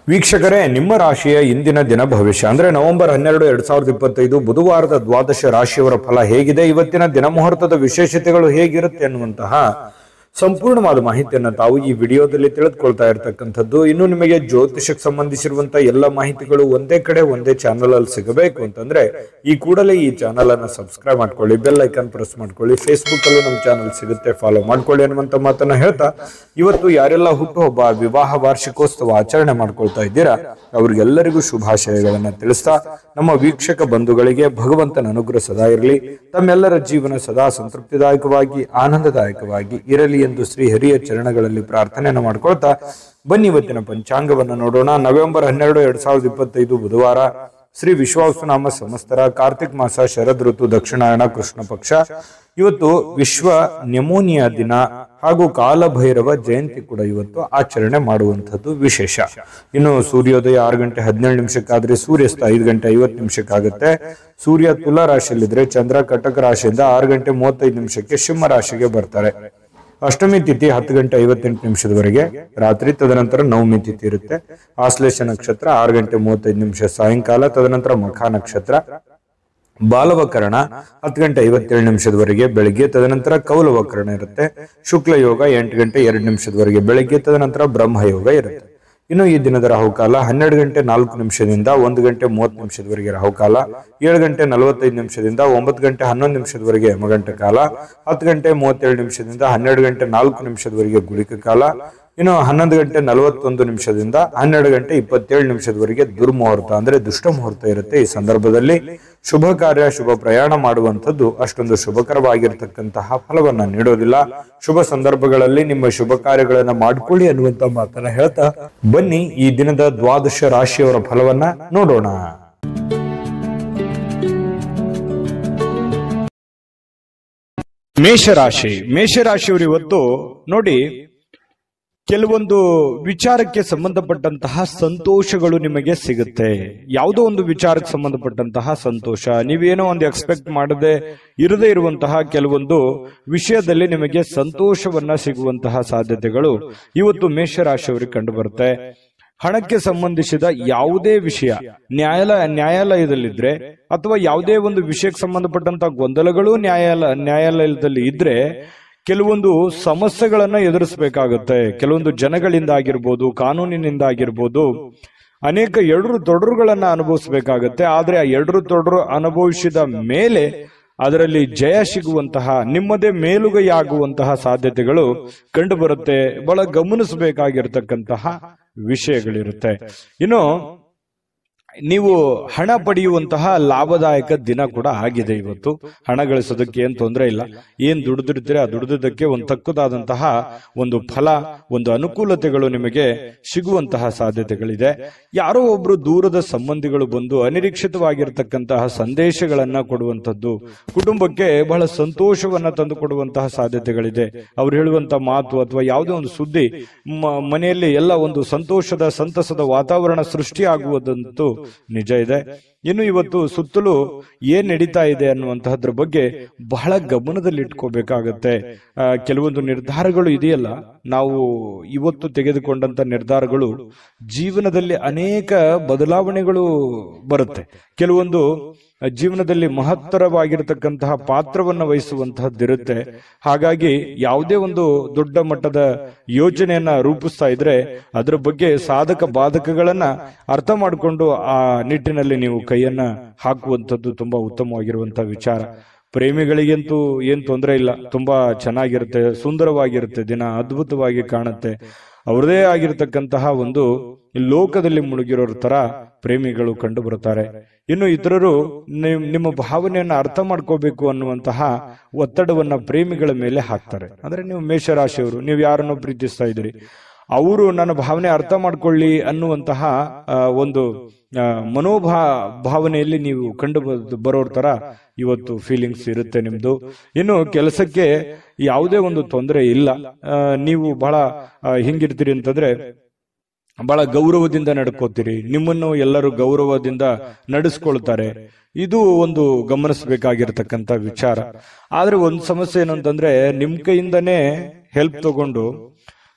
ವೀಕ್ಷಕರೇ, ನಿಮ್ಮ ರಾಶಿಯ ಇಂದಿನ ದಿನ ಭವಿಷ್ಯ ಅಂದ್ರೆ ನವೆಂಬರ್ 12, 2025 ಬುಧವಾರದ ದ್ವಾದಶ ರಾಶಿಯವರ ಫಲ ಹೇಗಿದೆ, ಇವತ್ತಿನ ದಿನ ಮುಹೂರ್ತದ ವಿಶೇಷತೆಗಳು ಹೇಗಿರುತ್ತೆ ಅನ್ನುವಂತಹ ಸಂಪೂರ್ಣವಾದ ಮಾಹಿತಿಯನ್ನು ತಾವು ಈ ವಿಡಿಯೋದಲ್ಲಿ ತಿಳಿದುಕೊಳ್ತಾ ಇರತಕ್ಕಂಥದ್ದು. ಇನ್ನು ನಿಮಗೆ ಜ್ಯೋತಿಷಕ್ಕೆ ಸಂಬಂಧಿಸಿರುವಂತಹ ಎಲ್ಲ ಮಾಹಿತಿಗಳು ಒಂದೇ ಕಡೆ ಒಂದೇ ಚಾನಲ್ ಅಲ್ಲಿ ಸಿಗಬೇಕು ಅಂತಂದ್ರೆ ಈ ಕೂಡಲೇ ಈ ಚಾನಲ್ ಅನ್ನು ಸಬ್ಸ್ಕ್ರೈಬ್ ಮಾಡ್ಕೊಳ್ಳಿ, ಬೆಲ್ ಐಕಾನ್ ಪ್ರೆಸ್ ಮಾಡ್ಕೊಳ್ಳಿ, ಫೇಸ್ಬುಕ್ ಅಲ್ಲೂ ನಮ್ಮ ಚಾನಲ್ ಸಿಗುತ್ತೆ, ಫಾಲೋ ಮಾಡ್ಕೊಳ್ಳಿ ಅನ್ನುವಂತ ಮಾತನ್ನ ಹೇಳ್ತಾ, ಇವತ್ತು ಯಾರೆಲ್ಲ ಹುಟ್ಟುಹಬ್ಬ, ವಿವಾಹ ವಾರ್ಷಿಕೋತ್ಸವ ಆಚರಣೆ ಮಾಡ್ಕೊಳ್ತಾ ಇದ್ದೀರಾ ಅವ್ರಿಗೆಲ್ಲರಿಗೂ ಶುಭಾಶಯಗಳನ್ನ ತಿಳಿಸ್ತಾ, ನಮ್ಮ ವೀಕ್ಷಕ ಬಂಧುಗಳಿಗೆ ಭಗವಂತನ ಅನುಗ್ರಹ ಸದಾ ಇರಲಿ, ತಮ್ಮೆಲ್ಲರ ಜೀವನ ಸದಾ ಸಂತೃಪ್ತಿದಾಯಕವಾಗಿ ಆನಂದದಾಯಕವಾಗಿ ಇರಲಿ ಎಂದು ಶ್ರೀ ಹರಿಯ ಚರಣಗಳಲ್ಲಿ ಪ್ರಾರ್ಥನೆಯನ್ನು ಮಾಡ್ಕೊಳ್ತಾ ಬನ್ನಿ ಇವತ್ತಿನ ಪಂಚಾಂಗವನ್ನು ನೋಡೋಣ. ನವೆಂಬರ್ 12, 2025 ಬುಧವಾರ, ಶ್ರೀ ವಿಶ್ವಾವಸುನಾಮ ಸಂವತ್ಸರ, ಕಾರ್ತಿಕ್ ಮಾಸ, ಶರದ್ ಋತು, ದಕ್ಷಿಣಾಯಣ, ಕೃಷ್ಣ ಪಕ್ಷ. ಇವತ್ತು ವಿಶ್ವ ನ್ಯೂಮೋನಿಯಾ ದಿನ ಹಾಗೂ ಕಾಲಭೈರವ ಜಯಂತಿ ಕೂಡ ಇವತ್ತು ಆಚರಣೆ ಮಾಡುವಂಥದ್ದು ವಿಶೇಷ. ಇನ್ನು ಸೂರ್ಯೋದಯ 6 ಗಂಟೆ 17 ನಿಮಿಷಕ್ಕಾದ್ರೆ ಸೂರ್ಯಾಸ್ತ 5 ಗಂಟೆ 50 ನಿಮಿಷಕ್ಕಾಗುತ್ತೆ. ಸೂರ್ಯ ತುಲಾ ರಾಶಿಯಲ್ಲಿದ್ರೆ ಚಂದ್ರ ಕಟಕ ರಾಶಿಯಿಂದ 6 ಗಂಟೆ 35 ನಿಮಿಷಕ್ಕೆ ಸಿಂಹ ರಾಶಿಗೆ ಬರ್ತಾರೆ. ಅಷ್ಟಮಿ ತಿಥಿ 10 ಗಂಟೆ 58 ನಿಮಿಷದವರೆಗೆ ರಾತ್ರಿ, ತದನಂತರ ನವಮಿ ತಿಥಿ ಇರುತ್ತೆ. ಆಶ್ಲೇಷ ನಕ್ಷತ್ರ 6 ಗಂಟೆ 35 ನಿಮಿಷ ಸಾಯಂಕಾಲ, ತದನಂತರ ಮಖ ನಕ್ಷತ್ರ. ಬಾಲವಕರಣ 10 ಗಂಟೆ 57 ನಿಮಿಷದವರೆಗೆ ಬೆಳಿಗ್ಗೆ, ತದನಂತರ ಕೌಲವಕರಣ ಇರುತ್ತೆ. ಶುಕ್ಲ ಯೋಗ 8 ಗಂಟೆ 2 ನಿಮಿಷದವರೆಗೆ ಬೆಳಿಗ್ಗೆ, ತದನಂತರ ಬ್ರಹ್ಮ ಯೋಗ ಇರುತ್ತೆ. ಇನ್ನು ಈ ದಿನದ ರಾಹುಕಾಲ 12 ಗಂಟೆ 4 ನಿಮಿಷದಿಂದ 1 ಗಂಟೆ 30 ನಿಮಿಷದವರೆಗೆ ರಾಹುಕಾಲ, 7 ಗಂಟೆ 45 ನಿಮಿಷದಿಂದ 9 ಗಂಟೆ 11 ನಿಮಿಷದವರೆಗೆ ಯಮಗಂಟ ಕಾಲ, 10 ಗಂಟೆ 37 ನಿಮಿಷದಿಂದ 12 ಗಂಟೆ 4 ನಿಮಿಷದವರೆಗೆ ಗುಳಿಕ ಕಾಲ, ಇನ್ನು 11 ಗಂಟೆ 41 ನಿಮಿಷದಿಂದ 12 ಗಂಟೆ 27 ನಿಮಿಷದವರೆಗೆ ದುರ್ಮುಹೂರ್ತ ಅಂದ್ರೆ ದುಷ್ಟ ಮುಹೂರ್ತ ಇರುತ್ತೆ. ಈ ಸಂದರ್ಭದಲ್ಲಿ ಶುಭ ಕಾರ್ಯ, ಶುಭ ಪ್ರಯಾಣ ಮಾಡುವಂಥದ್ದು ಅಷ್ಟೊಂದು ಶುಭಕರವಾಗಿರ್ತಕ್ಕಂತಹ ಫಲವನ್ನ ನೀಡೋದಿಲ್ಲ. ಶುಭ ಸಂದರ್ಭಗಳಲ್ಲಿ ನಿಮ್ಮ ಶುಭ ಕಾರ್ಯಗಳನ್ನ ಮಾಡ್ಕೊಳ್ಳಿ ಅನ್ನುವಂತ ಮಾತನ್ನ ಹೇಳ್ತಾ ಬನ್ನಿ ಈ ದಿನದ ದ್ವಾದಶ ರಾಶಿಯವರ ಫಲವನ್ನ ನೋಡೋಣ. ಮೇಷರಾಶಿಯವರು ಇವತ್ತು ನೋಡಿ, ಕೆಲವೊಂದು ವಿಚಾರಕ್ಕೆ ಸಂಬಂಧಪಟ್ಟಂತಹ ಸಂತೋಷಗಳು ನಿಮಗೆ ಸಿಗುತ್ತೆ. ಯಾವುದೋ ಒಂದು ವಿಚಾರಕ್ಕೆ ಸಂಬಂಧಪಟ್ಟಂತಹ ಸಂತೋಷ, ನೀವೇನೋ ಒಂದು ಎಕ್ಸ್ಪೆಕ್ಟ್ ಮಾಡದೆ ಇರದೇ ಇರುವಂತಹ ಕೆಲವೊಂದು ವಿಷಯದಲ್ಲಿ ನಿಮಗೆ ಸಂತೋಷವನ್ನ ಸಿಗುವಂತಹ ಸಾಧ್ಯತೆಗಳು ಇವತ್ತು ಮೇಷರಾಶಿಯವರಿಗೆ ಕಂಡು ಬರುತ್ತೆ. ಹಣಕ್ಕೆ ಸಂಬಂಧಿಸಿದ ಯಾವುದೇ ವಿಷಯ ನ್ಯಾಯಾಲಯದಲ್ಲಿದ್ರೆ ಅಥವಾ ಯಾವುದೇ ಒಂದು ವಿಷಯಕ್ಕೆ ಸಂಬಂಧಪಟ್ಟಂತಹ ಗೊಂದಲಗಳು ನ್ಯಾಯಾಲಯದಲ್ಲಿ ಇದ್ರೆ ಕೆಲವೊಂದು ಸಮಸ್ಯೆಗಳನ್ನ ಎದುರಿಸಬೇಕಾಗುತ್ತೆ. ಕೆಲವೊಂದು ಜನಗಳಿಂದ ಆಗಿರ್ಬೋದು, ಕಾನೂನಿನಿಂದ ಆಗಿರ್ಬೋದು, ಅನೇಕ ಎಡರು ತೊಡರುಗಳನ್ನ ಅನುಭವಿಸಬೇಕಾಗತ್ತೆ. ಆದ್ರೆ ಆ ಎಡರು ತೊಡರು ಅನುಭವಿಸಿದ ಮೇಲೆ ಅದರಲ್ಲಿ ಜಯ ಸಿಗುವಂತಹ, ನಿಮ್ಮದೇ ಮೇಲುಗೈಯಾಗುವಂತಹ ಸಾಧ್ಯತೆಗಳು ಕಂಡು ಬರುತ್ತೆ. ಬಹಳ ಗಮನಿಸಬೇಕಾಗಿರ್ತಕ್ಕಂತಹ ವಿಷಯಗಳಿರುತ್ತೆ. ಇನ್ನು ನೀವು ಹಣ ಪಡೆಯುವಂತಹ ಲಾಭದಾಯಕ ದಿನ ಕೂಡ ಆಗಿದೆ. ಇವತ್ತು ಹಣ ಗಳಿಸೋದಕ್ಕೆ ಏನ್ ತೊಂದರೆ ಇಲ್ಲ. ಏನ್ ದುಡಿದಿರ್ತೀರಿ ಆ ದುಡಿದಕ್ಕೆ ಒಂದು ತಕ್ಕದಾದಂತಹ ಒಂದು ಫಲ, ಒಂದು ಅನುಕೂಲತೆಗಳು ನಿಮಗೆ ಸಿಗುವಂತಹ ಸಾಧ್ಯತೆಗಳಿದೆ. ಯಾರೋ ಒಬ್ರು ದೂರದ ಸಂಬಂಧಿಗಳು ಬಂದು ಅನಿರೀಕ್ಷಿತವಾಗಿರ್ತಕ್ಕಂತಹ ಸಂದೇಶಗಳನ್ನ ಕೊಡುವಂತದ್ದು ಕುಟುಂಬಕ್ಕೆ ಬಹಳ ಸಂತೋಷವನ್ನ ತಂದು ಕೊಡುವಂತಹ ಸಾಧ್ಯತೆಗಳಿದೆ. ಅವ್ರು ಹೇಳುವಂತ ಮಾತು ಅಥವಾ ಯಾವುದೇ ಒಂದು ಸುದ್ದಿ ಮನೆಯಲ್ಲಿ ಎಲ್ಲ ಒಂದು ಸಂತೋಷದ ಸಂತಸದ ವಾತಾವರಣ ಸೃಷ್ಟಿಯಾಗುವುದಂತೂ ನಿಜ ಇದೆ. ಇನ್ನು ಇವತ್ತು ಸುತ್ತಲೂ ಏನ್ ನಡೀತಾ ಇದೆ ಅನ್ನುವಂತಹದ್ರ ಬಗ್ಗೆ ಬಹಳ ಗಮನದಲ್ಲಿ ಇಟ್ಕೋಬೇಕಾಗತ್ತೆ. ಕೆಲವೊಂದು ನಿರ್ಧಾರಗಳು ಇದೆಯಲ್ಲ, ನಾವು ಇವತ್ತು ತೆಗೆದುಕೊಂಡಂತ ನಿರ್ಧಾರಗಳು ಜೀವನದಲ್ಲಿ ಅನೇಕ ಬದಲಾವಣೆಗಳು ಬರುತ್ತೆ. ಕೆಲವೊಂದು ಜೀವನದಲ್ಲಿ ಮಹತ್ತರವಾಗಿರತಕ್ಕಂತಹ ಪಾತ್ರವನ್ನು ವಹಿಸುವಂತಹದ್ದಿರುತ್ತೆ. ಹಾಗಾಗಿ ಯಾವುದೇ ಒಂದು ದೊಡ್ಡ ಮಟ್ಟದ ಯೋಜನೆಯನ್ನ ರೂಪಿಸ್ತಾ ಇದ್ರೆ ಅದರ ಬಗ್ಗೆ ಸಾಧಕ ಬಾಧಕಗಳನ್ನ ಅರ್ಥ ಮಾಡಿಕೊಂಡು ಆ ನಿಟ್ಟಿನಲ್ಲಿ ನೀವು ಕೈಯನ್ನ ಹಾಕುವಂಥದ್ದು ತುಂಬಾ ಉತ್ತಮವಾಗಿರುವಂತಹ ವಿಚಾರ. ಪ್ರೇಮಿಗಳಿಗಂತೂ ಏನ್ ತೊಂದರೆ ಇಲ್ಲ, ತುಂಬಾ ಚೆನ್ನಾಗಿರುತ್ತೆ, ಸುಂದರವಾಗಿರುತ್ತೆ, ದಿನ ಅದ್ಭುತವಾಗಿ ಕಾಣುತ್ತೆ. ಅವ್ರದೇ ಆಗಿರತಕ್ಕಂತಹ ಒಂದು ಲೋಕದಲ್ಲಿ ಮುಳುಗಿರೋರ ತರ ಪ್ರೇಮಿಗಳು ಕಂಡು ಬರುತ್ತಾರೆ. ಇನ್ನು ಇತರರು ನಿಮ್ಮ ಭಾವನೆಯನ್ನ ಅರ್ಥ ಮಾಡ್ಕೋಬೇಕು ಅನ್ನುವಂತಹ ಒತ್ತಡವನ್ನ ಪ್ರೇಮಿಗಳ ಮೇಲೆ ಹಾಕ್ತಾರೆ. ಅಂದ್ರೆ ನೀವು ಮೇಷರಾಶಿಯವರು, ನೀವು ಯಾರನ್ನು ಪ್ರೀತಿಸ್ತಾ ಇದ್ದೀರಿ, ಅವರು ನನ್ನ ಭಾವನೆ ಅರ್ಥ ಮಾಡ್ಕೊಳ್ಳಿ ಅನ್ನುವಂತಹ ಒಂದು ಭಾವನೆಯಲ್ಲಿ ನೀವು ಕಂಡು ಬರೋರ್ ತರ ಇವತ್ತು ಫೀಲಿಂಗ್ಸ್ ಇರುತ್ತೆ ನಿಮ್ದು. ಇನ್ನು ಕೆಲಸಕ್ಕೆ ಯಾವುದೇ ಒಂದು ತೊಂದರೆ ಇಲ್ಲ. ನೀವು ಬಹಳ ಹಿಂಗಿರ್ತೀರಿ ಅಂತಂದ್ರೆ ಬಹಳ ಗೌರವದಿಂದ ನಡ್ಕೋತೀರಿ, ನಿಮ್ಮನ್ನು ಎಲ್ಲರೂ ಗೌರವದಿಂದ ನಡೆಸ್ಕೊಳ್ತಾರೆ. ಇದು ಒಂದು ಗಮನಿಸಬೇಕಾಗಿರ್ತಕ್ಕಂಥ ವಿಚಾರ. ಆದ್ರೆ ಒಂದು ಸಮಸ್ಯೆ ಏನು ಅಂತಂದ್ರೆ, ನಿಮ್ ಕೈಯಿಂದನೇ ಹೆಲ್ಪ್ ತಗೊಂಡು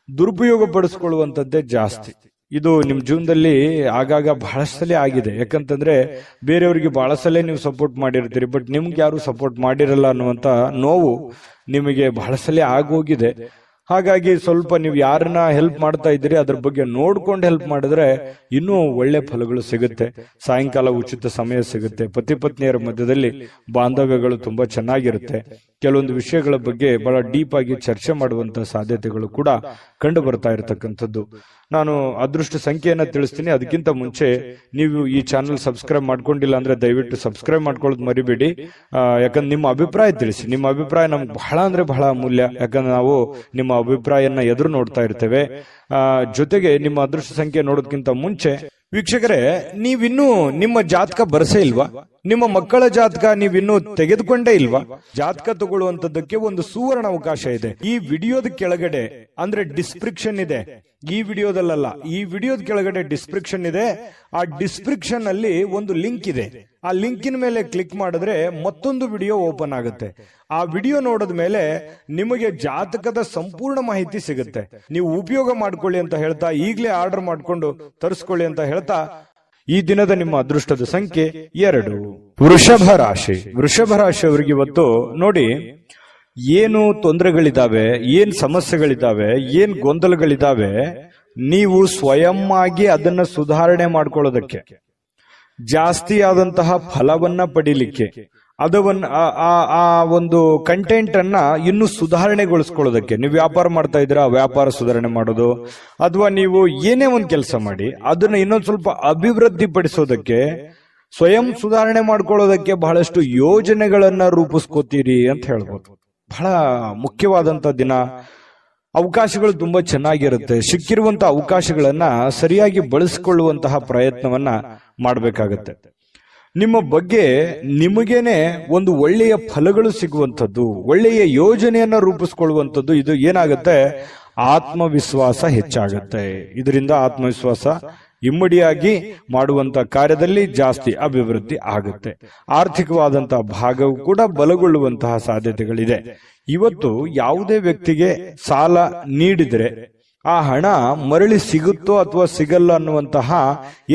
ದುರುಪಯೋಗ ಪಡಿಸ್ಕೊಳ್ಳುವಂಥದ್ದೇ ಜಾಸ್ತಿ. ಇದು ನಿಮ್ ಜೀವನದಲ್ಲಿ ಆಗಾಗ ಬಹಳಷ್ಟು ಸಲ ಆಗಿದೆ. ಯಾಕಂತಂದ್ರೆ ಬೇರೆಯವರಿಗೆ ಬಹಳ ಸಲ ನೀವು ಸಪೋರ್ಟ್ ಮಾಡಿರ್ತೀರಿ, ಬಟ್ ನಿಮ್ಗೆ ಯಾರು ಸಪೋರ್ಟ್ ಮಾಡಿರಲ್ಲ ಅನ್ನುವಂತ ನೋವು ನಿಮಗೆ ಬಹಳ ಸಲ ಆಗೋಗಿದೆ. ಹಾಗಾಗಿ ಸ್ವಲ್ಪ ನೀವು ಯಾರನ್ನ ಹೆಲ್ಪ್ ಮಾಡ್ತಾ ಇದ್ದೀರಿ ಅದ್ರ ಬಗ್ಗೆ ನೋಡ್ಕೊಂಡು ಹೆಲ್ಪ್ ಮಾಡಿದ್ರೆ ಇನ್ನೂ ಒಳ್ಳೆ ಫಲಗಳು ಸಿಗುತ್ತೆ. ಸಾಯಂಕಾಲ ಉಚಿತ ಸಮಯ ಸಿಗುತ್ತೆ. ಪತಿ ಪತ್ನಿಯರ ಮಧ್ಯದಲ್ಲಿ ಬಾಂಧವ್ಯಗಳು ತುಂಬಾ ಚೆನ್ನಾಗಿರುತ್ತೆ. ಕೆಲವೊಂದು ವಿಷಯಗಳ ಬಗ್ಗೆ ಬಹಳ ಡೀಪ್ ಆಗಿ ಚರ್ಚೆ ಮಾಡುವಂತ ಸಾಧ್ಯತೆಗಳು ಕೂಡ ಕಂಡು ಬರ್ತಾ ಇರತಕ್ಕಂಥದ್ದು. ನಾನು ಅದೃಷ್ಟ ಸಂಖ್ಯೆಯನ್ನ ತಿಳಿಸ್ತೀನಿ. ಅದಕ್ಕಿಂತ ಮುಂಚೆ ನೀವು ಈ ಚಾನಲ್ ಸಬ್ಸ್ಕ್ರೈಬ್ ಮಾಡ್ಕೊಂಡಿಲ್ಲ ಅಂದ್ರೆ ದಯವಿಟ್ಟು ಸಬ್ಸ್ಕ್ರೈಬ್ ಮಾಡ್ಕೊಳ್ಳೋದು ಮರಿಬೇಡಿ. ಯಾಕಂದ್ರೆ ನಿಮ್ಮ ಅಭಿಪ್ರಾಯ ತಿಳಿಸಿ. ನಿಮ್ಮ ಅಭಿಪ್ರಾಯ ನಮ್ಗೆ ಬಹಳ ಅಂದ್ರೆ ಬಹಳ ಅಮೂಲ್ಯ. ಯಾಕಂದ್ರೆ ನಾವು ನಿಮ್ಮ ಅಭಿಪ್ರಾಯನ ಎದುರು ನೋಡ್ತಾ ಇರ್ತೇವೆ. ಜೊತೆಗೆ ನಿಮ್ಮ ಅದೃಷ್ಟ ಸಂಖ್ಯೆ ನೋಡೋದಕ್ಕಿಂತ ಮುಂಚೆ ವೀಕ್ಷಕರೇ, ನೀವಿನ್ನೂ ನಿಮ್ಮ ಜಾತಕ ಬರಸೇ ಇಲ್ವಾ? ನಿಮ್ಮ ಮಕ್ಕಳ ಜಾತಕ ನೀವಿನ್ನೂ ತೆಗೆದುಕೊಂಡೇ ಇಲ್ವಾ? ಜಾತಕ ತಗೊಳ್ಳುವಂತದ್ದಕ್ಕೆ ಒಂದು ಸುವರ್ಣ ಅವಕಾಶ ಇದೆ. ಈ ವಿಡಿಯೋದ ಕೆಳಗಡೆ ಅಂದ್ರೆ ಡಿಸ್ಕ್ರಿಪ್ಷನ್ ಇದೆ. ಈ ವಿಡಿಯೋದಲ್ಲ, ಈ ವಿಡಿಯೋದ ಕೆಳಗಡೆ ಡಿಸ್ಕ್ರಿಪ್ಷನ್ ಇದೆ. ಆ ಡಿಸ್ಕ್ರಿಪ್ಷನ್ ಅಲ್ಲಿ ಒಂದು ಲಿಂಕ್ ಇದೆ. ಆ ಲಿಂಕಿನ ಮೇಲೆ ಕ್ಲಿಕ್ ಮಾಡಿದ್ರೆ ಮತ್ತೊಂದು ವಿಡಿಯೋ ಓಪನ್ ಆಗುತ್ತೆ. ಆ ವಿಡಿಯೋ ನೋಡಿದ ಮೇಲೆ ನಿಮಗೆ ಜಾತಕದ ಸಂಪೂರ್ಣ ಮಾಹಿತಿ ಸಿಗುತ್ತೆ. ನೀವು ಉಪಯೋಗ ಮಾಡ್ಕೊಳ್ಳಿ ಅಂತ ಹೇಳ್ತಾ, ಈಗಲೇ ಆರ್ಡರ್ ಮಾಡ್ಕೊಂಡು ತರಿಸ್ಕೊಳ್ಳಿ ಅಂತ ಹೇಳ್ತಾ, ಈ ದಿನದ ನಿಮ್ಮ ಅದೃಷ್ಟದ ಸಂಖ್ಯೆ 2. ವೃಷಭ ರಾಶಿ. ವೃಷಭ ರಾಶಿಯವರಿಗೆ ಇವತ್ತು ನೋಡಿ, ಏನು ತೊಂದರೆಗಳಿದಾವೆ, ಏನ್ ಸಮಸ್ಯೆಗಳಿದಾವೆ, ಏನ್ ಗೊಂದಲಗಳಿದಾವೆ, ನೀವು ಸ್ವಯಂ ಆಗಿ ಅದನ್ನ ಸುಧಾರಣೆ ಮಾಡ್ಕೊಳ್ಳೋದಕ್ಕೆ, ಜಾಸ್ತಿ ಆದಂತಹ ಫಲವನ್ನ ಪಡಿಲಿಕ್ಕೆ, ಅದವನ್ನ ಆ ಒಂದು ಕಂಟೆಂಟ್ ಅನ್ನ ಇನ್ನು ಸುಧಾರಣೆಗೊಳಿಸ್ಕೊಳ್ಳೋದಕ್ಕೆ, ನೀವು ವ್ಯಾಪಾರ ಮಾಡ್ತಾ ಇದ್ದೀರಾ, ವ್ಯಾಪಾರ ಸುಧಾರಣೆ ಮಾಡೋದು, ಅಥವಾ ನೀವು ಏನೇ ಒಂದು ಕೆಲಸ ಮಾಡಿ ಅದನ್ನ ಇನ್ನೊಂದು ಸ್ವಲ್ಪ ಅಭಿವೃದ್ಧಿ ಪಡಿಸೋದಕ್ಕೆ, ಸ್ವಯಂ ಸುಧಾರಣೆ ಮಾಡ್ಕೊಳ್ಳೋದಕ್ಕೆ ಬಹಳಷ್ಟು ಯೋಜನೆಗಳನ್ನ ರೂಪಿಸ್ಕೋತೀರಿ ಅಂತ ಹೇಳ್ಬೋದು. ಬಹಳ ಮುಖ್ಯವಾದಂತ ದಿನ. ಅವಕಾಶಗಳು ತುಂಬಾ ಚೆನ್ನಾಗಿರುತ್ತೆ. ಸಿಕ್ಕಿರುವಂತಹ ಅವಕಾಶಗಳನ್ನ ಸರಿಯಾಗಿ ಬಳಸಿಕೊಳ್ಳುವಂತಹ ಪ್ರಯತ್ನವನ್ನ ಮಾಡಬೇಕಾಗತ್ತೆ. ನಿಮ್ಮ ಬಗ್ಗೆ ನಿಮಗೇನೆ ಒಂದು ಒಳ್ಳೆಯ ಫಲಗಳು ಸಿಗುವಂಥದ್ದು, ಒಳ್ಳೆಯ ಯೋಜನೆಯನ್ನ ರೂಪಿಸ್ಕೊಳ್ಳುವಂಥದ್ದು. ಇದು ಏನಾಗುತ್ತೆ, ಆತ್ಮವಿಶ್ವಾಸ ಹೆಚ್ಚಾಗುತ್ತೆ. ಇದರಿಂದ ಆತ್ಮವಿಶ್ವಾಸ ಇಮ್ಮಡಿಯಾಗಿ ಮಾಡುವಂತ ಕಾರ್ಯದಲ್ಲಿ ಜಾಸ್ತಿ ಅಭಿವೃದ್ಧಿ ಆಗುತ್ತೆ. ಆರ್ಥಿಕವಾದಂತಹ ಭಾಗವು ಕೂಡ ಬಲಗೊಳ್ಳುವಂತಹ ಸಾಧ್ಯತೆಗಳಿದೆ. ಇವತ್ತು ಯಾವುದೇ ವ್ಯಕ್ತಿಗೆ ಸಾಲ ನೀಡಿದ್ರೆ ಆ ಹಣ ಮರಳಿ ಸಿಗುತ್ತೋ ಅಥವಾ ಸಿಗಲ್ಲ ಅನ್ನುವಂತಹ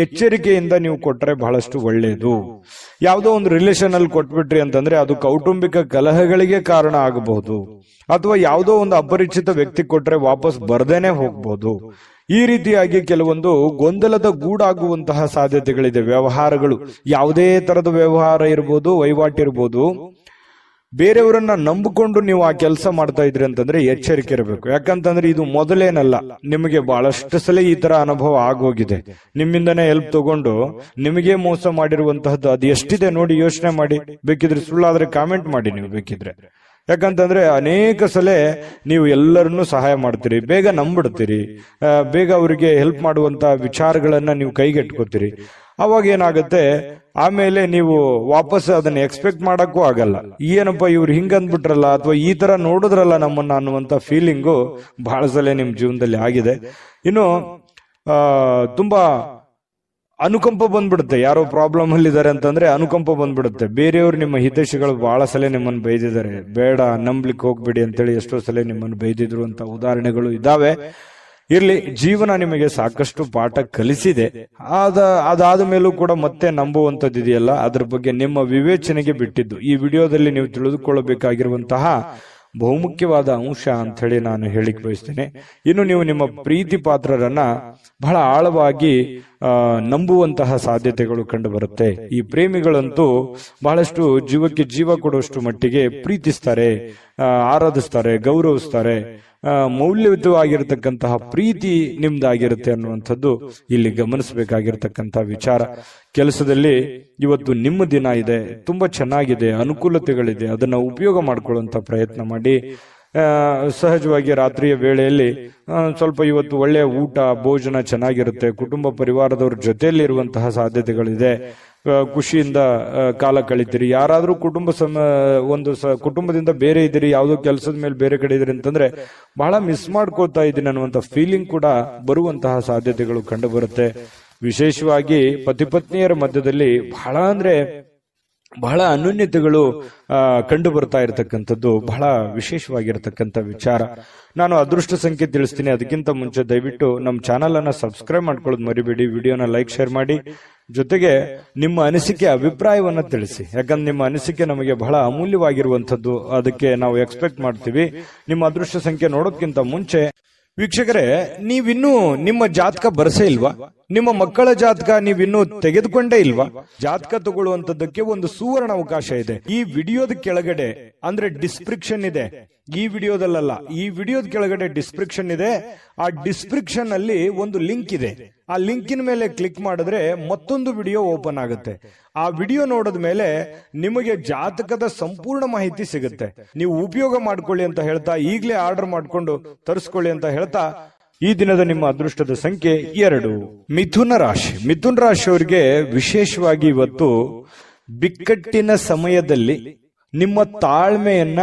ಎಚ್ಚರಿಕೆಯಿಂದ ನೀವು ಕೊಟ್ರೆ ಬಹಳಷ್ಟು ಒಳ್ಳೆಯದು. ಯಾವುದೋ ಒಂದು ರಿಲೇಷನ್ ಅಲ್ಲಿ ಕೊಟ್ಬಿಟ್ರಿ ಅಂತಂದ್ರೆ ಅದು ಕೌಟುಂಬಿಕ ಕಲಹಗಳಿಗೆ ಕಾರಣ ಆಗಬಹುದು, ಅಥವಾ ಯಾವುದೋ ಒಂದು ಅಪರಿಚಿತ ವ್ಯಕ್ತಿ ಕೊಟ್ರೆ ವಾಪಸ್ ಬರ್ದೇನೆ ಹೋಗ್ಬಹುದು. ಈ ರೀತಿಯಾಗಿ ಕೆಲವೊಂದು ಗೊಂದಲದ ಗೂಡಾಗುವಂತಹ ಸಾಧ್ಯತೆಗಳಿದೆ. ವ್ಯವಹಾರಗಳು, ಯಾವುದೇ ತರದ ವ್ಯವಹಾರ ಇರ್ಬೋದು, ವಹಿವಾಟಿರ್ಬೋದು, ಬೇರೆಯವರನ್ನ ನಂಬಿಕೊಂಡು ನೀವು ಆ ಕೆಲಸ ಮಾಡ್ತಾ ಇದ್ರಿ ಅಂತಂದ್ರೆ ಎಚ್ಚರಿಕೆ ಇರಬೇಕು. ಯಾಕಂತಂದ್ರೆ ಇದು ಮೊದಲೇನಲ್ಲ, ನಿಮಗೆ ಬಹಳಷ್ಟು ಸಲ ಈ ತರ ಅನುಭವ ಆಗೋಗಿದೆ. ನಿಮ್ಮಿಂದನೇ ಹೆಲ್ಪ್ ತಗೊಂಡು ನಿಮಗೆ ಮೋಸ ಮಾಡಿರುವಂತಹದ್ದು ಅದು ಎಷ್ಟಿದೆ ನೋಡಿ, ಯೋಚನೆ ಮಾಡಿ. ಬೇಕಿದ್ರೆ ಸುಳ್ಳಾದ್ರೆ ಕಾಮೆಂಟ್ ಮಾಡಿ ನೀವು ಬೇಕಿದ್ರೆ. ಯಾಕಂತಂದ್ರೆ ಅನೇಕ ಸಲ ನೀವು ಎಲ್ಲರನ್ನೂ ಸಹಾಯ ಮಾಡ್ತೀರಿ, ಬೇಗ ನಂಬಿಡ್ತೀರಿ, ಬೇಗ ಅವರಿಗೆ ಹೆಲ್ಪ್ ಮಾಡುವಂತ ವಿಚಾರಗಳನ್ನ ನೀವು ಕೈಗೆಟ್ಕೋತೀರಿ. ಅವಾಗ ಏನಾಗುತ್ತೆ, ಆಮೇಲೆ ನೀವು ವಾಪಸ್ ಅದನ್ನ ಎಕ್ಸ್ಪೆಕ್ಟ್ ಮಾಡಕ್ಕೂ ಆಗಲ್ಲ. ಏನಪ್ಪ ಇವ್ರು ಹಿಂಗಂದ್ಬಿಟ್ರಲ್ಲ, ಅಥವಾ ಈ ತರ ನೋಡಿದ್ರಲ್ಲ ನಮ್ಮನ್ನ ಅನ್ನುವಂತ ಫೀಲಿಂಗು ಬಹಳ ಸಲ ನಿಮ್ ಜೀವನದಲ್ಲಿ ಆಗಿದೆ. ಇನ್ನು ತುಂಬಾ ಅನುಕಂಪ ಬಂದ್ಬಿಡುತ್ತೆ. ಯಾರೋ ಪ್ರಾಬ್ಲಮ್ ಅಲ್ಲಿ ಇದಾರೆ ಅಂತಂದ್ರೆ ಅನುಕಂಪ ಬಂದ್ಬಿಡುತ್ತೆ. ಬೇರೆಯವರು ನಿಮ್ಮ ಹಿತೈಷಿಗಳು ಬಹಳ ಸಲ ನಿಮ್ಮನ್ನು ಬೈದಿದ್ದಾರೆ, ಬೇಡ ನಂಬ್ಲಿಕ್ಕೆ ಹೋಗ್ಬೇಡಿ ಅಂತೇಳಿ ಎಷ್ಟೋ ಸಲ ನಿಮ್ಮನ್ನು ಬೈದಿದ್ರು ಅಂತ ಉದಾಹರಣೆಗಳು ಇದಾವೆ. ಇರ್ಲಿ, ಜೀವನ ನಿಮಗೆ ಸಾಕಷ್ಟು ಪಾಠ ಕಲಿಸಿದೆ. ಅದಾದ ಮೇಲೂ ಕೂಡ ಮತ್ತೆ ನಂಬುವಂಥದ್ದು ಇದೆಯಲ್ಲ, ಅದ್ರ ಬಗ್ಗೆ ನಿಮ್ಮ ವಿವೇಚನೆಗೆ ಬಿಟ್ಟಿದ್ದು. ಈ ವಿಡಿಯೋದಲ್ಲಿ ನೀವು ತಿಳಿದುಕೊಳ್ಳಬೇಕಾಗಿರುವಂತಹ ಬಹುಮುಖ್ಯವಾದ ಅಂಶ ಅಂತ ಹೇಳಿ ನಾನು ಹೇಳಿಕ್ ಬಯಸ್ತೇನೆ. ಇನ್ನು ನೀವು ನಿಮ್ಮ ಪ್ರೀತಿ ಪಾತ್ರರನ್ನ ಬಹಳ ಆಳವಾಗಿ ನಂಬುವಂತಹ ಸಾಧ್ಯತೆಗಳು ಕಂಡು ಬರುತ್ತೆ. ಈ ಪ್ರೇಮಿಗಳಂತೂ ಬಹಳಷ್ಟು ಜೀವಕ್ಕೆ ಜೀವ ಕೊಡುವಷ್ಟು ಮಟ್ಟಿಗೆ ಪ್ರೀತಿಸ್ತಾರೆ, ಆರಾಧಿಸ್ತಾರೆ, ಗೌರವಿಸ್ತಾರೆ. ಮೌಲ್ಯಯುತವಾಗಿರತಕ್ಕಂತಹ ಪ್ರೀತಿ ನಿಮ್ದಾಗಿರುತ್ತೆ ಅನ್ನುವಂಥದ್ದು ಇಲ್ಲಿ ಗಮನಿಸಬೇಕಾಗಿರ್ತಕ್ಕಂತಹ ವಿಚಾರ. ಕೆಲಸದಲ್ಲಿ ಇವತ್ತು ನಿಮ್ಮ ದಿನ ಇದೆ, ತುಂಬಾ ಚೆನ್ನಾಗಿದೆ, ಅನುಕೂಲತೆಗಳಿದೆ, ಅದನ್ನ ಉಪಯೋಗ ಮಾಡ್ಕೊಳ್ಳುವಂತ ಪ್ರಯತ್ನ ಮಾಡಿ. ಸಹಜವಾಗಿ ರಾತ್ರಿಯ ವೇಳೆಯಲ್ಲಿ ಸ್ವಲ್ಪ ಇವತ್ತು ಒಳ್ಳೆಯ ಊಟ ಭೋಜನ ಚೆನ್ನಾಗಿರುತ್ತೆ. ಕುಟುಂಬ ಪರಿವಾರದವ್ರ ಜೊತೆಯಲ್ಲಿ ಇರುವಂತಹ ಸಾಧ್ಯತೆಗಳಿದೆ. ಖುಷಿಯಿಂದ ಕಾಲ ಕಳಿತೀರಿ. ಯಾರಾದ್ರೂ ಕುಟುಂಬದಿಂದ ಬೇರೆ ಇದ್ದೀರಿ, ಯಾವುದೋ ಕೆಲಸದ ಮೇಲೆ ಬೇರೆ ಕಡೆ ಇದ್ರಿ ಅಂತಂದ್ರೆ ಬಹಳ ಮಿಸ್ ಮಾಡ್ಕೋತಾ ಇದ್ದೀನಿ ಅನ್ನುವಂತ ಫೀಲಿಂಗ್ ಕೂಡ ಬರುವಂತಹ ಸಾಧ್ಯತೆಗಳು ಕಂಡು ಬರುತ್ತೆ. ವಿಶೇಷವಾಗಿ ಪತಿ ಪತ್ನಿಯರ ಮಧ್ಯದಲ್ಲಿ ಬಹಳ ಅಂದ್ರೆ ಬಹಳ ಅನ್ಯೂನ್ಯತೆಗಳು ಕಂಡು ಬರ್ತಾ ಇರತಕ್ಕಂಥದ್ದು ಬಹಳ ವಿಶೇಷವಾಗಿರತಕ್ಕಂಥ ವಿಚಾರ. ನಾನು ಅದೃಷ್ಟ ಸಂಖ್ಯೆ ತಿಳಿಸ್ತೀನಿ. ಅದಕ್ಕಿಂತ ಮುಂಚೆ ದಯವಿಟ್ಟು ನಮ್ಮ ಚಾನಲ್ ಅನ್ನ ಸಬ್ಸ್ಕ್ರೈಬ್ ಮಾಡ್ಕೊಳ್ಳೋದು ಮರಿಬೇಡಿ. ವಿಡಿಯೋನ ಲೈಕ್ ಶೇರ್ ಮಾಡಿ, ಜೊತೆಗೆ ನಿಮ್ಮ ಅನಿಸಿಕೆ ಅಭಿಪ್ರಾಯವನ್ನ ತಿಳಿಸಿ. ಯಾಕಂದ್ರೆ ನಿಮ್ಮ ಅನಿಸಿಕೆ ನಮಗೆ ಬಹಳ ಅಮೂಲ್ಯವಾಗಿರುವಂತದ್ದು. ಅದಕ್ಕೆ ನಾವು ಎಕ್ಸ್ಪೆಕ್ಟ್ ಮಾಡ್ತೀವಿ. ನಿಮ್ಮ ಅದೃಷ್ಟ ಸಂಖ್ಯೆ ನೋಡೋದಕ್ಕಿಂತ ಮುಂಚೆ ವೀಕ್ಷಕರೇ, ನೀವಿನ್ನೂ ನಿಮ್ಮ ಜಾತಕ ಬರಸೇ ಇಲ್ವಾ? ನಿಮ್ಮ ಮಕ್ಕಳ ಜಾತಕ ನೀವಿನ್ನೂ ತೆಗೆದುಕೊಂಡೇ ಇಲ್ವಾ? ಜಾತಕ ತಗೊಳ್ಳುವಂತದ್ದಕ್ಕೆ ಒಂದು ಸುವರ್ಣ ಅವಕಾಶ ಇದೆ. ಈ ವಿಡಿಯೋದ ಕೆಳಗಡೆ ಅಂದ್ರೆ ಡಿಸ್ಕ್ರಿಪ್ಷನ್ ಇದೆ. ಈ ವಿಡಿಯೋದಲ್ಲ, ಈ ವಿಡಿಯೋದ ಕೆಳಗಡೆ ಡಿಸ್ಕ್ರಿಪ್ಷನ್ ಇದೆ. ಆ ಡಿಸ್ಕ್ರಿಪ್ಷನ್ ಅಲ್ಲಿ ಒಂದು ಲಿಂಕ್ ಇದೆ. ಆ ಲಿಂಕಿನ ಮೇಲೆ ಕ್ಲಿಕ್ ಮಾಡಿದ್ರೆ ಮತ್ತೊಂದು ವಿಡಿಯೋ ಓಪನ್ ಆಗುತ್ತೆ. ಆ ವಿಡಿಯೋ ನೋಡಿದ ಮೇಲೆ ನಿಮಗೆ ಜಾತಕದ ಸಂಪೂರ್ಣ ಮಾಹಿತಿ ಸಿಗುತ್ತೆ. ನೀವು ಉಪಯೋಗ ಮಾಡ್ಕೊಳ್ಳಿ ಅಂತ ಹೇಳ್ತಾ, ಈಗಲೇ ಆರ್ಡರ್ ಮಾಡ್ಕೊಂಡು ತರಿಸ್ಕೊಳ್ಳಿ ಅಂತ ಹೇಳ್ತಾ, ಈ ದಿನದ ನಿಮ್ಮ ಅದೃಷ್ಟದ ಸಂಖ್ಯೆ 2. ಮಿಥುನ ರಾಶಿ. ಮಿಥುನ ರಾಶಿಯವರಿಗೆ ವಿಶೇಷವಾಗಿ ಇವತ್ತು ಬಿಕ್ಕಟ್ಟಿನ ಸಮಯದಲ್ಲಿ ನಿಮ್ಮ ತಾಳ್ಮೆಯನ್ನ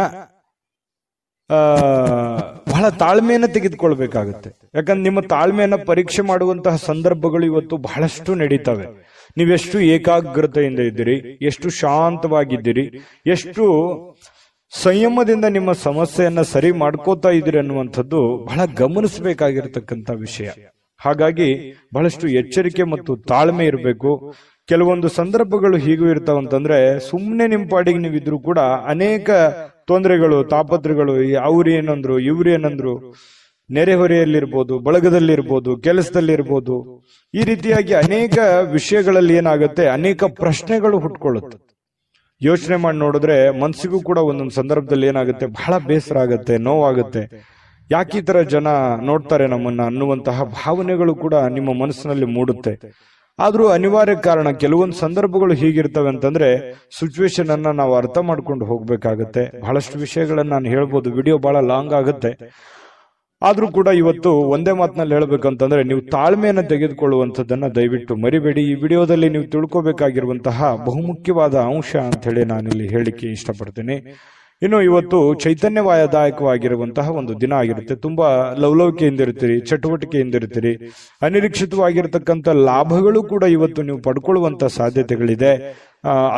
ಬಹಳ ತಾಳ್ಮೆಯನ್ನ ತೆಗೆದುಕೊಳ್ಬೇಕಾಗುತ್ತೆ. ಯಾಕಂದ್ರೆ ನಿಮ್ಮ ತಾಳ್ಮೆಯನ್ನ ಪರೀಕ್ಷೆ ಮಾಡುವಂತಹ ಸಂದರ್ಭಗಳು ಇವತ್ತು ಬಹಳಷ್ಟು ನಡೀತವೆ. ನೀವೆಷ್ಟು ಏಕಾಗ್ರತೆಯಿಂದ ಇದ್ದೀರಿ, ಎಷ್ಟು ಶಾಂತವಾಗಿದ್ದೀರಿ, ಎಷ್ಟು ಸಂಯಮದಿಂದ ನಿಮ್ಮ ಸಮಸ್ಯೆಯನ್ನ ಸರಿ ಮಾಡ್ಕೋತಾ ಇದ್ದೀರಿ ಅನ್ನುವಂಥದ್ದು ಬಹಳ ಗಮನಿಸಬೇಕಾಗಿರತಕ್ಕಂಥ ವಿಷಯ. ಹಾಗಾಗಿ ಬಹಳಷ್ಟು ಎಚ್ಚರಿಕೆ ಮತ್ತು ತಾಳ್ಮೆ ಇರಬೇಕು. ಕೆಲವೊಂದು ಸಂದರ್ಭಗಳು ಹೀಗೂ ಇರ್ತಾವಂತಂದ್ರೆ, ಸುಮ್ಮನೆ ನಿಮ್ಮ ಪಾಡಿಗೆ ನೀವಿದ್ರು ಕೂಡ ಅನೇಕ ತೊಂದರೆಗಳು, ತಾಪತ್ರಗಳು, ಅವ್ರು ಏನಂದ್ರು, ಇವ್ರು ಏನಂದ್ರು, ನೆರೆಹೊರೆಯಲ್ಲಿರ್ಬೋದು, ಬಳಗದಲ್ಲಿರ್ಬೋದು, ಕೆಲಸದಲ್ಲಿರ್ಬೋದು, ಈ ರೀತಿಯಾಗಿ ಅನೇಕ ವಿಷಯಗಳಲ್ಲಿ ಏನಾಗುತ್ತೆ, ಅನೇಕ ಪ್ರಶ್ನೆಗಳು ಹುಟ್ಕೊಳ್ಳುತ್ತೆ. ಯೋಚನೆ ಮಾಡಿ ನೋಡಿದ್ರೆ ಮನಸ್ಸಿಗೂ ಕೂಡ ಒಂದೊಂದು ಸಂದರ್ಭದಲ್ಲಿ ಏನಾಗುತ್ತೆ, ಬಹಳ ಬೇಸರ ಆಗುತ್ತೆ, ನೋವಾಗುತ್ತೆ. ಯಾಕೆ ಈ ತರ ಜನ ನೋಡ್ತಾರೆ ನಮ್ಮನ್ನ ಅನ್ನುವಂತಹ ಭಾವನೆಗಳು ಕೂಡ ನಿಮ್ಮ ಮನಸ್ಸಿನಲ್ಲಿ ಮೂಡುತ್ತೆ. ಆದ್ರೂ ಅನಿವಾರ್ಯ ಕಾರಣ, ಕೆಲವೊಂದು ಸಂದರ್ಭಗಳು ಹೀಗಿರ್ತವೆ ಅಂತಂದ್ರೆ ಸಿಚುವೇಶನ್ ಅನ್ನ ನಾವು ಅರ್ಥ ಮಾಡ್ಕೊಂಡು ಹೋಗ್ಬೇಕಾಗತ್ತೆ. ಬಹಳಷ್ಟು ವಿಷಯಗಳನ್ನ ನಾನು ಹೇಳ್ಬೋದು, ವಿಡಿಯೋ ಬಹಳ ಲಾಂಗ್ ಆಗುತ್ತೆ. ಆದ್ರೂ ಕೂಡ ಇವತ್ತು ಒಂದೇ ಮಾತಿನಲ್ಲಿ ಹೇಳ್ಬೇಕಂತಂದ್ರೆ, ನೀವು ತಾಳ್ಮೆಯನ್ನು ತೆಗೆದುಕೊಳ್ಳುವಂಥದ್ದನ್ನ ದಯವಿಟ್ಟು ಮರಿಬೇಡಿ. ಈ ವಿಡಿಯೋದಲ್ಲಿ ನೀವು ತಿಳ್ಕೊಬೇಕಾಗಿರುವಂತಹ ಬಹುಮುಖ್ಯವಾದ ಅಂಶ ಅಂತ ಹೇಳಿ ನಾನಿಲ್ಲಿ ಹೇಳಿಕ್ಕೆ ಇಷ್ಟಪಡ್ತೀನಿ. ಇನ್ನು ಇವತ್ತು ಚೈತನ್ಯದಾಯಕವಾಗಿರುವಂತಹ ಒಂದು ದಿನ ಆಗಿರುತ್ತೆ. ತುಂಬಾ ಲವಲವಿಕೆಯಿಂದ ಇರ್ತೀರಿ, ಚಟುವಟಿಕೆಯಿಂದ ಇರ್ತೀರಿ. ಅನಿರೀಕ್ಷಿತವಾಗಿರ್ತಕ್ಕಂಥ ಲಾಭಗಳು ಕೂಡ ಇವತ್ತು ನೀವು ಪಡ್ಕೊಳ್ಳುವಂತ ಸಾಧ್ಯತೆಗಳಿದೆ.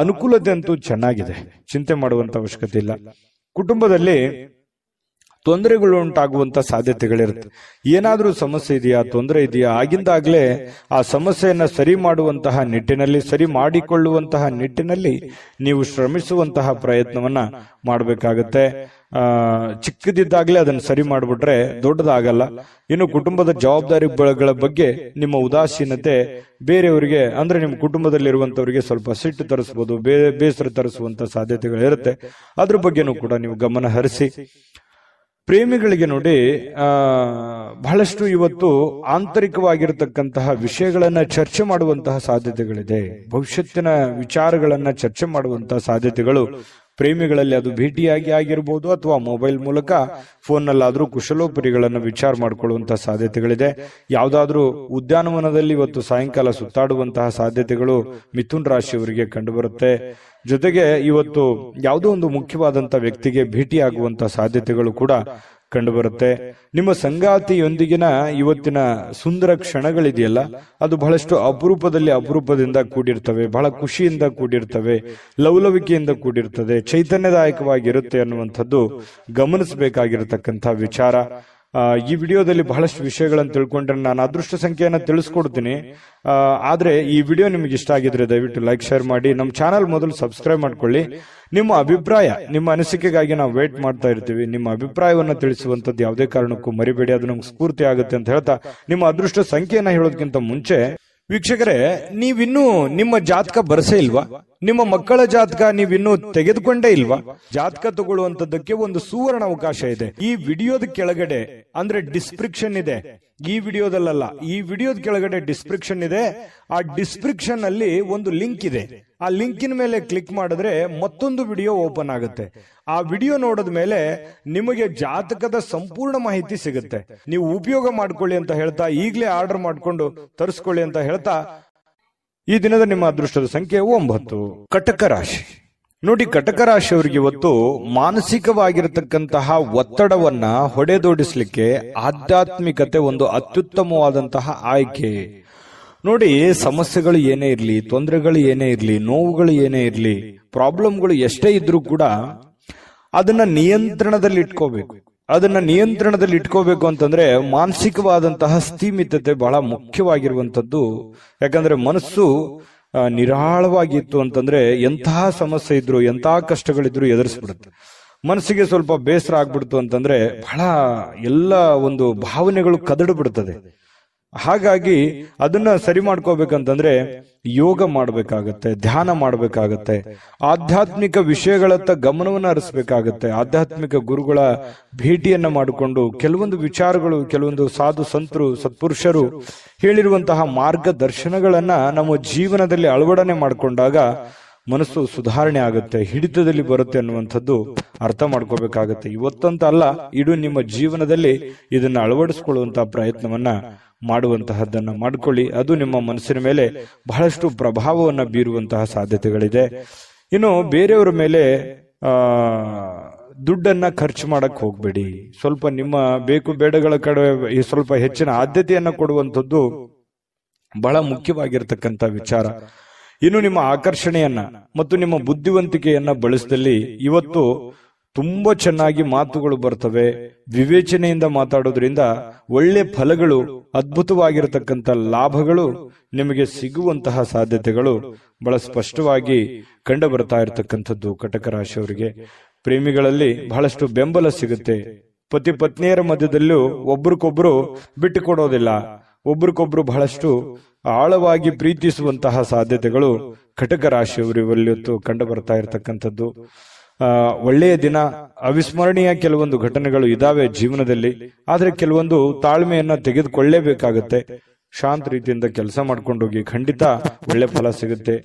ಅನುಕೂಲತೆ ಅಂತೂ ಚೆನ್ನಾಗಿದೆ, ಚಿಂತೆ ಮಾಡುವಂತ ಅವಶ್ಯಕತೆ ಇಲ್ಲ. ಕುಟುಂಬದಲ್ಲಿ ತೊಂದರೆಗಳು ಉಂಟಾಗುವಂತ ಸಾಧ್ಯತೆಗಳಿರುತ್ತೆ. ಏನಾದ್ರೂ ಸಮಸ್ಯೆ ಇದೆಯಾ, ತೊಂದರೆ ಇದೆಯಾ, ಆಗಿಂದಾಗ್ಲೇ ಆ ಸಮಸ್ಯೆಯನ್ನ ಸರಿ ಮಾಡುವಂತಹ ನಿಟ್ಟಿನಲ್ಲಿ, ಸರಿ ಮಾಡಿಕೊಳ್ಳುವಂತಹ ನಿಟ್ಟಿನಲ್ಲಿ ನೀವು ಶ್ರಮಿಸುವಂತಹ ಪ್ರಯತ್ನವನ್ನ ಮಾಡಬೇಕಾಗತ್ತೆ. ಚಿಕ್ಕದಿದ್ದಾಗ್ಲೇ ಅದನ್ನ ಸರಿ ಮಾಡ್ಬಿಟ್ರೆ ದೊಡ್ಡದಾಗಲ್ಲ. ಇನ್ನು ಕುಟುಂಬದ ಜವಾಬ್ದಾರಿಗಳ ಬಗ್ಗೆ ನಿಮ್ಮ ಉದಾಸೀನತೆ ಬೇರೆಯವರಿಗೆ, ಅಂದ್ರೆ ನಿಮ್ಮ ಕುಟುಂಬದಲ್ಲಿರುವಂತವರಿಗೆ ಸ್ವಲ್ಪ ಸಿಟ್ಟು ತರಿಸಬಹುದು, ಬೇಸರ ತರಿಸುವಂತ ಸಾಧ್ಯತೆಗಳಿರುತ್ತೆ. ಅದ್ರ ಬಗ್ಗೆನೂ ಕೂಡ ನೀವು ಗಮನ ಹರಿಸಿ. ಪ್ರೇಮಿಗಳಿಗೆ ನೋಡಿ, ಬಹಳಷ್ಟು ಇವತ್ತು ಆಂತರಿಕವಾಗಿರತಕ್ಕಂತಹ ವಿಷಯಗಳನ್ನ ಚರ್ಚೆ ಮಾಡುವಂತಹ ಸಾಧ್ಯತೆಗಳಿದೆ. ಭವಿಷ್ಯತ್ತಿನ ವಿಚಾರಗಳನ್ನ ಚರ್ಚೆ ಮಾಡುವಂತಹ ಸಾಧ್ಯತೆಗಳು ಪ್ರೇಮಿಗಳಲ್ಲಿ, ಅದು ಭೇಟಿಯಾಗಿ ಆಗಿರ್ಬೋದು ಅಥವಾ ಮೊಬೈಲ್ ಮೂಲಕ ಫೋನ್ನಲ್ಲಾದ್ರೂ ಕುಶಲೋಪರಿಗಳನ್ನ ವಿಚಾರ ಮಾಡಿಕೊಳ್ಳುವಂತಹ ಸಾಧ್ಯತೆಗಳಿದೆ. ಯಾವ್ದಾದ್ರೂ ಉದ್ಯಾನವನದಲ್ಲಿ ಇವತ್ತು ಸಾಯಂಕಾಲ ಸುತ್ತಾಡುವಂತಹ ಸಾಧ್ಯತೆಗಳು ಮಿಥುನ್ ರಾಶಿಯವರಿಗೆ ಕಂಡುಬರುತ್ತೆ. ಜೊತೆಗೆ ಇವತ್ತು ಯಾವುದೋ ಒಂದು ಮುಖ್ಯವಾದಂತ ವ್ಯಕ್ತಿಗೆ ಭೇಟಿಯಾಗುವಂತಹ ಸಾಧ್ಯತೆಗಳು ಕೂಡ ಕಂಡುಬರುತ್ತೆ. ನಿಮ್ಮ ಸಂಗಾತಿಯೊಂದಿಗಿನ ಇವತ್ತಿನ ಸುಂದರ ಕ್ಷಣಗಳಿದೆಯಲ್ಲ, ಅದು ಬಹಳಷ್ಟು ಅಪರೂಪದಿಂದ ಕೂಡಿರ್ತವೆ, ಬಹಳ ಖುಷಿಯಿಂದ ಕೂಡಿರ್ತವೆ, ಲವಲವಿಕೆಯಿಂದ ಕೂಡಿರ್ತದೆ, ಚೈತನ್ಯದಾಯಕವಾಗಿರುತ್ತೆ ಅನ್ನುವಂಥದ್ದು ಗಮನಿಸಬೇಕಾಗಿರತಕ್ಕಂಥ ವಿಚಾರ. ಈ ವಿಡಿಯೋದಲ್ಲಿ ಬಹಳಷ್ಟು ವಿಷಯಗಳನ್ನು ತಿಳ್ಕೊಂಡ್ರೆ ನಾನು ಅದೃಷ್ಟ ಸಂಖ್ಯೆಯನ್ನು ತಿಳಿಸ್ಕೊಡ್ತೀನಿ. ಆದ್ರೆ ಈ ವಿಡಿಯೋ ನಿಮ್ಗೆ ಇಷ್ಟ ಆಗಿದ್ರೆ ದಯವಿಟ್ಟು ಲೈಕ್ ಶೇರ್ ಮಾಡಿ. ನಮ್ಮ ಚಾನಲ್ ಮೊದಲು ಸಬ್ಸ್ಕ್ರೈಬ್ ಮಾಡ್ಕೊಳ್ಳಿ. ನಿಮ್ಮ ಅಭಿಪ್ರಾಯ, ನಿಮ್ಮ ಅನಿಸಿಕೆಗಾಗಿ ನಾವು ವೇಟ್ ಮಾಡ್ತಾ ಇರ್ತೀವಿ. ನಿಮ್ಮ ಅಭಿಪ್ರಾಯವನ್ನ ತಿಳಿಸುವಂತದ್ದು ಯಾವುದೇ ಕಾರಣಕ್ಕೂ ಮರಿಬೇಡಿ, ಅದು ನಮ್ಗೆ ಸ್ಫೂರ್ತಿ ಆಗುತ್ತೆ ಅಂತ ಹೇಳ್ತಾ, ನಿಮ್ಮ ಅದೃಷ್ಟ ಸಂಖ್ಯೆಯನ್ನ ಹೇಳೋದಕ್ಕಿಂತ ಮುಂಚೆ ವೀಕ್ಷಕರೇ, ನೀವಿನ್ನೂ ನಿಮ್ಮ ಜಾತಕ ಬರಸೇ ಇಲ್ವಾ? ನಿಮ್ಮ ಮಕ್ಕಳ ಜಾತಕ ನೀವಿನ್ನೂ ತೆಗೆದುಕೊಂಡೇ ಇಲ್ವಾ? ಜಾತಕ ತಗೊಳ್ಳುವಂತದ್ದಕ್ಕೆ ಒಂದು ಸುವರ್ಣ ಅವಕಾಶ ಇದೆ. ಈ ವಿಡಿಯೋದ ಕೆಳಗಡೆ ಅಂದ್ರೆ ಡಿಸ್ಕ್ರಿಪ್ಷನ್ ಇದೆ. ಈ ವಿಡಿಯೋದಲ್ಲ, ಈ ವಿಡಿಯೋದ ಕೆಳಗಡೆ ಡಿಸ್ಕ್ರಿಪ್ಷನ್ ಇದೆ. ಆ ಡಿಸ್ಕ್ರಿಪ್ಷನ್ ಅಲ್ಲಿ ಒಂದು ಲಿಂಕ್ ಇದೆ. ಆ ಲಿಂಕಿನ ಮೇಲೆ ಕ್ಲಿಕ್ ಮಾಡಿದ್ರೆ ಮತ್ತೊಂದು ವಿಡಿಯೋ ಓಪನ್ ಆಗುತ್ತೆ. ಆ ವಿಡಿಯೋ ನೋಡಿದ ಮೇಲೆ ನಿಮಗೆ ಜಾತಕದ ಸಂಪೂರ್ಣ ಮಾಹಿತಿ ಸಿಗುತ್ತೆ. ನೀವು ಉಪಯೋಗ ಮಾಡ್ಕೊಳ್ಳಿ ಅಂತ ಹೇಳ್ತಾ, ಈಗಲೇ ಆರ್ಡರ್ ಮಾಡ್ಕೊಂಡು ತರಿಸ್ಕೊಳ್ಳಿ ಅಂತ ಹೇಳ್ತಾ, ಈ ದಿನದ ನಿಮ್ಮ ಅದೃಷ್ಟದ ಸಂಖ್ಯೆ 9. ಕಟಕ ರಾಶಿ. ನೋಡಿ, ಕಟಕ ರಾಶಿಯವರಿಗೆ ಇವತ್ತು ಮಾನಸಿಕವಾಗಿರತಕ್ಕಂತಹ ಒತ್ತಡವನ್ನ ಹೊಡೆದೋಡಿಸ್ಲಿಕ್ಕೆ ಆಧ್ಯಾತ್ಮಿಕತೆ ಒಂದು ಅತ್ಯುತ್ತಮವಾದಂತಹ ಆಯ್ಕೆ. ನೋಡಿ, ಸಮಸ್ಯೆಗಳು ಏನೇ ಇರ್ಲಿ, ತೊಂದರೆಗಳು ಏನೇ ಇರ್ಲಿ, ನೋವುಗಳು ಏನೇ ಇರ್ಲಿ, ಪ್ರಾಬ್ಲಮ್ಗಳು ಎಷ್ಟೇ ಇದ್ರೂ ಕೂಡ ಅದನ್ನ ನಿಯಂತ್ರಣದಲ್ಲಿ ಇಟ್ಕೋಬೇಕು. ಅದನ್ನ ನಿಯಂತ್ರಣದಲ್ಲಿ ಇಟ್ಕೋಬೇಕು ಅಂತಂದ್ರೆ ಮಾನಸಿಕವಾದಂತಹ ಸ್ಥಿಮಿತತೆ ಬಹಳ ಮುಖ್ಯವಾಗಿರುವಂತದ್ದು. ಯಾಕಂದ್ರೆ ಮನಸ್ಸು ನಿರಾಳವಾಗಿತ್ತು ಅಂತಂದ್ರೆ ಎಂತಹ ಸಮಸ್ಯೆ ಇದ್ರು, ಎಂತಹ ಕಷ್ಟಗಳಿದ್ರು ಎದುರಿಸ್ಬಿಡುತ್ತೆ. ಮನಸ್ಸಿಗೆ ಸ್ವಲ್ಪ ಬೇಸರ ಆಗ್ಬಿಡ್ತು ಅಂತಂದ್ರೆ ಬಹಳ ಎಲ್ಲ ಒಂದು ಭಾವನೆಗಳು ಕದಡು ಬಿಡ್ತದೆ. ಹಾಗಾಗಿ ಅದನ್ನ ಸರಿ ಮಾಡ್ಕೋಬೇಕಂತಂದ್ರೆ ಯೋಗ ಮಾಡ್ಬೇಕಾಗತ್ತೆ, ಧ್ಯಾನ ಮಾಡ್ಬೇಕಾಗತ್ತೆ, ಆಧ್ಯಾತ್ಮಿಕ ವಿಷಯಗಳತ್ತ ಗಮನವನ್ನ ಹರಿಸ್ಬೇಕಾಗತ್ತೆ. ಆಧ್ಯಾತ್ಮಿಕ ಗುರುಗಳ ಭೇಟಿಯನ್ನ ಮಾಡಿಕೊಂಡು ಕೆಲವೊಂದು ವಿಚಾರಗಳು, ಕೆಲವೊಂದು ಸಾಧು ಸಂತರು, ಸತ್ಪುರುಷರು ಹೇಳಿರುವಂತಹ ಮಾರ್ಗದರ್ಶನಗಳನ್ನ ನಮ್ಮ ಜೀವನದಲ್ಲಿ ಅಳವಡನೆ ಮಾಡಿಕೊಂಡಾಗ ಮನಸ್ಸು ಸುಧಾರಣೆ ಆಗುತ್ತೆ, ಹಿಡಿತದಲ್ಲಿ ಬರುತ್ತೆ ಅನ್ನುವಂಥದ್ದು ಅರ್ಥ ಮಾಡ್ಕೋಬೇಕಾಗತ್ತೆ. ಇವತ್ತಂತ ಅಲ್ಲ, ಇಡೀ ನಿಮ್ಮ ಜೀವನದಲ್ಲಿ ಇದನ್ನ ಅಳವಡಿಸ್ಕೊಳ್ಳುವಂತಹ ಪ್ರಯತ್ನವನ್ನ ಮಾಡುವಂತಹದ್ದನ್ನ ಮಾಡ್ಕೊಳ್ಳಿ. ಅದು ನಿಮ್ಮ ಮನಸ್ಸಿನ ಮೇಲೆ ಬಹಳಷ್ಟು ಪ್ರಭಾವವನ್ನ ಬೀರುವಂತಹ ಸಾಧ್ಯತೆಗಳಿದೆ. ಇನ್ನು ಬೇರೆಯವರ ಮೇಲೆ ದುಡ್ಡನ್ನ ಖರ್ಚು ಮಾಡಕ್ ಹೋಗ್ಬೇಡಿ. ಸ್ವಲ್ಪ ನಿಮ್ಮ ಬೇಕು ಬೇಡಗಳ ಕಡೆ ಸ್ವಲ್ಪ ಹೆಚ್ಚಿನ ಆದ್ಯತೆಯನ್ನ ಕೊಡುವಂಥದ್ದು ಬಹಳ ಮುಖ್ಯವಾಗಿರ್ತಕ್ಕಂಥ ವಿಚಾರ. ಇನ್ನು ನಿಮ್ಮ ಆಕರ್ಷಣೆಯನ್ನ ಮತ್ತು ನಿಮ್ಮ ಬುದ್ಧಿವಂತಿಕೆಯನ್ನ ಬಳಸಿದಲ್ಲಿ ಇವತ್ತು ತುಂಬಾ ಚೆನ್ನಾಗಿ ಮಾತುಗಳು ಬರ್ತವೆ. ವಿವೇಚನೆಯಿಂದ ಮಾತಾಡೋದ್ರಿಂದ ಒಳ್ಳೆ ಫಲಗಳು, ಅದ್ಭುತವಾಗಿರತಕ್ಕಂಥ ಲಾಭಗಳು ನಿಮಗೆ ಸಿಗುವಂತಹ ಸಾಧ್ಯತೆಗಳು ಬಹಳ ಸ್ಪಷ್ಟವಾಗಿ ಕಂಡು ಬರ್ತಾ ಇರತಕ್ಕಂಥದ್ದು. ಕಟಕ ರಾಶಿಯವರಿಗೆ ಪ್ರೇಮಿಗಳಲ್ಲಿ ಬಹಳಷ್ಟು ಬೆಂಬಲ ಸಿಗುತ್ತೆ. ಪತಿ ಪತ್ನಿಯರ ಮಧ್ಯದಲ್ಲೂ ಒಬ್ರಿಗೊಬ್ರು ಬಿಟ್ಟು ಕೊಡೋದಿಲ್ಲ, ಒಬ್ರಿಗೊಬ್ರು ಬಹಳಷ್ಟು ಆಳವಾಗಿ ಪ್ರೀತಿಸುವಂತಹ ಸಾಧ್ಯತೆಗಳು ಕಟಕ ರಾಶಿಯವರಿವತ್ತು ಕಂಡು ಬರ್ತಾ ಇರತಕ್ಕಂಥದ್ದು. ಒಳ್ಳೆಯ ದಿನ, ಅವಿಸ್ಮರಣೀಯ ಕೆಲವೊಂದು ಘಟನೆಗಳು ಇದಾವೆ ಜೀವನದಲ್ಲಿ. ಆದ್ರೆ ಕೆಲವೊಂದು ತಾಳ್ಮೆಯನ್ನ ತೆಗೆದುಕೊಳ್ಳೇಬೇಕಾಗತ್ತೆ. ಶಾಂತ ರೀತಿಯಿಂದ ಕೆಲಸ ಮಾಡ್ಕೊಂಡು ಹೋಗಿ, ಖಂಡಿತ ಒಳ್ಳೆ ಫಲ ಸಿಗುತ್ತೆ.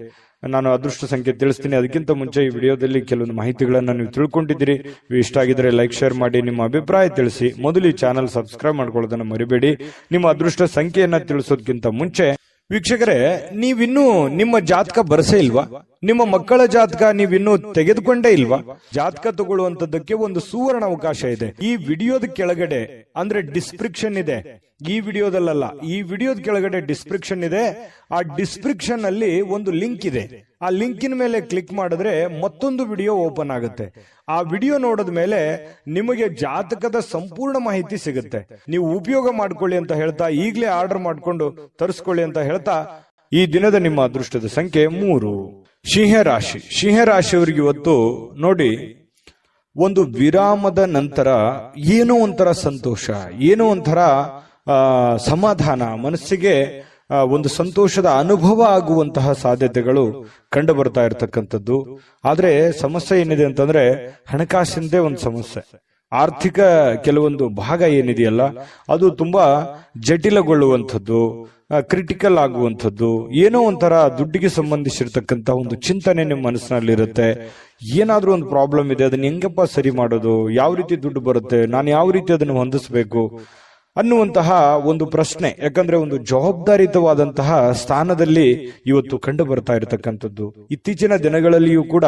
ನಾನು ಅದೃಷ್ಟ ಸಂಖ್ಯೆ ತಿಳಿಸ್ತೀನಿ. ಅದಕ್ಕಿಂತ ಮುಂಚೆ ಈ ವಿಡಿಯೋದಲ್ಲಿ ಕೆಲವೊಂದು ಮಾಹಿತಿಗಳನ್ನ ನೀವು ತಿಳ್ಕೊಂಡಿದ್ದೀರಿ. ಇಷ್ಟ ಆಗಿದ್ರೆ ಲೈಕ್, ಶೇರ್ ಮಾಡಿ, ನಿಮ್ಮ ಅಭಿಪ್ರಾಯ ತಿಳಿಸಿ. ಮೊದಲು ಈ ಚಾನಲ್ ಸಬ್ಸ್ಕ್ರೈಬ್ ಮಾಡ್ಕೊಳ್ಳೋದನ್ನ ಮರಿಬೇಡಿ. ನಿಮ್ಮ ಅದೃಷ್ಟ ಸಂಖ್ಯೆಯನ್ನ ತಿಳಿಸೋದಕ್ಕಿಂತ ಮುಂಚೆ ವೀಕ್ಷಕರೇ, ನೀವಿನ್ನೂ ನಿಮ್ಮ ಜಾತಕ ಬರಸೇ ಇಲ್ವಾ? ನಿಮ್ಮ ಮಕ್ಕಳ ಜಾತಕ ನೀವಿನ್ನೂ ತೆಗೆದುಕೊಂಡೇ ಇಲ್ವಾ? ಜಾತಕ ತಗೊಳ್ಳುವಂತದ್ದಕ್ಕೆ ಒಂದು ಸುವರ್ಣ ಅವಕಾಶ ಇದೆ. ಈ ವಿಡಿಯೋದ ಕೆಳಗಡೆ ಅಂದ್ರೆ ಡಿಸ್ಕ್ರಿಪ್ಷನ್ ಇದೆ. ಈ ವಿಡಿಯೋದಲ್ಲ, ಈ ವಿಡಿಯೋದ ಕೆಳಗಡೆ ಡಿಸ್ಕ್ರಿಪ್ಷನ್ ಇದೆ. ಆ ಡಿಸ್ಕ್ರಿಪ್ಷನ್ ಅಲ್ಲಿ ಒಂದು ಲಿಂಕ್ ಇದೆ. ಆ ಲಿಂಕಿನ ಮೇಲೆ ಕ್ಲಿಕ್ ಮಾಡಿದ್ರೆ ಮತ್ತೊಂದು ವಿಡಿಯೋ ಓಪನ್ ಆಗುತ್ತೆ. ಆ ವಿಡಿಯೋ ನೋಡಿದ ಮೇಲೆ ನಿಮಗೆ ಜಾತಕದ ಸಂಪೂರ್ಣ ಮಾಹಿತಿ ಸಿಗುತ್ತೆ. ನೀವು ಉಪಯೋಗ ಮಾಡ್ಕೊಳ್ಳಿ ಅಂತ ಹೇಳ್ತಾ, ಈಗಲೇ ಆರ್ಡರ್ ಮಾಡ್ಕೊಂಡು ತರಿಸ್ಕೊಳ್ಳಿ ಅಂತ ಹೇಳ್ತಾ, ಈ ದಿನದ ನಿಮ್ಮ ಅದೃಷ್ಟದ ಸಂಖ್ಯೆ 3. ಸಿಂಹರಾಶಿ. ಸಿಂಹರಾಶಿಯವರಿಗೆ ಇವತ್ತು ನೋಡಿ, ಒಂದು ವಿರಾಮದ ನಂತರ ಏನೋ ಒಂಥರ ಸಂತೋಷ, ಏನೋ ಒಂಥರ ಸಮಾಧಾನ, ಮನಸ್ಸಿಗೆ ಒಂದು ಸಂತೋಷದ ಅನುಭವ ಆಗುವಂತಹ ಸಾಧ್ಯತೆಗಳು ಕಂಡು ಬರ್ತಾ ಇರತಕ್ಕಂಥದ್ದು. ಆದ್ರೆ ಸಮಸ್ಯೆ ಏನಿದೆ ಅಂತಂದ್ರೆ ಹಣಕಾಸಿನದೇ ಒಂದು ಸಮಸ್ಯೆ. ಆರ್ಥಿಕ ಕೆಲವೊಂದು ಭಾಗ ಏನಿದೆಯಲ್ಲ ಅದು ತುಂಬಾ ಜಟಿಲಗೊಳ್ಳುವಂಥದ್ದು, ಕ್ರಿಟಿಕಲ್ ಆಗುವಂಥದ್ದು, ಏನೋ ಒಂಥರ ದುಡ್ಡಿಗೆ ಸಂಬಂಧಿಸಿರ್ತಕ್ಕಂಥ ಒಂದು ಚಿಂತನೆ ನಿಮ್ಮ ಮನಸ್ಸಿನಲ್ಲಿರುತ್ತೆ. ಏನಾದ್ರೂ ಒಂದು ಪ್ರಾಬ್ಲಮ್ ಇದೆ, ಅದನ್ನ ಹೆಂಗಪ್ಪ ಸರಿ ಮಾಡೋದು, ಯಾವ ರೀತಿ ದುಡ್ಡು ಬರುತ್ತೆ, ನಾನು ಯಾವ ರೀತಿ ಅದನ್ನು ಹೊಂದಿಸಬೇಕು ಅನ್ನುವಂತಹ ಒಂದು ಪ್ರಶ್ನೆ. ಯಾಕಂದ್ರೆ ಒಂದು ಜವಾಬ್ದಾರಿಯುತವಾದಂತಹ ಸ್ಥಾನದಲ್ಲಿ ಇವತ್ತು ಕಂಡು ಬರ್ತಾ ಇರತಕ್ಕಂಥದ್ದು. ಇತ್ತೀಚಿನ ದಿನಗಳಲ್ಲಿಯೂ ಕೂಡ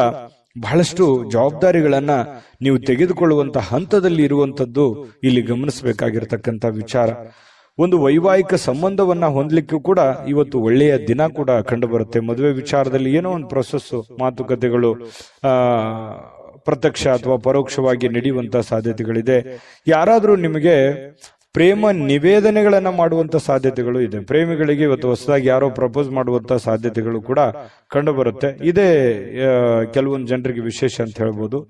ಬಹಳಷ್ಟು ಜವಾಬ್ದಾರಿಗಳನ್ನ ನೀವು ತೆಗೆದುಕೊಳ್ಳುವಂತಹ ಹಂತದಲ್ಲಿ ಇರುವಂತದ್ದು ಇಲ್ಲಿ ಗಮನಿಸಬೇಕಾಗಿರ್ತಕ್ಕಂಥ ವಿಚಾರ. ಒಂದು ವೈವಾಹಿಕ ಸಂಬಂಧವನ್ನ ಹೊಂದಲಿಕ್ಕೂ ಕೂಡ ಇವತ್ತು ಒಳ್ಳೆಯ ದಿನ ಕೂಡ ಕಂಡು ಬರುತ್ತೆ. ಮದುವೆ ವಿಚಾರದಲ್ಲಿ ಏನೋ ಒಂದು ಪ್ರೊಸೆಸ್, ಮಾತುಕತೆಗಳು ಪ್ರತ್ಯಕ್ಷ ಅಥವಾ ಪರೋಕ್ಷವಾಗಿ ನಡೆಯುವಂತಹ ಸಾಧ್ಯತೆಗಳಿದೆ. ಯಾರಾದ್ರೂ ನಿಮಗೆ ಪ್ರೇಮ ನಿವೇದನೆಗಳನ್ನ ಮಾಡುವಂತ ಸಾಧ್ಯತೆಗಳು ಇದೆ. ಪ್ರೇಮಿಗಳಿಗೆ ಇವತ್ತು ಹೊಸದಾಗಿ ಯಾರೋ ಪ್ರಪೋಸ್ ಮಾಡುವಂತ ಸಾಧ್ಯತೆಗಳು ಕೂಡ ಕಂಡು ಬರುತ್ತೆ. ಇದೇ ಕೆಲವೊಂದು ಜನರಿಗೆ ವಿಶೇಷ ಅಂತ ಹೇಳ್ಬೋದು.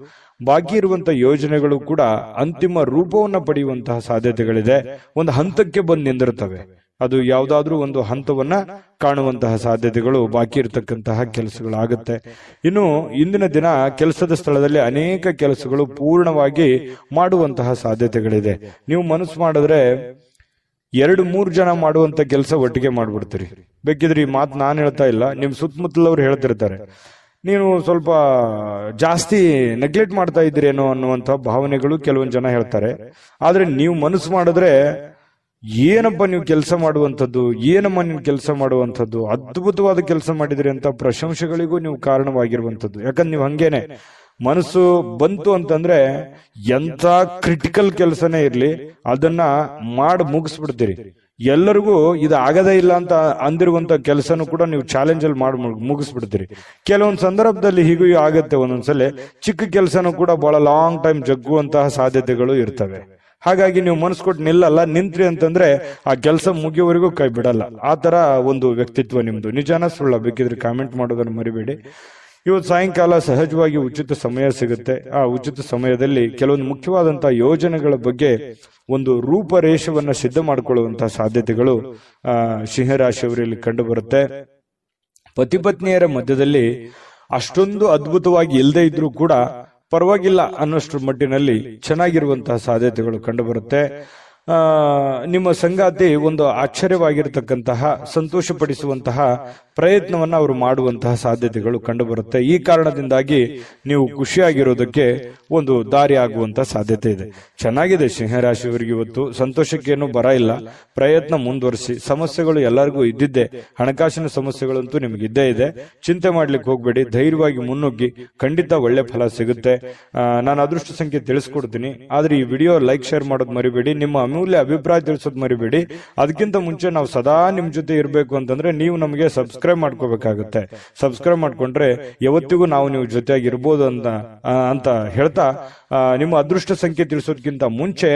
ಬಾಕಿ ಇರುವಂತಹ ಯೋಜನೆಗಳು ಕೂಡ ಅಂತಿಮ ರೂಪವನ್ನ ಪಡೆಯುವಂತಹ ಸಾಧ್ಯತೆಗಳಿದೆ. ಒಂದು ಹಂತಕ್ಕೆ ಬಂದು ನಿಂದಿರ್ತವೆ. ಅದು ಯಾವುದಾದ್ರೂ ಒಂದು ಹಂತವನ್ನ ಕಾಣುವಂತಹ ಸಾಧ್ಯತೆಗಳು, ಬಾಕಿ ಇರತಕ್ಕಂತಹ ಕೆಲಸಗಳಾಗುತ್ತೆ. ಇನ್ನು ಇಂದಿನ ದಿನ ಕೆಲಸದ ಸ್ಥಳದಲ್ಲಿ ಅನೇಕ ಕೆಲಸಗಳು ಪೂರ್ಣವಾಗಿ ಮಾಡುವಂತಹ ಸಾಧ್ಯತೆಗಳಿದೆ. ನೀವು ಮನಸ್ಸು ಮಾಡಿದ್ರೆ 2-3 ಜನ ಮಾಡುವಂತ ಕೆಲಸ ಒಟ್ಟಿಗೆ ಮಾಡ್ಬಿಡ್ತೀರಿ. ಬೇಕಿದ್ರೆ ಈ ಮಾತು ನಾನು ಹೇಳ್ತಾ ಇಲ್ಲ, ನಿಮ್ ಸುತ್ತಮುತ್ತಲವ್ರು ಹೇಳ್ತಿರ್ತಾರೆ, ನೀವು ಸ್ವಲ್ಪ ಜಾಸ್ತಿ ನೆಗ್ಲೆಕ್ಟ್ ಮಾಡ್ತಾ ಇದ್ದೀರೇನೋ ಅನ್ನುವಂತ ಭಾವನೆಗಳು ಕೆಲವೊಂದು ಜನ ಹೇಳ್ತಾರೆ. ಆದ್ರೆ ನೀವು ಮನಸ್ಸು ಮಾಡಿದ್ರೆ ಏನಪ್ಪ ನೀವು ಕೆಲಸ ಮಾಡುವಂಥದ್ದು, ಏನಮ್ಮ ನೀವು ಕೆಲಸ ಮಾಡುವಂಥದ್ದು, ಅದ್ಭುತವಾದ ಕೆಲಸ ಮಾಡಿದ್ರಿ ಅಂತ ಪ್ರಶಂಸೆಗಳಿಗೂ ನೀವು ಕಾರಣವಾಗಿರುವಂಥದ್ದು. ಯಾಕಂದ್ರೆ ನೀವು ಹಂಗೇನೆ ಮನಸ್ಸು ಬಂತು ಅಂತಂದ್ರೆ ಎಂತ ಕ್ರಿಟಿಕಲ್ ಕೆಲಸನೇ ಇರ್ಲಿ ಅದನ್ನ ಮಾಡಿ ಮುಗಿಸ್ಬಿಡ್ತೀರಿ. ಎಲ್ಲರಿಗೂ ಇದು ಆಗದೇ ಇಲ್ಲ ಅಂತ ಅಂದಿರುವಂತ ಕೆಲಸನೂ ಕೂಡ ನೀವು ಚಾಲೆಂಜ್ ಅಲ್ಲಿ ಮಾಡಿ ಮುಗಿಸ್ಬಿಡ್ತೀರಿ. ಕೆಲವೊಂದು ಸಂದರ್ಭದಲ್ಲಿ ಹೀಗೂ ಆಗತ್ತೆ, ಒಂದೊಂದ್ಸಲ ಚಿಕ್ಕ ಕೆಲಸನೂ ಕೂಡ ಬಹಳ ಲಾಂಗ್ ಟೈಮ್ ಜಗ್ಗುವಂತಹ ಸಾಧ್ಯತೆಗಳು ಇರ್ತವೆ. ಹಾಗಾಗಿ ನೀವು ಮನಸ್ಸು ಕೊಟ್ಟು ನಿಲ್ಲಲ್ಲ, ನಿಂತ್ರಿ ಅಂತಂದ್ರೆ ಆ ಕೆಲಸ ಮುಗಿಯೋವರೆಗೂ ಕೈ ಬಿಡಲ್ಲ. ಆ ತರ ಒಂದು ವ್ಯಕ್ತಿತ್ವ ನಿಮ್ದು. ನಿಜಾನ ಸುಳ್ಳ? ಬೇಕಿದ್ರೆ ಕಾಮೆಂಟ್ ಮಾಡೋದನ್ನು ಮರಿಬೇಡಿ. ಇವತ್ತು ಸಾಯಂಕಾಲ ಸಹಜವಾಗಿ ಉಚಿತ ಸಮಯ ಸಿಗುತ್ತೆ. ಆ ಉಚಿತ ಸಮಯದಲ್ಲಿ ಕೆಲವೊಂದು ಮುಖ್ಯವಾದಂತಹ ಯೋಜನೆಗಳ ಬಗ್ಗೆ ಒಂದು ರೂಪರೇಷವನ್ನ ಸಿದ್ಧ ಮಾಡಿಕೊಳ್ಳುವಂತಹ ಸಾಧ್ಯತೆಗಳು ಸಿಂಹರಾಶಿಯವರಲ್ಲಿ ಕಂಡು ಬರುತ್ತೆ. ಪತಿ ಪತ್ನಿಯರ ಮಧ್ಯದಲ್ಲಿ ಅಷ್ಟೊಂದು ಅದ್ಭುತವಾಗಿ ಇಲ್ಲದೆ ಇದ್ರೂ ಕೂಡ ಪರವಾಗಿಲ್ಲ ಅನ್ನೋಷ್ಟ್ರ ಮಟ್ಟಿನಲ್ಲಿ ಚೆನ್ನಾಗಿರುವಂತಹ ಸಾಧ್ಯತೆಗಳು ಕಂಡುಬರುತ್ತೆ. ನಿಮ್ಮ ಸಂಗಾತಿ ಒಂದು ಆಶ್ಚರ್ಯವಾಗಿರತಕ್ಕಂತಹ ಸಂತೋಷಪಡಿಸುವಂತಹ ಪ್ರಯತ್ನವನ್ನ ಅವರು ಮಾಡುವಂತಹ ಸಾಧ್ಯತೆಗಳು ಕಂಡುಬರುತ್ತೆ. ಈ ಕಾರಣದಿಂದಾಗಿ ನೀವು ಖುಷಿಯಾಗಿರೋದಕ್ಕೆ ಒಂದು ದಾರಿ ಆಗುವಂತಹ ಸಾಧ್ಯತೆ ಇದೆ. ಚೆನ್ನಾಗಿದೆ ಸಿಂಹರಾಶಿಯವರಿಗೆ ಇವತ್ತು. ಸಂತೋಷಕ್ಕೇನು ಬರ ಇಲ್ಲ, ಪ್ರಯತ್ನ ಮುಂದುವರಿಸಿ. ಸಮಸ್ಯೆಗಳು ಎಲ್ಲರಿಗೂ ಇದ್ದಿದ್ದೆ, ಹಣಕಾಸಿನ ಸಮಸ್ಯೆಗಳಂತೂ ನಿಮ್ಗೆ ಇದ್ದೇ ಇದೆ. ಚಿಂತೆ ಮಾಡ್ಲಿಕ್ಕೆ ಹೋಗ್ಬೇಡಿ, ಧೈರ್ಯವಾಗಿ ಮುನ್ನುಗ್ಗಿ, ಖಂಡಿತ ಒಳ್ಳೆ ಫಲ ಸಿಗುತ್ತೆ. ನಾನು ಅದೃಷ್ಟ ಸಂಖ್ಯೆ ತಿಳಿಸ್ಕೊಡ್ತೀನಿ, ಆದ್ರೆ ಈ ವಿಡಿಯೋ ಲೈಕ್ ಶೇರ್ ಮಾಡೋದು ಮರಿಬೇಡಿ. ನಿಮ್ಮ ಅಮೂಲ್ಯ ಅಭಿಪ್ರಾಯ ತಿಳಿಸೋದು ಮರಿಬೇಡಿ. ಅದಕ್ಕಿಂತ ಮುಂಚೆ ನಾವು ಸದಾ ನಿಮ್ ಜೊತೆ ಇರಬೇಕು ಅಂತಂದ್ರೆ ನೀವು ನಮಗೆ ಸಬ್ಸ್ಕ್ರೈಬ್ ಮಾಡ್ಕೋಬೇಕಾಗುತ್ತೆ. ಸಬ್ಸ್ಕ್ರೈಬ್ ಮಾಡ್ಕೊಂಡ್ರೆ ಯಾವತ್ತಿಗೂ ನಾವು ನೀವು ಜೊತೆಯಾಗಿ ಇರ್ಬೋದು ಅಂತ ಹೇಳ್ತಾ, ನಿಮ್ಮ ಅದೃಷ್ಟ ಸಂಖ್ಯೆ ತಿಳಿಸೋದಕ್ಕಿಂತ ಮುಂಚೆ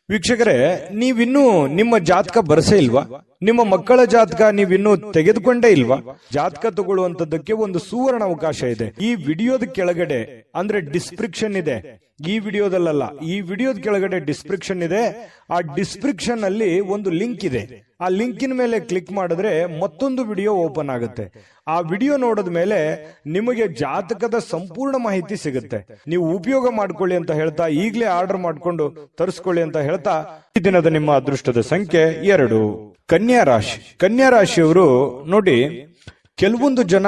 ವೀಕ್ಷಕರೇ, ನೀವಿನ್ನೂ ನಿಮ್ಮ ಜಾತಕ ಬರಸೇ ಇಲ್ವಾ? ನಿಮ್ಮ ಮಕ್ಕಳ ಜಾತಕ ನೀವಿನ್ನೂ ತೆಗೆದುಕೊಂಡೇ ಇಲ್ವಾ? ಜಾತಕ ತಗೊಳ್ಳುವಂತದ್ದಕ್ಕೆ ಒಂದು ಸುವರ್ಣ ಅವಕಾಶ ಇದೆ. ಈ ವಿಡಿಯೋದ ಕೆಳಗಡೆ ಅಂದ್ರೆ ಡಿಸ್ಕ್ರಿಪ್ಷನ್ ಇದೆ. ಈ ವಿಡಿಯೋದಲ್ಲ, ಈ ವಿಡಿಯೋದ ಕೆಳಗಡೆ ಡಿಸ್ಕ್ರಿಪ್ಷನ್ ಇದೆ. ಆ ಡಿಸ್ಕ್ರಿಪ್ಷನ್ ಅಲ್ಲಿ ಒಂದು ಲಿಂಕ್ ಇದೆ. ಆ ಲಿಂಕಿನ ಮೇಲೆ ಕ್ಲಿಕ್ ಮಾಡಿದ್ರೆ ಮತ್ತೊಂದು ವಿಡಿಯೋ ಓಪನ್ ಆಗುತ್ತೆ. ಆ ವಿಡಿಯೋ ನೋಡಿದ ಮೇಲೆ ನಿಮಗೆ ಜಾತಕದ ಸಂಪೂರ್ಣ ಮಾಹಿತಿ ಸಿಗುತ್ತೆ. ನೀವು ಉಪಯೋಗ ಮಾಡ್ಕೊಳ್ಳಿ ಅಂತ ಹೇಳ್ತಾ, ಈಗಲೇ ಆರ್ಡರ್ ಮಾಡ್ಕೊಂಡು ತರಿಸ್ಕೊಳ್ಳಿ ಅಂತ ಹೇಳ್ತಾ, ಈ ದಿನದ ನಿಮ್ಮ ಅದೃಷ್ಟದ ಸಂಖ್ಯೆ 2. ಕನ್ಯಾ ರಾಶಿ. ಕನ್ಯಾ ರಾಶಿಯವರು ನೋಡಿ, ಕೆಲವೊಂದು ಜನ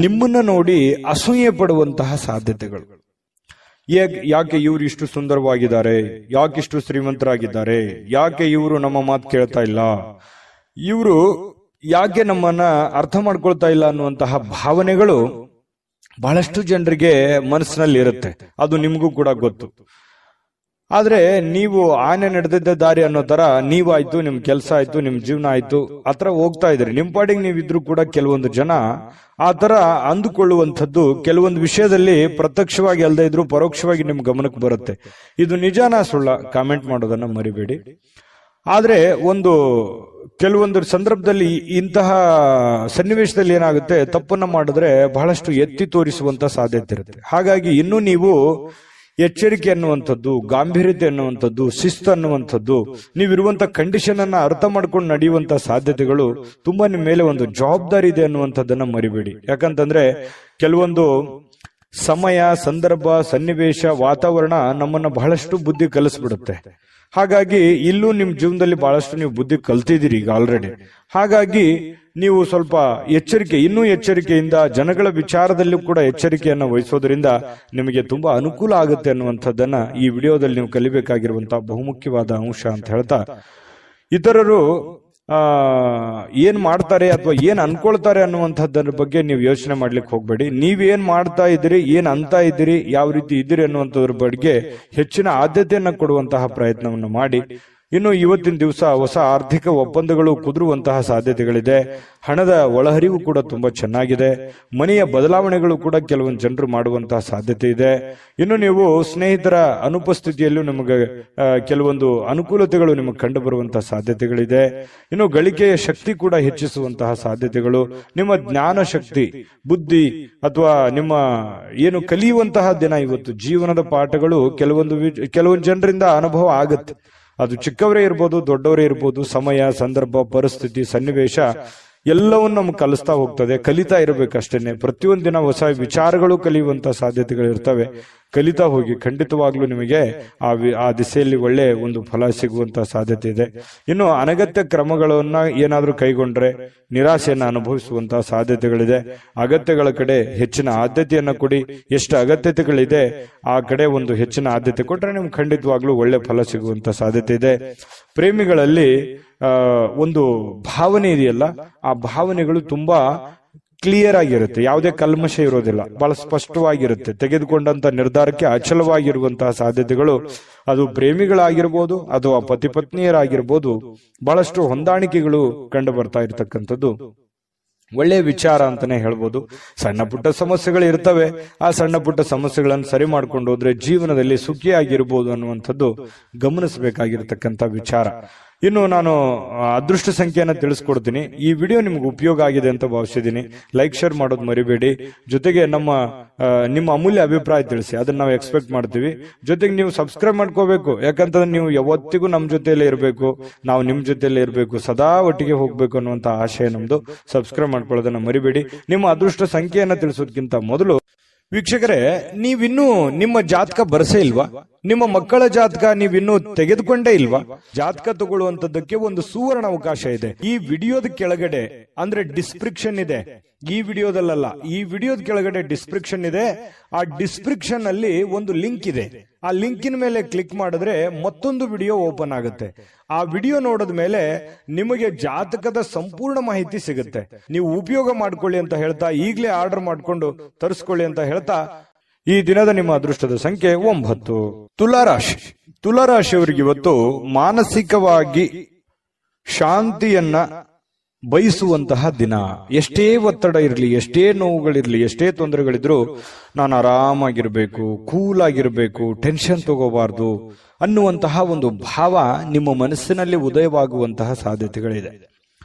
ನಿಮ್ಮನ್ನ ನೋಡಿ ಅಸೂಯೆ ಪಡುವಂತಹ ಸಾಧ್ಯತೆಗಳು. ಯಾಕೆ ಇವರು ಇಷ್ಟು ಸುಂದರವಾಗಿದ್ದಾರೆ, ಯಾಕೆ ಇಷ್ಟು ಶ್ರೀಮಂತರಾಗಿದ್ದಾರೆ, ಯಾಕೆ ಇವರು ನಮ್ಮ ಮಾತು ಕೇಳ್ತಾ ಇಲ್ಲ, ಇವರು ಯಾಕೆ ನಮ್ಮನ್ನ ಅರ್ಥ ಮಾಡ್ಕೊಳ್ತಾ ಇಲ್ಲ ಅನ್ನುವಂತಹ ಭಾವನೆಗಳು ಬಹಳಷ್ಟು ಜನರಿಗೆ ಮನಸ್ಸಿನಲ್ಲಿ ಇರುತ್ತೆ. ಅದು ನಿಮಗೂ ಕೂಡ ಗೊತ್ತು. ಆದ್ರೆ ನೀವು ಆನೆ ನಡೆದಿದ್ದ ದಾರಿ ಅನ್ನೋ ತರ ನೀವಾಯ್ತು, ನಿಮ್ ಕೆಲಸ ಆಯ್ತು, ನಿಮ್ ಜೀವನ ಆಯ್ತು, ಆತರ ಹೋಗ್ತಾ ಇದ್ರಿ. ನಿಮ್ ಪಾಡಿಗೆ ನೀವಿದ್ರು ಕೂಡ ಕೆಲವೊಂದು ಜನ ಆ ತರ ಅಂದುಕೊಳ್ಳುವಂಥದ್ದು ಕೆಲವೊಂದು ವಿಷಯದಲ್ಲಿ ಪ್ರತ್ಯಕ್ಷವಾಗಿ ಅಲ್ಲದೆ ಇದ್ರು ಪರೋಕ್ಷವಾಗಿ ನಿಮ್ ಗಮನಕ್ಕೆ ಬರುತ್ತೆ. ಇದು ನಿಜಾನ ಸುಳ್ಳ? ಕಾಮೆಂಟ್ ಮಾಡೋದನ್ನ ಮರಿಬೇಡಿ. ಆದ್ರೆ ಕೆಲವೊಂದು ಸಂದರ್ಭದಲ್ಲಿ ಇಂತಹ ಸನ್ನಿವೇಶದಲ್ಲಿ ಏನಾಗುತ್ತೆ, ತಪ್ಪನ್ನ ಮಾಡಿದ್ರೆ ಬಹಳಷ್ಟು ಎತ್ತಿ ತೋರಿಸುವಂತ ಸಾಧ್ಯತೆ ಇರುತ್ತೆ. ಹಾಗಾಗಿ ಇನ್ನೂ ನೀವು ಎಚ್ಚರಿಕೆ ಅನ್ನುವಂಥದ್ದು, ಗಾಂಭೀರ್ಯತೆ ಅನ್ನುವಂಥದ್ದು, ಶಿಸ್ತು ಅನ್ನುವಂಥದ್ದು, ನೀವಿರುವಂತ ಕಂಡೀಷನ್ ಅನ್ನ ಅರ್ಥ ಮಾಡ್ಕೊಂಡು ನಡೆಯುವಂತ ಸಾಧ್ಯತೆಗಳು ತುಂಬಾ ನಿಮ್ಮ ಮೇಲೆ ಒಂದು ಜವಾಬ್ದಾರಿ ಇದೆ ಅನ್ನುವಂಥದ್ದನ್ನ ಮರಿಬೇಡಿ. ಯಾಕಂತಂದ್ರೆ ಕೆಲವೊಂದು ಸಮಯ, ಸಂದರ್ಭ, ಸನ್ನಿವೇಶ, ವಾತಾವರಣ ನಮ್ಮನ್ನ ಬಹಳಷ್ಟು ಬುದ್ಧಿ ಕಲಿಸ್ಬಿಡುತ್ತೆ. ಹಾಗಾಗಿ ಇಲ್ಲೂ ನಿಮ್ ಜೀವನದಲ್ಲಿ ಬಹಳಷ್ಟು ನೀವು ಬುದ್ಧಿ ಕಲ್ತಿದ್ದೀರಿ ಈಗ ಆಲ್ರೆಡಿ. ಹಾಗಾಗಿ ನೀವು ಸ್ವಲ್ಪ ಇನ್ನೂ ಎಚ್ಚರಿಕೆಯಿಂದ ಜನಗಳ ವಿಚಾರದಲ್ಲೂ ಕೂಡ ಎಚ್ಚರಿಕೆಯನ್ನು ವಹಿಸೋದ್ರಿಂದ ನಿಮಗೆ ತುಂಬಾ ಅನುಕೂಲ ಆಗುತ್ತೆ ಅನ್ನುವಂಥದ್ದನ್ನ ಈ ವಿಡಿಯೋದಲ್ಲಿ ನೀವು ಕಲಿಬೇಕಾಗಿರುವಂತಹ ಬಹುಮುಖ್ಯವಾದ ಅಂಶ ಅಂತ ಹೇಳ್ತಾ, ಇತರರು ಏನ್ ಮಾಡ್ತಾರೆ ಅಥವಾ ಏನ್ ಅನ್ಕೊಳ್ತಾರೆ ಅನ್ನುವಂಥದ್ದರ ಬಗ್ಗೆ ನೀವು ಯೋಚನೆ ಮಾಡ್ಲಿಕ್ಕೆ ಹೋಗ್ಬೇಡಿ. ನೀವೇನ್ ಮಾಡ್ತಾ ಇದ್ದೀರಿ, ಏನ್ ಅಂತ ಇದ್ದೀರಿ, ಯಾವ ರೀತಿ ಇದ್ದೀರಿ ಅನ್ನುವಂಥದ್ರ ಬಗ್ಗೆ ಹೆಚ್ಚಿನ ಆದ್ಯತೆಯನ್ನ ಕೊಡುವಂತಹ ಪ್ರಯತ್ನವನ್ನು ಮಾಡಿ. ಇನ್ನು ಇವತ್ತಿನ ದಿವಸ ಹೊಸ ಆರ್ಥಿಕ ಒಪ್ಪಂದಗಳು ಕುದುರುವಂತಹ ಸಾಧ್ಯತೆಗಳಿದೆ. ಹಣದ ಒಳಹರಿವು ಕೂಡ ತುಂಬಾ ಚೆನ್ನಾಗಿದೆ. ಮನೆಯ ಬದಲಾವಣೆಗಳು ಕೂಡ ಕೆಲವೊಂದು ಜನರು ಮಾಡುವಂತಹ ಸಾಧ್ಯತೆ ಇದೆ. ಇನ್ನು ನೀವು ಸ್ನೇಹಿತರ ಅನುಪಸ್ಥಿತಿಯಲ್ಲೂ ನಿಮಗೆ ಕೆಲವೊಂದು ಅನುಕೂಲತೆಗಳು ನಿಮಗೆ ಕಂಡು ಬರುವಂತಹ ಸಾಧ್ಯತೆಗಳಿದೆ. ಇನ್ನು ಗಳಿಕೆಯ ಶಕ್ತಿ ಕೂಡ ಹೆಚ್ಚಿಸುವಂತಹ ಸಾಧ್ಯತೆಗಳು, ನಿಮ್ಮ ಜ್ಞಾನ ಶಕ್ತಿ, ಬುದ್ಧಿ ಅಥವಾ ನಿಮ್ಮ ಏನು ಕಲಿಯುವಂತಹ ದಿನ ಇವತ್ತು. ಜೀವನದ ಪಾಠಗಳು ಕೆಲವೊಂದು ಜನರಿಂದ ಅನುಭವ ಆಗುತ್ತೆ. ಅದು ಚಿಕ್ಕವರೇ ಇರ್ಬೋದು, ದೊಡ್ಡವರೇ ಇರ್ಬೋದು. ಸಮಯ, ಸಂದರ್ಭ, ಪರಿಸ್ಥಿತಿ, ಸನ್ನಿವೇಶ ಎಲ್ಲವನ್ನು ನಮ್ಗೆ ಕಲಿಸ್ತಾ ಹೋಗ್ತದೆ. ಕಲಿತಾ ಇರಬೇಕಷ್ಟೇನೆ. ಪ್ರತಿಯೊಂದು ದಿನ ಹೊಸ ವಿಚಾರಗಳು ಕಲಿಯುವಂತ ಸಾಧ್ಯತೆಗಳು ಇರ್ತವೆ. ಕಲಿತಾ ಹೋಗಿ, ಖಂಡಿತವಾಗ್ಲೂ ನಿಮಗೆ ಆ ದಿಸೆಯಲ್ಲಿ ಒಳ್ಳೆ ಒಂದು ಫಲ ಸಿಗುವಂತ ಸಾಧ್ಯತೆ ಇದೆ. ಇನ್ನು ಅನಗತ್ಯ ಕ್ರಮಗಳನ್ನ ಏನಾದ್ರೂ ಕೈಗೊಂಡ್ರೆ ನಿರಾಸೆಯನ್ನು ಅನುಭವಿಸುವಂತಹ ಸಾಧ್ಯತೆಗಳಿದೆ. ಅಗತ್ಯಗಳ ಕಡೆ ಹೆಚ್ಚಿನ ಆದ್ಯತೆಯನ್ನ ಕೊಡಿ. ಎಷ್ಟು ಅಗತ್ಯತೆಗಳಿದೆ ಆ ಕಡೆ ಒಂದು ಹೆಚ್ಚಿನ ಆದ್ಯತೆ ಕೊಟ್ರೆ ನಿಮ್ಗೆ ಖಂಡಿತವಾಗ್ಲೂ ಒಳ್ಳೆ ಫಲ ಸಿಗುವಂತ ಸಾಧ್ಯತೆ ಇದೆ. ಪ್ರೇಮಿಗಳಲ್ಲಿ ಒಂದು ಭಾವನೆ ಇದೆಯಲ್ಲ, ಆ ಭಾವನೆಗಳು ತುಂಬಾ ಕ್ಲಿಯರ್ ಆಗಿರುತ್ತೆ, ಯಾವುದೇ ಕಲ್ಮಶ ಇರೋದಿಲ್ಲ, ಬಹಳ ಸ್ಪಷ್ಟವಾಗಿರುತ್ತೆ. ತೆಗೆದುಕೊಂಡಂತ ನಿರ್ಧಾರಕ್ಕೆ ಅಚಲವಾಗಿರುವಂತಹ ಸಾಧ್ಯತೆಗಳು, ಅದು ಪ್ರೇಮಿಗಳಾಗಿರ್ಬೋದು ಅಥವಾ ಪತಿ ಪತ್ನಿಯರಾಗಿರ್ಬೋದು, ಬಹಳಷ್ಟು ಹೊಂದಾಣಿಕೆಗಳು ಕಂಡು ಬರ್ತಾ ಇರತಕ್ಕಂಥದ್ದು ಒಳ್ಳೆಯ ವಿಚಾರ ಅಂತಾನೆ ಹೇಳ್ಬೋದು. ಸಣ್ಣ ಪುಟ್ಟ ಸಮಸ್ಯೆಗಳು ಇರ್ತವೆ, ಆ ಸಣ್ಣ ಪುಟ್ಟ ಸಮಸ್ಯೆಗಳನ್ನು ಸರಿ ಮಾಡ್ಕೊಂಡು ಹೋದ್ರೆ ಜೀವನದಲ್ಲಿ ಸುಖಿಯಾಗಿರ್ಬೋದು ಅನ್ನುವಂಥದ್ದು ಗಮನಿಸಬೇಕಾಗಿರ್ತಕ್ಕಂಥ ವಿಚಾರ. ಇನ್ನು ನಾನು ಅದೃಷ್ಟ ಸಂಖ್ಯೆಯನ್ನು ತಿಳಿಸ್ಕೊಡ್ತೀನಿ. ಈ ವಿಡಿಯೋ ನಿಮ್ಗೆ ಉಪಯೋಗ ಆಗಿದೆ ಅಂತ ಭಾವಿಸಿದ್ದೀನಿ. ಲೈಕ್ ಶೇರ್ ಮಾಡೋದು ಮರಿಬೇಡಿ. ಜೊತೆಗೆ ನಿಮ್ಮ ಅಮೂಲ್ಯ ಅಭಿಪ್ರಾಯ ತಿಳಿಸಿ, ಅದನ್ನ ನಾವು ಎಕ್ಸ್ಪೆಕ್ಟ್ ಮಾಡ್ತೀವಿ. ಜೊತೆಗೆ ನೀವು ಸಬ್ಸ್ಕ್ರೈಬ್ ಮಾಡ್ಕೋಬೇಕು, ಯಾಕಂತಂದ್ರೆ ನೀವು ಯಾವತ್ತಿಗೂ ನಮ್ಮ ಜೊತೆಯಲ್ಲೇ ಇರಬೇಕು, ನಾವು ನಿಮ್ ಜೊತೆಯಲ್ಲೇ ಇರಬೇಕು, ಸದಾ ಒಟ್ಟಿಗೆ ಹೋಗ್ಬೇಕು ಅನ್ನುವಂತ ಆಶಯ ನಮ್ದು. ಸಬ್ಸ್ಕ್ರೈಬ್ ಮಾಡ್ಕೊಳ್ಳೋದನ್ನ ಮರಿಬೇಡಿ. ನಿಮ್ಮ ಅದೃಷ್ಟ ಸಂಖ್ಯೆಯನ್ನ ತಿಳಿಸೋದಕ್ಕಿಂತ ಮೊದಲು ವೀಕ್ಷಕರೇ, ನೀವಿನ್ನೂ ನಿಮ್ಮ ಜಾತಕ ಬರಸೇ ಇಲ್ವಾ? ನಿಮ್ಮ ಮಕ್ಕಳ ಜಾತಕ ನೀವಿನ್ನೂ ತೆಗೆದುಕೊಂಡೇ ಇಲ್ವಾ? ಜಾತಕ ತಗೊಳ್ಳುವಂತದ್ದಕ್ಕೆ ಒಂದು ಸುವರ್ಣ ಅವಕಾಶ ಇದೆ. ಈ ವಿಡಿಯೋದ ಕೆಳಗಡೆ ಅಂದ್ರೆ ಡಿಸ್ಕ್ರಿಪ್ಷನ್ ಇದೆ, ಈ ವಿಡಿಯೋದಲ್ಲ, ಈ ವಿಡಿಯೋದ ಕೆಳಗಡೆ ಡಿಸ್ಕ್ರಿಪ್ಷನ್ ಇದೆ. ಆ ಡಿಸ್ಕ್ರಿಪ್ಷನ್ ಅಲ್ಲಿ ಒಂದು ಲಿಂಕ್ ಇದೆ. ಆ ಲಿಂಕಿನ ಮೇಲೆ ಕ್ಲಿಕ್ ಮಾಡಿದ್ರೆ ಮತ್ತೊಂದು ವಿಡಿಯೋ ಓಪನ್ ಆಗುತ್ತೆ. ಆ ವಿಡಿಯೋ ನೋಡಿದ ಮೇಲೆ ನಿಮಗೆ ಜಾತಕದ ಸಂಪೂರ್ಣ ಮಾಹಿತಿ ಸಿಗುತ್ತೆ. ನೀವು ಉಪಯೋಗ ಮಾಡ್ಕೊಳ್ಳಿ ಅಂತ ಹೇಳ್ತಾ, ಈಗಲೇ ಆರ್ಡರ್ ಮಾಡ್ಕೊಂಡು ತರಿಸ್ಕೊಳ್ಳಿ ಅಂತ ಹೇಳ್ತಾ, ಈ ದಿನದ ನಿಮ್ಮ ಅದೃಷ್ಟದ ಸಂಖ್ಯೆ 9. ತುಲಾರಾಶಿ. ತುಲಾರಾಶಿಯವರಿಗೆ ಇವತ್ತು ಮಾನಸಿಕವಾಗಿ ಶಾಂತಿಯನ್ನ ಬಯಸುವಂತಹ ದಿನ. ಎಷ್ಟೇ ಒತ್ತಡ ಇರಲಿ, ಎಷ್ಟೇ ನೋವುಗಳಿರ್ಲಿ, ಎಷ್ಟೇ ತೊಂದರೆಗಳಿದ್ರು ನಾನು ಆರಾಮಾಗಿರ್ಬೇಕು, ಕೂಲ್ ಆಗಿರ್ಬೇಕು, ಟೆನ್ಷನ್ ತಗೋಬಾರ್ದು ಅನ್ನುವಂತಹ ಒಂದು ಭಾವ ನಿಮ್ಮ ಮನಸ್ಸಿನಲ್ಲಿ ಉದಯವಾಗುವಂತಹ ಸಾಧ್ಯತೆಗಳಿದೆ.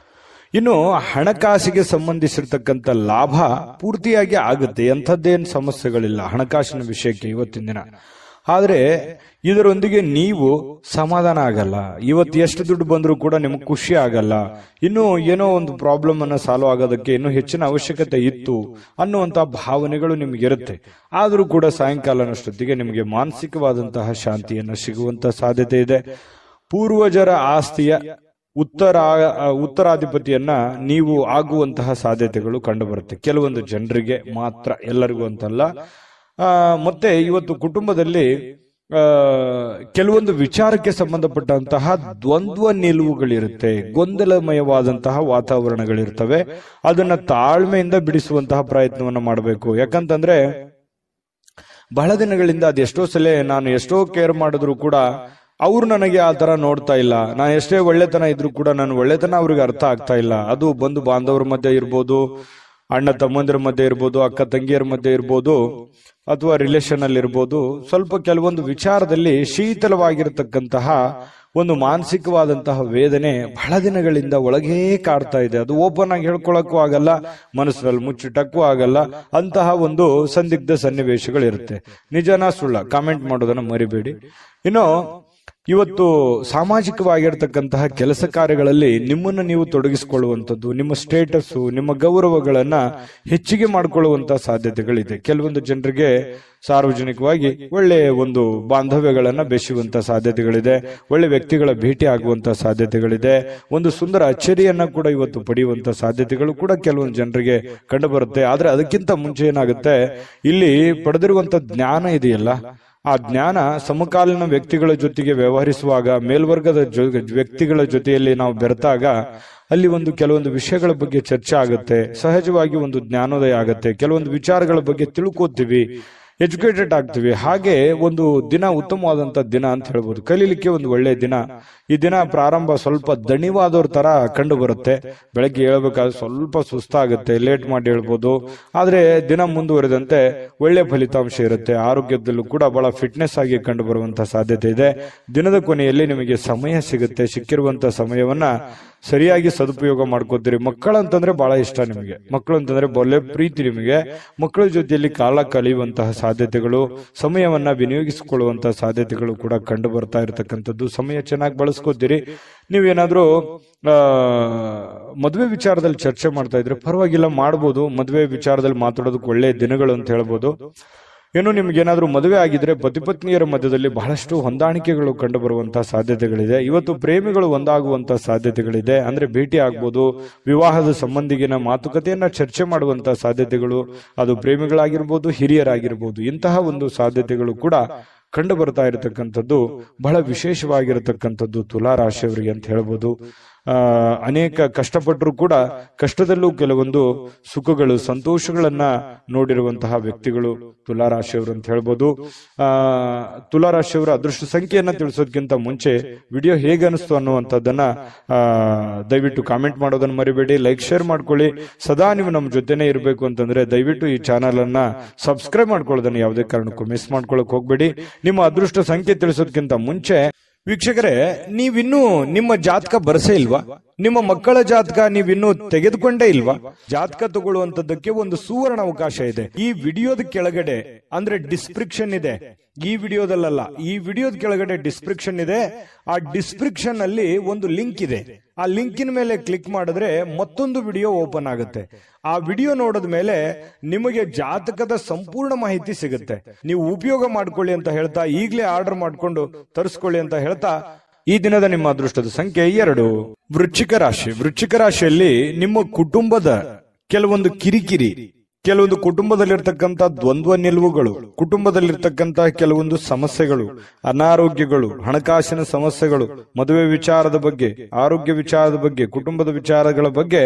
ಇನ್ನು ಹಣಕಾಸಿಗೆ ಸಂಬಂಧಿಸಿರ್ತಕ್ಕಂಥ ಲಾಭ ಪೂರ್ತಿಯಾಗಿ ಆಗುತ್ತೆ, ಎಂಥದ್ದೇನು ಸಮಸ್ಯೆಗಳಿಲ್ಲ ಹಣಕಾಸಿನ ವಿಷಯಕ್ಕೆ ಇವತ್ತಿನ ದಿನ. ಆದ್ರೆ ಇದರೊಂದಿಗೆ ನೀವು ಸಮಾಧಾನ ಆಗಲ್ಲ. ಇವತ್ತು ಎಷ್ಟು ದುಡ್ಡು ಬಂದರೂ ಕೂಡ ನಿಮ್ಗೆ ಖುಷಿ ಆಗಲ್ಲ. ಇನ್ನು ಏನೋ ಒಂದು ಪ್ರಾಬ್ಲಮ್ ಅನ್ನ ಸಾಲ್ವ್ ಆಗೋದಕ್ಕೆ ಇನ್ನೂ ಹೆಚ್ಚಿನ ಅವಶ್ಯಕತೆ ಇತ್ತು ಅನ್ನುವಂತಹ ಭಾವನೆಗಳು ನಿಮ್ಗಿರುತ್ತೆ. ಆದರೂ ಕೂಡ ಸಾಯಂಕಾಲನಷ್ಟೊತ್ತಿಗೆ ನಿಮಗೆ ಮಾನಸಿಕವಾದಂತಹ ಶಾಂತಿಯನ್ನ ಸಿಗುವಂತ ಸಾಧ್ಯತೆ ಇದೆ. ಪೂರ್ವಜರ ಆಸ್ತಿಯ ಉತ್ತರಾಧಿಪತಿಯನ್ನ ನೀವು ಆಗುವಂತಹ ಸಾಧ್ಯತೆಗಳು ಕಂಡು ಬರುತ್ತೆ. ಕೆಲವೊಂದು ಜನರಿಗೆ ಮಾತ್ರ, ಎಲ್ಲರಿಗೂ ಅಂತಲ್ಲ. ಮತ್ತೆ ಇವತ್ತು ಕುಟುಂಬದಲ್ಲಿ ಕೆಲವೊಂದು ವಿಚಾರಕ್ಕೆ ಸಂಬಂಧಪಟ್ಟಂತಹ ದ್ವಂದ್ವ ನಿಲುವುಗಳಿರುತ್ತೆ, ಗೊಂದಲಮಯವಾದಂತಹ ವಾತಾವರಣಗಳಿರ್ತವೆ. ಅದನ್ನ ತಾಳ್ಮೆಯಿಂದ ಬಿಡಿಸುವಂತಹ ಪ್ರಯತ್ನವನ್ನ ಮಾಡಬೇಕು. ಯಾಕಂತಂದ್ರೆ ಬಹಳ ದಿನಗಳಿಂದ ಅದೆಷ್ಟೋ ಸಲ ನಾನು ಎಷ್ಟೋ ಕೇರ್ ಮಾಡಿದ್ರು ಕೂಡ ಅವ್ರು ನನಗೆ ಆ ತರ ನೋಡ್ತಾ ಇಲ್ಲ. ನಾನು ಎಷ್ಟೇ ಒಳ್ಳೆತನ ಇದ್ರು ಕೂಡ ನನ್ನ ಒಳ್ಳೆತನ ಅವ್ರಿಗೆ ಅರ್ಥ ಆಗ್ತಾ ಇಲ್ಲ. ಅದು ಬಂಧು ಬಾಂಧವರ ಮಧ್ಯೆ ಇರ್ಬೋದು, ಅಣ್ಣ ತಮ್ಮಂದಿರ ಮಧ್ಯೆ ಇರ್ಬೋದು, ಅಕ್ಕ ತಂಗಿಯರ ಮಧ್ಯೆ ಇರ್ಬೋದು, ಅಥವಾ ರಿಲೇಷನ್ ಅಲ್ಲಿ ಇರ್ಬೋದು. ಸ್ವಲ್ಪ ಕೆಲವೊಂದು ವಿಚಾರದಲ್ಲಿ ಶೀತಲವಾಗಿರತಕ್ಕಂತಹ ಒಂದು ಮಾನಸಿಕವಾದಂತಹ ವೇದನೆ ಬಹಳ ದಿನಗಳಿಂದ ಒಳಗೇ ಕಾಡ್ತಾ ಇದೆ. ಅದು ಓಪನ್ ಆಗಿ ಹೇಳ್ಕೊಳಕ್ಕೂ ಆಗಲ್ಲ, ಮನಸ್ಸಿನಲ್ಲಿ ಮುಚ್ಚಿಟ್ಟಕ್ಕೂ ಆಗಲ್ಲ. ಅಂತಹ ಒಂದು ಸಂದಿಗ್ಧ ಸನ್ನಿವೇಶಗಳಿರುತ್ತೆ. ನಿಜನಾ ಸುಳ್ಳ ಕಾಮೆಂಟ್ ಮಾಡೋದನ್ನ ಮರಿಬೇಡಿ. ಇನ್ನು ಇವತ್ತು ಸಾಮಾಜಿಕವಾಗಿರ್ತಕ್ಕಂತಹ ಕೆಲಸ ಕಾರ್ಯಗಳಲ್ಲಿ ನಿಮ್ಮನ್ನು ನೀವು ತೊಡಗಿಸಿಕೊಳ್ಳುವಂಥದ್ದು, ನಿಮ್ಮ ಸ್ಟೇಟಸ್, ನಿಮ್ಮ ಗೌರವಗಳನ್ನ ಹೆಚ್ಚಿಗೆ ಮಾಡಿಕೊಳ್ಳುವಂತಹ ಸಾಧ್ಯತೆಗಳಿದೆ. ಕೆಲವೊಂದು ಜನರಿಗೆ ಸಾರ್ವಜನಿಕವಾಗಿ ಒಳ್ಳೆಯ ಒಂದು ಬಾಂಧವ್ಯಗಳನ್ನ ಬೆಸೆಯುವಂತಹ ಸಾಧ್ಯತೆಗಳಿದೆ. ಒಳ್ಳೆ ವ್ಯಕ್ತಿಗಳ ಭೇಟಿ ಆಗುವಂತಹ ಸಾಧ್ಯತೆಗಳಿದೆ. ಒಂದು ಸುಂದರ ಅಚ್ಚರಿಯನ್ನ ಕೂಡ ಇವತ್ತು ಪಡೆಯುವಂತಹ ಸಾಧ್ಯತೆಗಳು ಕೂಡ ಕೆಲವೊಂದು ಜನರಿಗೆ ಕಂಡು ಬರುತ್ತೆ. ಆದ್ರೆ ಅದಕ್ಕಿಂತ ಮುಂಚೆ ಏನಾಗುತ್ತೆ, ಇಲ್ಲಿ ಪಡೆದಿರುವಂತ ಜ್ಞಾನ ಇದೆಯಲ್ಲ, ಆ ಜ್ಞಾನ ಸಮಕಾಲೀನ ವ್ಯಕ್ತಿಗಳ ಜೊತೆಗೆ ವ್ಯವಹರಿಸುವಾಗ, ಮೇಲ್ವರ್ಗದ ವ್ಯಕ್ತಿಗಳ ಜೊತೆಯಲ್ಲಿ ನಾವು ಬೆರೆತಾಗ ಅಲ್ಲಿ ಕೆಲವೊಂದು ವಿಷಯಗಳ ಬಗ್ಗೆ ಚರ್ಚೆ ಆಗುತ್ತೆ. ಸಹಜವಾಗಿ ಒಂದು ಜ್ಞಾನೋದಯ ಆಗುತ್ತೆ. ಕೆಲವೊಂದು ವಿಚಾರಗಳ ಬಗ್ಗೆ ತಿಳ್ಕೋತೀವಿ, ಎಜುಕೇಟೆಡ್ ಆಗ್ತೀವಿ. ಹಾಗೆ ಒಂದು ದಿನ ಉತ್ತಮವಾದಂತ ದಿನ ಅಂತ ಹೇಳ್ಬೋದು. ಕಲೀಲಿಕ್ಕೆ ಒಂದು ಒಳ್ಳೆಯ ದಿನ. ಈ ದಿನ ಪ್ರಾರಂಭ ಸ್ವಲ್ಪ ದಣಿವಾದವ್ರ ತರ ಕಂಡು ಬರುತ್ತೆ. ಬೆಳಗ್ಗೆ ಹೇಳ್ಬೇಕಾದ್ರೆ ಸ್ವಲ್ಪ ಸುಸ್ತಾಗುತ್ತೆ, ಲೇಟ್ ಮಾಡಿ ಹೇಳ್ಬೋದು. ಆದ್ರೆ ದಿನ ಮುಂದುವರೆದಂತೆ ಒಳ್ಳೆ ಫಲಿತಾಂಶ ಇರುತ್ತೆ. ಆರೋಗ್ಯದಲ್ಲೂ ಕೂಡ ಬಹಳ ಫಿಟ್ನೆಸ್ ಆಗಿ ಕಂಡು ಬರುವಂತಹ ಸಾಧ್ಯತೆ ಇದೆ. ದಿನದ ಕೊನೆಯಲ್ಲಿ ನಿಮಗೆ ಸಮಯ ಸಿಗುತ್ತೆ. ಸಿಕ್ಕಿರುವಂತಹ ಸಮಯವನ್ನ ಸರಿಯಾಗಿ ಸದುಪಯೋಗ ಮಾಡ್ಕೋತೀರಿ. ಮಕ್ಕಳಂತಂದ್ರೆ ಬಹಳ ಇಷ್ಟ ನಿಮಗೆ, ಮಕ್ಕಳು ಅಂತಂದ್ರೆ ಒಳ್ಳೆ ಪ್ರೀತಿ ನಿಮಗೆ. ಮಕ್ಕಳ ಜೊತೆಯಲ್ಲಿ ಕಾಲ ಕಳೆಯುವಂತಹ ಸಾಧ್ಯತೆಗಳು, ಸಮಯವನ್ನ ವಿನಿಯೋಗಿಸಿಕೊಳ್ಳುವಂತಹ ಸಾಧ್ಯತೆಗಳು ಕೂಡ ಕಂಡು ಬರ್ತಾ ಇರತಕ್ಕಂಥದ್ದು. ಸಮಯ ಚೆನ್ನಾಗಿ ಬಳಸ್ಕೋತೀರಿ. ನೀವೇನಾದ್ರೂ ಮದುವೆ ವಿಚಾರದಲ್ಲಿ ಚರ್ಚೆ ಮಾಡ್ತಾ ಇದ್ರೆ ಪರವಾಗಿಲ್ಲ, ಮಾಡ್ಬೋದು. ಮದುವೆ ವಿಚಾರದಲ್ಲಿ ಮಾತಾಡೋದಕ್ಕೆ ಒಳ್ಳೆಯ ದಿನಗಳು ಅಂತ ಹೇಳ್ಬೋದು. ಏನು ನಿಮ್ಗೇನಾದ್ರೂ ಮದುವೆ ಆಗಿದ್ರೆ ಪತಿ ಪತ್ನಿಯರ ಮಧ್ಯದಲ್ಲಿ ಬಹಳಷ್ಟು ಹೊಂದಾಣಿಕೆಗಳು ಕಂಡು ಬರುವಂತಹ ಸಾಧ್ಯತೆಗಳಿದೆ. ಇವತ್ತು ಪ್ರೇಮಿಗಳು ಒಂದಾಗುವಂತಹ ಸಾಧ್ಯತೆಗಳಿದೆ. ಅಂದ್ರೆ ಭೇಟಿ ಆಗ್ಬೋದು, ವಿವಾಹದ ಸಂಬಂಧಿಗಿನ ಮಾತುಕತೆಯನ್ನ ಚರ್ಚೆ ಮಾಡುವಂತಹ ಸಾಧ್ಯತೆಗಳು, ಅದು ಪ್ರೇಮಿಗಳಾಗಿರ್ಬೋದು, ಹಿರಿಯರಾಗಿರ್ಬೋದು, ಇಂತಹ ಒಂದು ಸಾಧ್ಯತೆಗಳು ಕೂಡ ಕಂಡು ಬರ್ತಾ ಇರತಕ್ಕಂಥದ್ದು ಬಹಳ ವಿಶೇಷವಾಗಿರತಕ್ಕಂಥದ್ದು ತುಲಾ ರಾಶಿಯವರಿಗೆ ಅಂತ ಹೇಳ್ಬೋದು. ಅನೇಕ ಕಷ್ಟಪಟ್ಟರು ಕೂಡ ಕಷ್ಟದಲ್ಲೂ ಕೆಲವೊಂದು ಸುಖಗಳು ಸಂತೋಷಗಳನ್ನ ನೋಡಿರುವಂತಹ ವ್ಯಕ್ತಿಗಳು ತುಲಾರಾಶಿಯವರು ಅಂತ ಹೇಳ್ಬೋದು. ತುಲಾರಾಶಿಯವರ ಅದೃಷ್ಟ ಸಂಖ್ಯೆಯನ್ನ ತಿಳಿಸೋದಕ್ಕಿಂತ ಮುಂಚೆ ವಿಡಿಯೋ ಹೇಗೆ ಅನಿಸ್ತು ಅನ್ನುವಂಥದ್ದನ್ನ ದಯವಿಟ್ಟು ಕಾಮೆಂಟ್ ಮಾಡೋದನ್ನ ಮರಿಬೇಡಿ. ಲೈಕ್ ಶೇರ್ ಮಾಡ್ಕೊಳ್ಳಿ. ಸದಾ ನೀವು ನಮ್ಮ ಜೊತೆನೆ ಇರಬೇಕು ಅಂತಂದ್ರೆ ದಯವಿಟ್ಟು ಈ ಚಾನಲ್ ಅನ್ನ ಸಬ್ಸ್ಕ್ರೈಬ್ ಮಾಡ್ಕೊಳ್ಳೋದನ್ನ ಯಾವುದೇ ಕಾರಣಕ್ಕೂ ಮಿಸ್ ಮಾಡ್ಕೊಳ್ಳಕ್ ಹೋಗ್ಬೇಡಿ. ನಿಮ್ಮ ಅದೃಷ್ಟ ಸಂಖ್ಯೆ ತಿಳಿಸೋದಕ್ಕಿಂತ ಮುಂಚೆ ವೀಕ್ಷಕರೇ, ನೀವಿನ್ನೂ ನಿಮ್ಮ ಜಾತಕ ಬರಸೇ ಇಲ್ವಾ? ನಿಮ್ಮ ಮಕ್ಕಳ ಜಾತಕ ನೀವಿನ್ನೂ ತೆಗೆದುಕೊಂಡೇ ಇಲ್ವಾ? ಜಾತಕ ತಗೊಳ್ಳುವಂತದ್ದಕ್ಕೆ ಒಂದು ಸುವರ್ಣ ಅವಕಾಶ ಇದೆ. ಈ ವಿಡಿಯೋದ ಕೆಳಗಡೆ ಅಂದ್ರೆ ಡಿಸ್ಕ್ರಿಪ್ಷನ್ ಇದೆ. ಈ ವಿಡಿಯೋದಲ್ಲ, ಈ ವಿಡಿಯೋದ ಕೆಳಗಡೆ ಡಿಸ್ಕ್ರಿಪ್ಷನ್ ಇದೆ. ಆ ಡಿಸ್ಕ್ರಿಪ್ಷನ್ ಅಲ್ಲಿ ಒಂದು ಲಿಂಕ್ ಇದೆ. ಆ ಲಿಂಕಿನ ಮೇಲೆ ಕ್ಲಿಕ್ ಮಾಡಿದ್ರೆ ಮತ್ತೊಂದು ವಿಡಿಯೋ ಓಪನ್ ಆಗುತ್ತೆ. ಆ ವಿಡಿಯೋ ನೋಡಿದ ಮೇಲೆ ನಿಮಗೆ ಜಾತಕದ ಸಂಪೂರ್ಣ ಮಾಹಿತಿ ಸಿಗುತ್ತೆ. ನೀವು ಉಪಯೋಗ ಮಾಡ್ಕೊಳ್ಳಿ ಅಂತ ಹೇಳ್ತಾ, ಈಗಲೇ ಆರ್ಡರ್ ಮಾಡ್ಕೊಂಡು ತರಿಸ್ಕೊಳ್ಳಿ ಅಂತ ಹೇಳ್ತಾ, ಈ ದಿನದ ನಿಮ್ಮ ಅದೃಷ್ಟದ ಸಂಖ್ಯೆ 2. ವೃಶ್ಚಿಕ ರಾಶಿ. ವೃಶ್ಚಿಕ ರಾಶಿಯಲ್ಲಿ ನಿಮ್ಮ ಕುಟುಂಬದ ಕೆಲವೊಂದು ಕಿರಿಕಿರಿ, ಕೆಲವೊಂದು ಕುಟುಂಬದಲ್ಲಿರ್ತಕ್ಕಂಥ ದ್ವಂದ್ವ ನಿಲುವುಗಳು, ಕುಟುಂಬದಲ್ಲಿರ್ತಕ್ಕಂತಹ ಕೆಲವೊಂದು ಸಮಸ್ಯೆಗಳು, ಅನಾರೋಗ್ಯಗಳು, ಹಣಕಾಸಿನ ಸಮಸ್ಯೆಗಳು, ಮದುವೆ ವಿಚಾರದ ಬಗ್ಗೆ, ಆರೋಗ್ಯ ವಿಚಾರದ ಬಗ್ಗೆ, ಕುಟುಂಬದ ವಿಚಾರಗಳ ಬಗ್ಗೆ,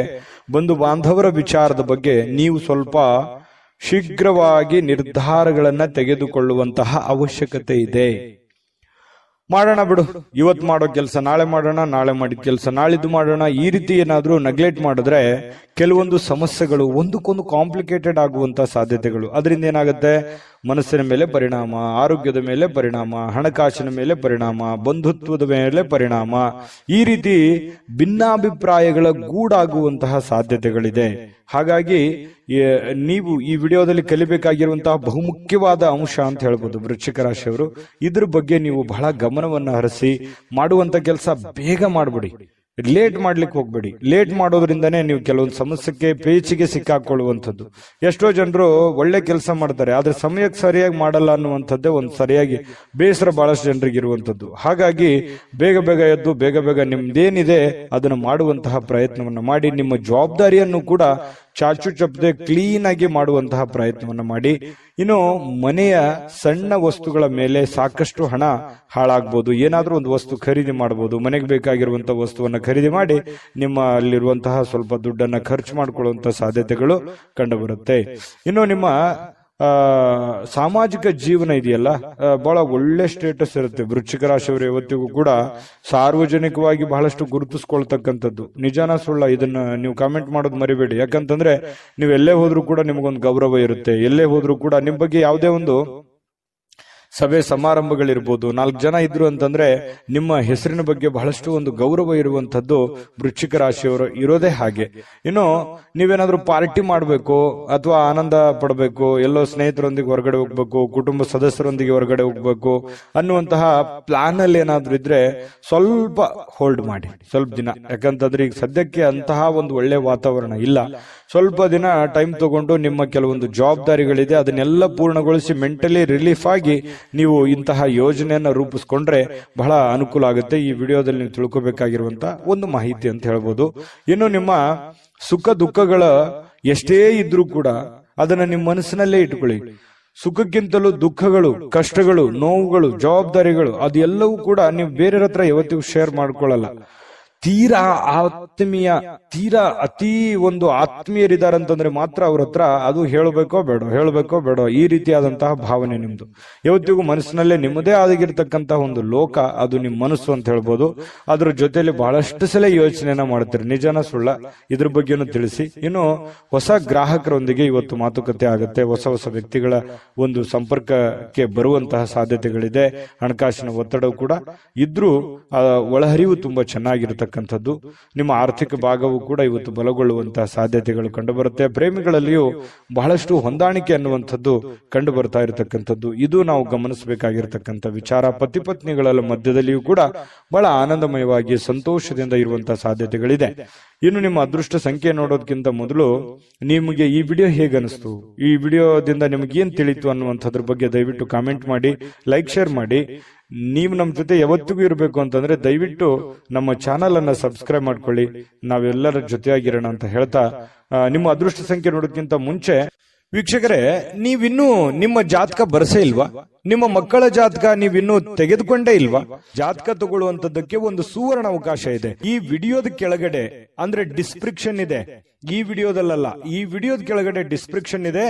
ಬಂಧು ಬಾಂಧವರ ವಿಚಾರದ ಬಗ್ಗೆ ನೀವು ಸ್ವಲ್ಪ ಶೀಘ್ರವಾಗಿ ನಿರ್ಧಾರಗಳನ್ನ ತೆಗೆದುಕೊಳ್ಳುವಂತಹ ಅವಶ್ಯಕತೆ ಇದೆ. ಮಾಡೋಣ ಬಿಡು, ಇವತ್ತು ಮಾಡೋ ಕೆಲಸ ನಾಳೆ ಮಾಡೋಣ, ನಾಳೆ ಮಾಡಿದ ಕೆಲಸ ನಾಳಿದ್ದು ಮಾಡೋಣ, ಈ ರೀತಿ ಏನಾದ್ರೂ ನೆಗ್ಲೆಕ್ಟ್ ಮಾಡಿದ್ರೆ ಕೆಲವೊಂದು ಸಮಸ್ಯೆಗಳು ಒಂದಕ್ಕೊಂದು ಕಾಂಪ್ಲಿಕೇಟೆಡ್ ಆಗುವಂತ ಸಾಧ್ಯತೆಗಳು. ಅದರಿಂದ ಏನಾಗುತ್ತೆ? ಮನಸ್ಸಿನ ಮೇಲೆ ಪರಿಣಾಮ, ಆರೋಗ್ಯದ ಮೇಲೆ ಪರಿಣಾಮ, ಹಣಕಾಸಿನ ಮೇಲೆ ಪರಿಣಾಮ, ಬಂಧುತ್ವದ ಮೇಲೆ ಪರಿಣಾಮ, ಈ ರೀತಿ ಭಿನ್ನಾಭಿಪ್ರಾಯಗಳ ಗೂಡಾಗುವಂತಹ ಸಾಧ್ಯತೆಗಳಿದೆ. ಹಾಗಾಗಿ ನೀವು ಈ ವಿಡಿಯೋದಲ್ಲಿ ಕಲಿಬೇಕಾಗಿರುವಂತಹ ಬಹುಮುಖ್ಯವಾದ ಅಂಶ ಅಂತ ಹೇಳ್ಬೋದು ವೃಶ್ಚಿಕ ರಾಶಿಯವರು. ಇದ್ರ ಬಗ್ಗೆ ನೀವು ಬಹಳ ಗಮನವನ್ನು ಹರಿಸಿ ಮಾಡುವಂತ ಕೆಲಸ ಬೇಗ ಮಾಡ್ಬಿಡಿ. ಲೇಟ್ ಮಾಡ್ಲಿಕ್ಕೆ ಹೋಗ್ಬೇಡಿ. ಲೇಟ್ ಮಾಡೋದ್ರಿಂದನೇ ನೀವು ಕೆಲವೊಂದು ಸಮಸ್ಯೆಗೆ ಪೇಚಿಗೆ ಸಿಕ್ಕಾಕೊಳ್ಳುವಂಥದ್ದು. ಎಷ್ಟೋ ಜನರು ಒಳ್ಳೆ ಕೆಲಸ ಮಾಡ್ತಾರೆ, ಆದ್ರೆ ಸಮಯಕ್ಕೆ ಸರಿಯಾಗಿ ಮಾಡಲ್ಲ ಅನ್ನುವಂಥದ್ದೇ ಒಂದು ಸರಿಯಾಗಿ ಬೇಸರ ಬಹಳಷ್ಟು ಜನರಿಗೆ ಇರುವಂಥದ್ದು. ಹಾಗಾಗಿ ಬೇಗ ಬೇಗ ಎದ್ದು ಬೇಗ ಬೇಗ ನಿಮ್ದೇನಿದೆ ಅದನ್ನು ಮಾಡುವಂತಹ ಪ್ರಯತ್ನವನ್ನ ಮಾಡಿ, ನಿಮ್ಮ ಜವಾಬ್ದಾರಿಯನ್ನು ಕೂಡ ಚಾಚು ಚಪ್ಪದೆ ಕ್ಲೀನ್ ಆಗಿ ಮಾಡುವಂತಹ ಪ್ರಯತ್ನವನ್ನ ಮಾಡಿ. ಇನ್ನು ಮನೆಯ ಸಣ್ಣ ವಸ್ತುಗಳ ಮೇಲೆ ಸಾಕಷ್ಟು ಹಣ ಹಾಳಾಗ್ಬೋದು. ಏನಾದ್ರೂ ಒಂದು ವಸ್ತು ಖರೀದಿ ಮಾಡಬಹುದು. ಮನೆಗೆ ಬೇಕಾಗಿರುವಂತಹ ವಸ್ತುವನ್ನ ಖರೀದಿ ಮಾಡಿ ನಿಮ್ಮಲ್ಲಿರುವಂತಹ ಸ್ವಲ್ಪ ದುಡ್ಡನ್ನ ಖರ್ಚು ಮಾಡ್ಕೊಳ್ಳುವಂತ ಸಾಧ್ಯತೆಗಳು ಕಂಡು ಬರುತ್ತೆ. ಇನ್ನು ನಿಮ್ಮ ಸಾಮಾಜಿಕ ಜೀವನ ಇದೆಯಲ್ಲ, ಬಹಳ ಒಳ್ಳೆ ಸ್ಟೇಟಸ್ ಇರುತ್ತೆ. ವೃಶ್ಚಿಕ ರಾಶಿಯವರು ಯಾವತ್ತಿಗೂ ಕೂಡ ಸಾರ್ವಜನಿಕವಾಗಿ ಬಹಳಷ್ಟು ಗುರುತಿಸ್ಕೊಳ್ತಕ್ಕಂಥದ್ದು. ನಿಜಾನ ಸುಳ್ಳ ಇದನ್ನ ನೀವು ಕಾಮೆಂಟ್ ಮಾಡೋದು ಮರಿಬೇಡಿ. ಯಾಕಂತಂದ್ರೆ ನೀವು ಎಲ್ಲೇ ಹೋದ್ರೂ ಕೂಡ ನಿಮಗೊಂದು ಗೌರವ ಇರುತ್ತೆ. ಎಲ್ಲೇ ಹೋದ್ರೂ ಕೂಡ ನಿಮ್ ಬಗ್ಗೆ ಯಾವುದೇ ಒಂದು ಸಭೆ ಸಮಾರಂಭಗಳಿರ್ಬೋದು, 4 ಜನ ಇದ್ರು ಅಂತಂದ್ರೆ ನಿಮ್ಮ ಹೆಸರಿನ ಬಗ್ಗೆ ಬಹಳಷ್ಟು ಒಂದು ಗೌರವ ಇರುವಂತದ್ದು ವೃಶ್ಚಿಕ ರಾಶಿಯವರು ಇರೋದೇ ಹಾಗೆ. ಇನ್ನು ನೀವೇನಾದ್ರೂ ಪಾರ್ಟಿ ಮಾಡ್ಬೇಕು ಅಥವಾ ಆನಂದ ಪಡಬೇಕು, ಎಲ್ಲೋ ಸ್ನೇಹಿತರೊಂದಿಗೆ ಹೊರಗಡೆ ಹೋಗ್ಬೇಕು, ಕುಟುಂಬ ಸದಸ್ಯರೊಂದಿಗೆ ಹೊರಗಡೆ ಹೋಗ್ಬೇಕು ಅನ್ನುವಂತಹ ಪ್ಲಾನ್ ಅಲ್ಲಿ ಏನಾದ್ರೂ ಇದ್ರೆ ಸ್ವಲ್ಪ ಹೋಲ್ಡ್ ಮಾಡಿ, ಸ್ವಲ್ಪ ದಿನ. ಯಾಕಂತಂದ್ರೆ ಈಗ ಸದ್ಯಕ್ಕೆ ಅಂತಹ ಒಂದು ಒಳ್ಳೆ ವಾತಾವರಣ ಇಲ್ಲ. ಸ್ವಲ್ಪ ದಿನ ಟೈಮ್ ತಗೊಂಡು ನಿಮ್ಮ ಕೆಲವೊಂದು ಜವಾಬ್ದಾರಿಗಳಿದೆ ಅದನ್ನೆಲ್ಲ ಪೂರ್ಣಗೊಳಿಸಿ ಮೆಂಟಲಿ ರಿಲೀಫ್ ಆಗಿ ನೀವು ಇಂತಹ ಯೋಜನೆಯನ್ನ ರೂಪಿಸ್ಕೊಂಡ್ರೆ ಬಹಳ ಅನುಕೂಲ ಆಗುತ್ತೆ. ಈ ವಿಡಿಯೋದಲ್ಲಿ ನೀವು ತಿಳ್ಕೊಬೇಕಾಗಿರುವಂತ ಒಂದು ಮಾಹಿತಿ ಅಂತ ಹೇಳ್ಬೋದು. ಇನ್ನು ನಿಮ್ಮ ಸುಖ ದುಃಖಗಳ ಎಷ್ಟೇ ಇದ್ರೂ ಕೂಡ ಅದನ್ನ ನಿಮ್ಮ ಮನಸ್ಸಿನಲ್ಲೇ ಇಟ್ಕೊಳ್ಳಿ. ಸುಖಕ್ಕಿಂತಲೂ ದುಃಖಗಳು, ಕಷ್ಟಗಳು, ನೋವುಗಳು, ಜವಾಬ್ದಾರಿಗಳು ಅದೆಲ್ಲವೂ ಕೂಡ ನೀವು ಬೇರೆಯವ್ರ ಹತ್ರ ಯಾವತ್ತಿಗೂ ಶೇರ್ ಮಾಡ್ಕೊಳ್ಳಲ್ಲ. ತೀರಾ ಅತಿ ಒಂದು ಆತ್ಮೀಯರಿದಾರಂತಂದ್ರೆ ಮಾತ್ರ ಅವ್ರ ಹತ್ರ ಅದು ಹೇಳಬೇಕೋ ಬೇಡೋ ಈ ರೀತಿಯಾದಂತಹ ಭಾವನೆ ನಿಮ್ದು. ಯಾವತ್ತಿಗೂ ಮನಸ್ಸಿನಲ್ಲೇ ನಿಮ್ಮದೇ ಆಗಿರ್ತಕ್ಕಂತಹ ಒಂದು ಲೋಕ, ಅದು ನಿಮ್ಮ ಮನಸ್ಸು ಅಂತ ಹೇಳ್ಬೋದು. ಅದ್ರ ಜೊತೆಲಿ ಬಹಳಷ್ಟು ಸಲ ಯೋಚನೆಯನ್ನ ಮಾಡ್ತೀರಿ. ನಿಜಾನ ಸುಳ್ಳ ಇದ್ರ ಬಗ್ಗೆನೂ ತಿಳಿಸಿ. ಇನ್ನು ಹೊಸ ಗ್ರಾಹಕರೊಂದಿಗೆ ಇವತ್ತು ಮಾತುಕತೆ ಆಗುತ್ತೆ. ಹೊಸ ವ್ಯಕ್ತಿಗಳ ಒಂದು ಸಂಪರ್ಕಕ್ಕೆ ಬರುವಂತಹ ಸಾಧ್ಯತೆಗಳಿದೆ. ಹಣಕಾಸಿನ ಒತ್ತಡ ಕೂಡ ಇದ್ರೂ ಒಳಹರಿವು ತುಂಬಾ ಚೆನ್ನಾಗಿರುತ್ತೆ. ನಿಮ್ಮ ಆರ್ಥಿಕ ಭಾಗವು ಕೂಡ ಇವತ್ತು ಬಲಗೊಳ್ಳುವಂತಹ ಸಾಧ್ಯತೆಗಳು ಕಂಡು ಬರುತ್ತೆ. ಪ್ರೇಮಿಗಳಲ್ಲಿಯೂ ಬಹಳಷ್ಟು ಹೊಂದಾಣಿಕೆ ಅನ್ನುವಂಥದ್ದು ಕಂಡು ಬರ್ತಾ ಇರತಕ್ಕಂಥದ್ದು, ಇದು ನಾವು ಗಮನಿಸಬೇಕಾಗಿರ್ತಕ್ಕಂಥ ವಿಚಾರ. ಪತಿ ಪತ್ನಿಗಳ ಮಧ್ಯದಲ್ಲಿಯೂ ಕೂಡ ಬಹಳ ಆನಂದಮಯವಾಗಿ ಸಂತೋಷದಿಂದ ಇರುವಂತಹ ಸಾಧ್ಯತೆಗಳಿದೆ. ಇನ್ನು ನಿಮ್ಮ ಅದೃಷ್ಟ ಸಂಖ್ಯೆ ನೋಡೋದಕ್ಕಿಂತ ಮೊದಲು ನಿಮಗೆ ಈ ವಿಡಿಯೋ ಹೇಗನಿಸ್ತು, ಈ ವಿಡಿಯೋದಿಂದ ನಿಮ್ಗೆ ಏನ್ ತಿಳಿತು ಅನ್ನುವಂಥದ್ರ ಬಗ್ಗೆ ದಯವಿಟ್ಟು ಕಾಮೆಂಟ್ ಮಾಡಿ, ಲೈಕ್ ಶೇರ್ ಮಾಡಿ. ನೀವು ನಮ್ಮ ಜೊತೆ ಯಾವತ್ತಿಗೂ ಇರಬೇಕು ಅಂತಂದ್ರೆ ದಯವಿಟ್ಟು ನಮ್ಮ ಚಾನಲ್ ಅನ್ನ ಸಬ್ಸ್ಕ್ರೈಬ್ ಮಾಡ್ಕೊಳ್ಳಿ. ನಾವೆಲ್ಲರ ಜೊತೆಯಾಗಿರೋಣ ಅಂತ ಹೇಳ್ತಾ, ನಿಮ್ಮ ಅದೃಷ್ಟ ಸಂಖ್ಯೆ ನೋಡೋದಕ್ಕಿಂತ ಮುಂಚೆ ವೀಕ್ಷಕರೇ, ನೀವಿನ್ನೂ ನಿಮ್ಮ ಜಾತಕ ಬರಸೇ ಇಲ್ವಾ? ನಿಮ್ಮ ಮಕ್ಕಳ ಜಾತಕ ನೀವಿನ್ನೂ ತೆಗೆದುಕೊಂಡೇ ಇಲ್ವಾ? ಜಾತಕ ತಗೊಳ್ಳುವಂತದ್ದಕ್ಕೆ ಒಂದು ಸುವರ್ಣ ಅವಕಾಶ ಇದೆ. ಈ ವಿಡಿಯೋದ ಕೆಳಗಡೆ ಅಂದ್ರೆ ಡಿಸ್ಕ್ರಿಪ್ಷನ್ ಇದೆ, ಈ ವಿಡಿಯೋದಲ್ಲ, ಈ ವಿಡಿಯೋದ ಕೆಳಗಡೆ ಡಿಸ್ಕ್ರಿಪ್ಷನ್ ಇದೆ.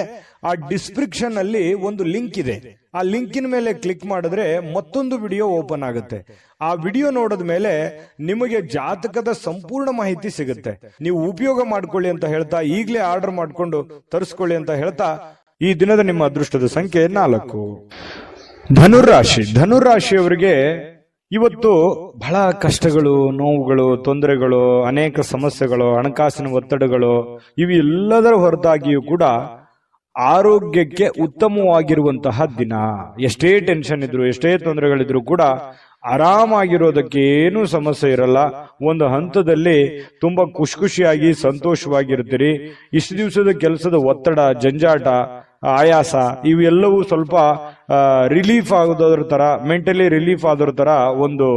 ಆ ಡಿಸ್ಕ್ರಿಪ್ಷನ್ ಅಲ್ಲಿ ಒಂದು ಲಿಂಕ್ ಇದೆ. ಆ ಲಿಂಕಿನ ಮೇಲೆ ಕ್ಲಿಕ್ ಮಾಡಿದ್ರೆ ಮತ್ತೊಂದು ವಿಡಿಯೋ ಓಪನ್ ಆಗುತ್ತೆ. ಆ ವಿಡಿಯೋ ನೋಡಿದ ಮೇಲೆ ನಿಮಗೆ ಜಾತಕದ ಸಂಪೂರ್ಣ ಮಾಹಿತಿ ಸಿಗುತ್ತೆ. ನೀವು ಉಪಯೋಗ ಮಾಡ್ಕೊಳ್ಳಿ ಅಂತ ಹೇಳ್ತಾ, ಈಗಲೇ ಆರ್ಡರ್ ಮಾಡ್ಕೊಂಡು ತರಿಸ್ಕೊಳ್ಳಿ ಅಂತ ಹೇಳ್ತಾ, ಈ ದಿನದ ನಿಮ್ಮ ಅದೃಷ್ಟದ ಸಂಖ್ಯೆ 4. ಧನುರಾಶಿ. ಧನುರಾಶಿಯವರಿಗೆ ಇವತ್ತು ಬಹಳ ಕಷ್ಟಗಳು, ನೋವುಗಳು, ತೊಂದರೆಗಳು, ಅನೇಕ ಸಮಸ್ಯೆಗಳು, ಹಣಕಾಸಿನ ಒತ್ತಡಗಳು ಇವೆಲ್ಲದರ ಹೊರತಾಗಿಯೂ ಕೂಡ ಆರೋಗ್ಯಕ್ಕೆ ಉತ್ತಮವಾಗಿರುವಂತಹ ದಿನ. ಎಷ್ಟೇ ಟೆನ್ಷನ್ ಇದ್ರು, ಎಷ್ಟೇ ತೊಂದರೆಗಳಿದ್ರು ಕೂಡ ಆರಾಮಾಗಿರೋದಕ್ಕೆ ಏನೂ ಸಮಸ್ಯೆ ಇರಲ್ಲ. ಒಂದು ಹಂತದಲ್ಲಿ ತುಂಬಾ ಖುಷಿಯಾಗಿ ಸಂತೋಷವಾಗಿರ್ತೀರಿ. ಇಷ್ಟು ದಿವಸದ ಕೆಲಸದ ಒತ್ತಡ, ಜಂಜಾಟ, ಆಯಾಸ ಇವೆಲ್ಲವೂ ಸ್ವಲ್ಪ ರಿಲೀಫ್ ಆಗೋದ್ರ ತರ, ಮೆಂಟಲಿ ರಿಲೀಫ್ ಆದೋದ್ರ ತರ ಒಂದು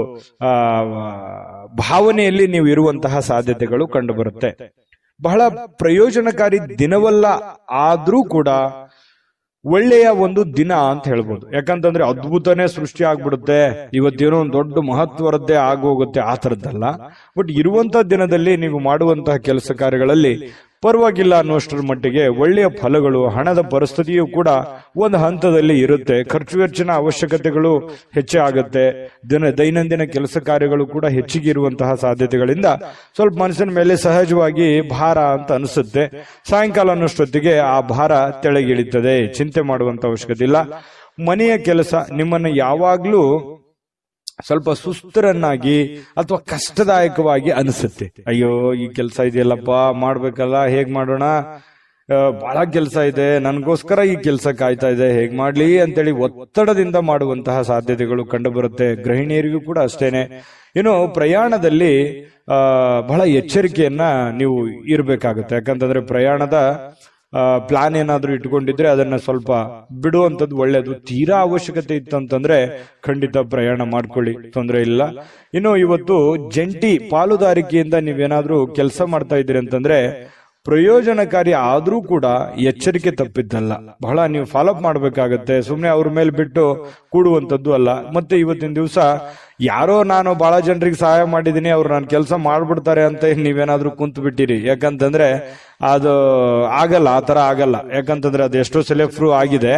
ಭಾವನೆಯಲ್ಲಿ ನೀವು ಇರುವಂತಹ ಸಾಧ್ಯತೆಗಳು ಕಂಡು ಬರುತ್ತೆ. ಬಹಳ ಪ್ರಯೋಜನಕಾರಿ ದಿನವಲ್ಲ, ಆದ್ರೂ ಕೂಡ ಒಳ್ಳೆಯ ಒಂದು ದಿನ ಅಂತ ಹೇಳ್ಬೋದು. ಯಾಕಂತಂದ್ರೆ ಅದ್ಭುತನೇ ಸೃಷ್ಟಿ ಆಗ್ಬಿಡುತ್ತೆ, ಇವತ್ತೇನೋ ಒಂದು ದೊಡ್ಡ ಮಹತ್ವರದ್ದೇ ಆಗೋಗುತ್ತೆ, ಆ ತರದ್ದಲ್ಲ. ಬಟ್ ಇರುವಂತಹ ದಿನದಲ್ಲಿ ನೀವು ಮಾಡುವಂತಹ ಕೆಲಸ ಕಾರ್ಯಗಳಲ್ಲಿ ಪರವಾಗಿಲ್ಲ ಅನ್ನುವಷ್ಟರ ಮಟ್ಟಿಗೆ ಒಳ್ಳೆಯ ಫಲಗಳು, ಹಣದ ಪರಿಸ್ಥಿತಿಯೂ ಕೂಡ ಒಂದು ಹಂತದಲ್ಲಿ ಇರುತ್ತೆ. ಖರ್ಚು ವೆಚ್ಚಿನ ಅವಶ್ಯಕತೆಗಳು ಹೆಚ್ಚೇ ಆಗುತ್ತೆ. ದೈನಂದಿನ ಕೆಲಸ ಕಾರ್ಯಗಳು ಕೂಡ ಹೆಚ್ಚಿಗೆ ಇರುವಂತಹ ಸಾಧ್ಯತೆಗಳಿಂದ ಸ್ವಲ್ಪ ಮನಸ್ಸಿನ ಮೇಲೆ ಸಹಜವಾಗಿ ಭಾರ ಅಂತ ಅನಿಸುತ್ತೆ. ಸಾಯಂಕಾಲ ಅನ್ನೋಷ್ಟೊತ್ತಿಗೆ ಆ ಭಾರ ತೆಳಗಿಳಿತದೆ. ಚಿಂತೆ ಮಾಡುವಂತ ಅವಶ್ಯಕತೆ ಇಲ್ಲ. ಮನೆಯ ಕೆಲಸ ನಿಮ್ಮನ್ನ ಯಾವಾಗ್ಲೂ ಸ್ವಲ್ಪ ಸುಸ್ತರನ್ನಾಗಿ ಅಥವಾ ಕಷ್ಟದಾಯಕವಾಗಿ ಅನಿಸುತ್ತೆ. ಅಯ್ಯೋ, ಈ ಕೆಲಸ ಇದೆಯಲ್ಲಪ್ಪ, ಮಾಡ್ಬೇಕಲ್ಲ, ಹೇಗ್ ಮಾಡೋಣ, ಬಹಳ ಕೆಲಸ ಇದೆ, ನನ್ಗೋಸ್ಕರ ಈ ಕೆಲಸ ಕಾಯ್ತಾ ಇದೆ, ಹೇಗ್ ಮಾಡ್ಲಿ ಅಂತೇಳಿ ಒತ್ತಡದಿಂದ ಮಾಡುವಂತಹ ಸಾಧ್ಯತೆಗಳು ಕಂಡು ಬರುತ್ತೆ. ಗೃಹಿಣಿಯರಿಗೂ ಕೂಡ ಅಷ್ಟೇನೆ. ಇನ್ನು ಪ್ರಯಾಣದಲ್ಲಿ ಬಹಳ ಎಚ್ಚರಿಕೆಯನ್ನ ನೀವು ಇರಬೇಕಾಗುತ್ತೆ. ಯಾಕಂತಂದ್ರೆ ಪ್ರಯಾಣದ ಪ್ಲಾನ್ ಏನಾದ್ರೂ ಇಟ್ಕೊಂಡಿದ್ರೆ ಅದನ್ನ ಸ್ವಲ್ಪ ಬಿಡುವಂತದ್ದು ಒಳ್ಳೇದು. ತೀರಾ ಅವಶ್ಯಕತೆ ಇತ್ತು ಅಂತಂದ್ರೆ ಖಂಡಿತ ಪ್ರಯಾಣ ಮಾಡ್ಕೊಳ್ಳಿ, ತೊಂದರೆ ಇಲ್ಲ. ಇನ್ನು ಇವತ್ತು ಜಂಟಿ ಪಾಲುದಾರಿಕೆಯಿಂದ ನೀವೇನಾದ್ರೂ ಕೆಲಸ ಮಾಡ್ತಾ ಇದ್ದೀರಿ ಅಂತಂದ್ರೆ ಪ್ರಯೋಜನಕಾರಿ ಆದ್ರೂ ಕೂಡ ಎಚ್ಚರಿಕೆ ತಪ್ಪಿದ್ದಲ್ಲ. ಬಹಳ ನೀವು ಫಾಲೋಅಪ್ ಮಾಡ್ಬೇಕಾಗತ್ತೆ. ಸುಮ್ನೆ ಅವ್ರ ಮೇಲೆ ಬಿಟ್ಟು ಕೂಡುವಂತದ್ದು ಅಲ್ಲ. ಮತ್ತೆ ಇವತ್ತಿನ ದಿವಸ ಯಾರೋ ನಾನು ಬಹಳ ಜನರಿಗೆ ಸಹಾಯ ಮಾಡಿದೀನಿ, ಅವ್ರು ನಾನು ಕೆಲಸ ಮಾಡ್ಬಿಡ್ತಾರೆ ಅಂತ ನೀವೇನಾದ್ರೂ ಕುಂತು ಬಿಟ್ಟಿರಿ. ಯಾಕಂತಂದ್ರೆ ಅದು ಆಗಲ್ಲ, ಆ ತರ ಆಗಲ್ಲ. ಯಾಕಂತಂದ್ರೆ ಅದು ಎಷ್ಟೋ ಸಲ ಪ್ರೂವ್ ಆಗಿದೆ.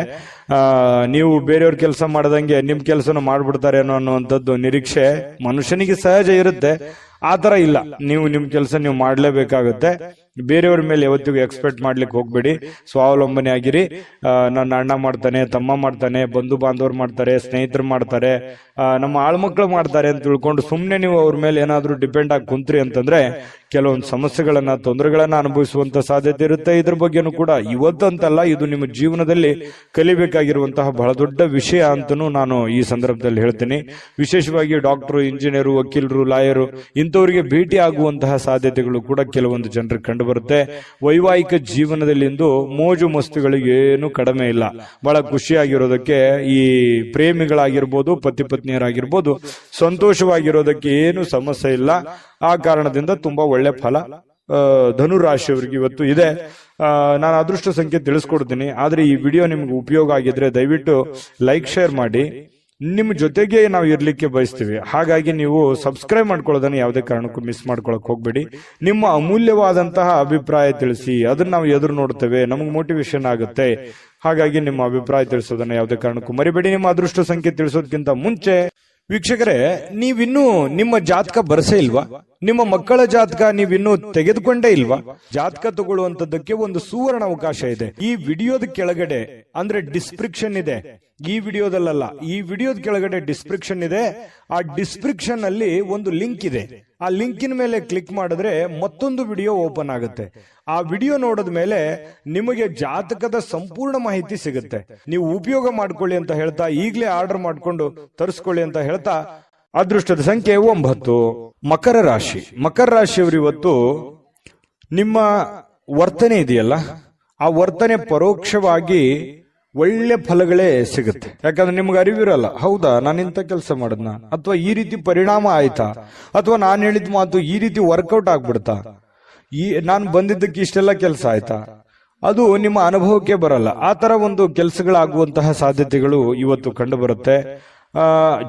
ನೀವು ಬೇರೆಯವ್ರ ಕೆಲಸ ಮಾಡದಂಗೆ ನಿಮ್ ಕೆಲಸನ ಮಾಡ್ಬಿಡ್ತಾರೆ ಅನ್ನುವಂಥದ್ದು ನಿರೀಕ್ಷೆ ಮನುಷ್ಯನಿಗೆ ಸಹಜ ಇರುತ್ತೆ. ಆ ತರ ಇಲ್ಲ, ನೀವು ನಿಮ್ ಕೆಲಸ ನೀವು ಮಾಡ್ಲೇಬೇಕಾಗುತ್ತೆ. ಬೇರೆಯವ್ರ ಮೇಲೆ ಯಾವತ್ತಿಗೂ ಎಕ್ಸ್ಪೆಕ್ಟ್ ಮಾಡ್ಲಿಕ್ಕೆ ಹೋಗ್ಬೇಡಿ. ಸ್ವಾವಲಂಬನೆ ಆಗಿರಿ. ನನ್ನ ಅಣ್ಣ ಮಾಡ್ತಾನೆ, ತಮ್ಮ ಮಾಡ್ತಾನೆ, ಬಂಧು ಬಾಂಧವರು ಮಾಡ್ತಾರೆ, ಸ್ನೇಹಿತರು ಮಾಡ್ತಾರೆ, ನಮ್ಮ ಆಳ್ಮಕ್ಳು ಮಾಡ್ತಾರೆ ಅಂತ ತಿಳ್ಕೊಂಡು ಸುಮ್ನೆ ನೀವು ಅವ್ರ ಮೇಲೆ ಏನಾದ್ರೂ ಡಿಪೆಂಡ್ ಆಗಿ ಕುಂತ್ರಿ ಅಂತಂದ್ರೆ ಕೆಲವೊಂದು ಸಮಸ್ಯೆಗಳನ್ನ, ತೊಂದರೆಗಳನ್ನ ಅನುಭವಿಸುವಂತ ಸಾಧ್ಯತೆ ಇರುತ್ತೆ. ಇದ್ರ ಬಗ್ಗೆನೂ ಕೂಡ ಇವತ್ತಂತಲ್ಲ, ಇದು ನಿಮ್ಮ ಜೀವನದಲ್ಲಿ ಕಲಿಬೇಕಾಗಿರುವಂತಹ ಬಹಳ ದೊಡ್ಡ ವಿಷಯ ಅಂತನೂ ನಾನು ಈ ಸಂದರ್ಭದಲ್ಲಿ ಹೇಳ್ತೀನಿ. ವಿಶೇಷವಾಗಿ ಡಾಕ್ಟರು, ಇಂಜಿನಿಯರು, ವಕೀಲರು, ಲಾಯರು ಇಂಥವರಿಗೆ ಭೇಟಿ ಆಗುವಂತಹ ಸಾಧ್ಯತೆಗಳು ಕೂಡ ಕೆಲವೊಂದು ಜನರಿಗೆ ಕಂಡು ಬರುತ್ತೆ. ವೈವಾಹಿಕ ಜೀವನದಲ್ಲಿ ಇಂದು ಮೋಜು ಮಸ್ತುಗಳಿಗೆ ಏನು ಕಡಿಮೆ ಇಲ್ಲ. ಬಹಳ ಖುಷಿಯಾಗಿರೋದಕ್ಕೆ ಈ ಪ್ರೇಮಿಗಳಾಗಿರ್ಬೋದು, ಪತಿ ಪತ್ನಿಯರಾಗಿರ್ಬೋದು, ಸಂತೋಷವಾಗಿರೋದಕ್ಕೆ ಏನು ಸಮಸ್ಯೆ ಇಲ್ಲ. ಆ ಕಾರಣದಿಂದ ತುಂಬಾ ಒಳ್ಳೆ ಫಲ ಧನುರಾಶಿಯವರಿಗೆ ಇವತ್ತು ಇದೆ. ನಾನು ಅದೃಷ್ಟ ಸಂಖ್ಯೆ ತಿಳಿಸ್ಕೊಡ್ತೀನಿ. ಆದ್ರೆ ಈ ವಿಡಿಯೋ ನಿಮ್ಗೆ ಉಪಯೋಗ ಆಗಿದ್ರೆ ದಯವಿಟ್ಟು ಲೈಕ್, ಶೇರ್ ಮಾಡಿ. ನಿಮ್ ಜೊತೆಗೆ ನಾವು ಇರ್ಲಿಕ್ಕೆ ಬಯಸ್ತೀವಿ. ಹಾಗಾಗಿ ನೀವು ಸಬ್ಸ್ಕ್ರೈಬ್ ಮಾಡ್ಕೊಳ್ಳೋದನ್ನ ಯಾವುದೇ ಕಾರಣಕ್ಕೂ ಮಿಸ್ ಮಾಡ್ಕೊಳಕ್ ಹೋಗ್ಬೇಡಿ. ನಿಮ್ಮ ಅಮೂಲ್ಯವಾದಂತಹ ಅಭಿಪ್ರಾಯ ತಿಳಿಸಿ, ಅದನ್ನ ನಾವು ಎದುರು ನೋಡ್ತೇವೆ, ನಮಗೆ ಮೋಟಿವೇಶನ್ ಆಗುತ್ತೆ. ಹಾಗಾಗಿ ನಿಮ್ಮ ಅಭಿಪ್ರಾಯ ತಿಳಿಸೋದನ್ನ ಯಾವುದೇ ಕಾರಣಕ್ಕೂ ಮರಿಬೇಡಿ. ನಿಮ್ಮ ಅದೃಷ್ಟ ಸಂಖ್ಯೆ ತಿಳಿಸೋದಕ್ಕಿಂತ ಮುಂಚೆ ವೀಕ್ಷಕರೇ, ನೀವಿನ್ನೂ ನಿಮ್ಮ ಜಾತಕ ಬರಸೇ ಇಲ್ವಾ? ನಿಮ್ಮ ಮಕ್ಕಳ ಜಾತಕ ನೀವಿನ್ನೂ ತೆಗೆದುಕೊಂಡೇ ಇಲ್ವಾ? ಜಾತಕ ತಗೊಳ್ಳುವಂತದ್ದಕ್ಕೆ ಒಂದು ಸುವರ್ಣ ಅವಕಾಶ ಇದೆ. ಈ ವಿಡಿಯೋದ ಕೆಳಗಡೆ ಅಂದ್ರೆ ಡಿಸ್ಕ್ರಿಪ್ಷನ್ ಇದೆ, ಈ ವಿಡಿಯೋದಲ್ಲ, ಈ ವಿಡಿಯೋದ ಕೆಳಗಡೆ ಡಿಸ್ಕ್ರಿಪ್ಷನ್ ಇದೆ. ಆ ಡಿಸ್ಕ್ರಿಪ್ಷನ್ ಅಲ್ಲಿ ಒಂದು ಲಿಂಕ್ ಇದೆ. ಆ ಲಿಂಕಿನ ಮೇಲೆ ಕ್ಲಿಕ್ ಮಾಡಿದ್ರೆ ಮತ್ತೊಂದು ವಿಡಿಯೋ ಓಪನ್ ಆಗುತ್ತೆ. ಆ ವಿಡಿಯೋ ನೋಡಿದ ಮೇಲೆ ನಿಮಗೆ ಜಾತಕದ ಸಂಪೂರ್ಣ ಮಾಹಿತಿ ಸಿಗುತ್ತೆ. ನೀವು ಉಪಯೋಗ ಮಾಡ್ಕೊಳ್ಳಿ ಅಂತ ಹೇಳ್ತಾ, ಈಗಲೇ ಆರ್ಡರ್ ಮಾಡ್ಕೊಂಡು ತರಿಸ್ಕೊಳ್ಳಿ ಅಂತ ಹೇಳ್ತಾ, ಅದೃಷ್ಟದ ಸಂಖ್ಯೆ 9. ಮಕರ ರಾಶಿ. ಮಕರ ರಾಶಿಯವರು ಇವತ್ತು ನಿಮ್ಮ ವರ್ತನೆ ಇದೆಯಲ್ಲ, ಆ ವರ್ತನೆ ಪರೋಕ್ಷವಾಗಿ ಒಳ್ಳೆ ಫಲಗಳೇ ಸಿಗುತ್ತೆ. ಯಾಕಂದ್ರೆ ನಿಮ್ಗೆ ಅರಿವಿರಲ್ಲ, ಹೌದಾ ನಾನು ಇಂಥ ಕೆಲಸ ಮಾಡದ್ನ, ಅಥವಾ ಈ ರೀತಿ ಪರಿಣಾಮ ಆಯ್ತಾ, ಅಥವಾ ನಾನು ಹೇಳಿದ ಮಾತು ಈ ರೀತಿ ವರ್ಕೌಟ್ ಆಗ್ಬಿಡ್ತಾ, ನಾನು ಬಂದಿದ್ದಕ್ಕೆ ಇಷ್ಟೆಲ್ಲ ಕೆಲಸ ಆಯ್ತಾ, ಅದು ನಿಮ್ಮ ಅನುಭವಕ್ಕೆ ಬರಲ್ಲ. ಆ ತರ ಒಂದು ಕೆಲಸಗಳಾಗುವಂತಹ ಸಾಧ್ಯತೆಗಳು ಇವತ್ತು ಕಂಡು ಬರುತ್ತೆ.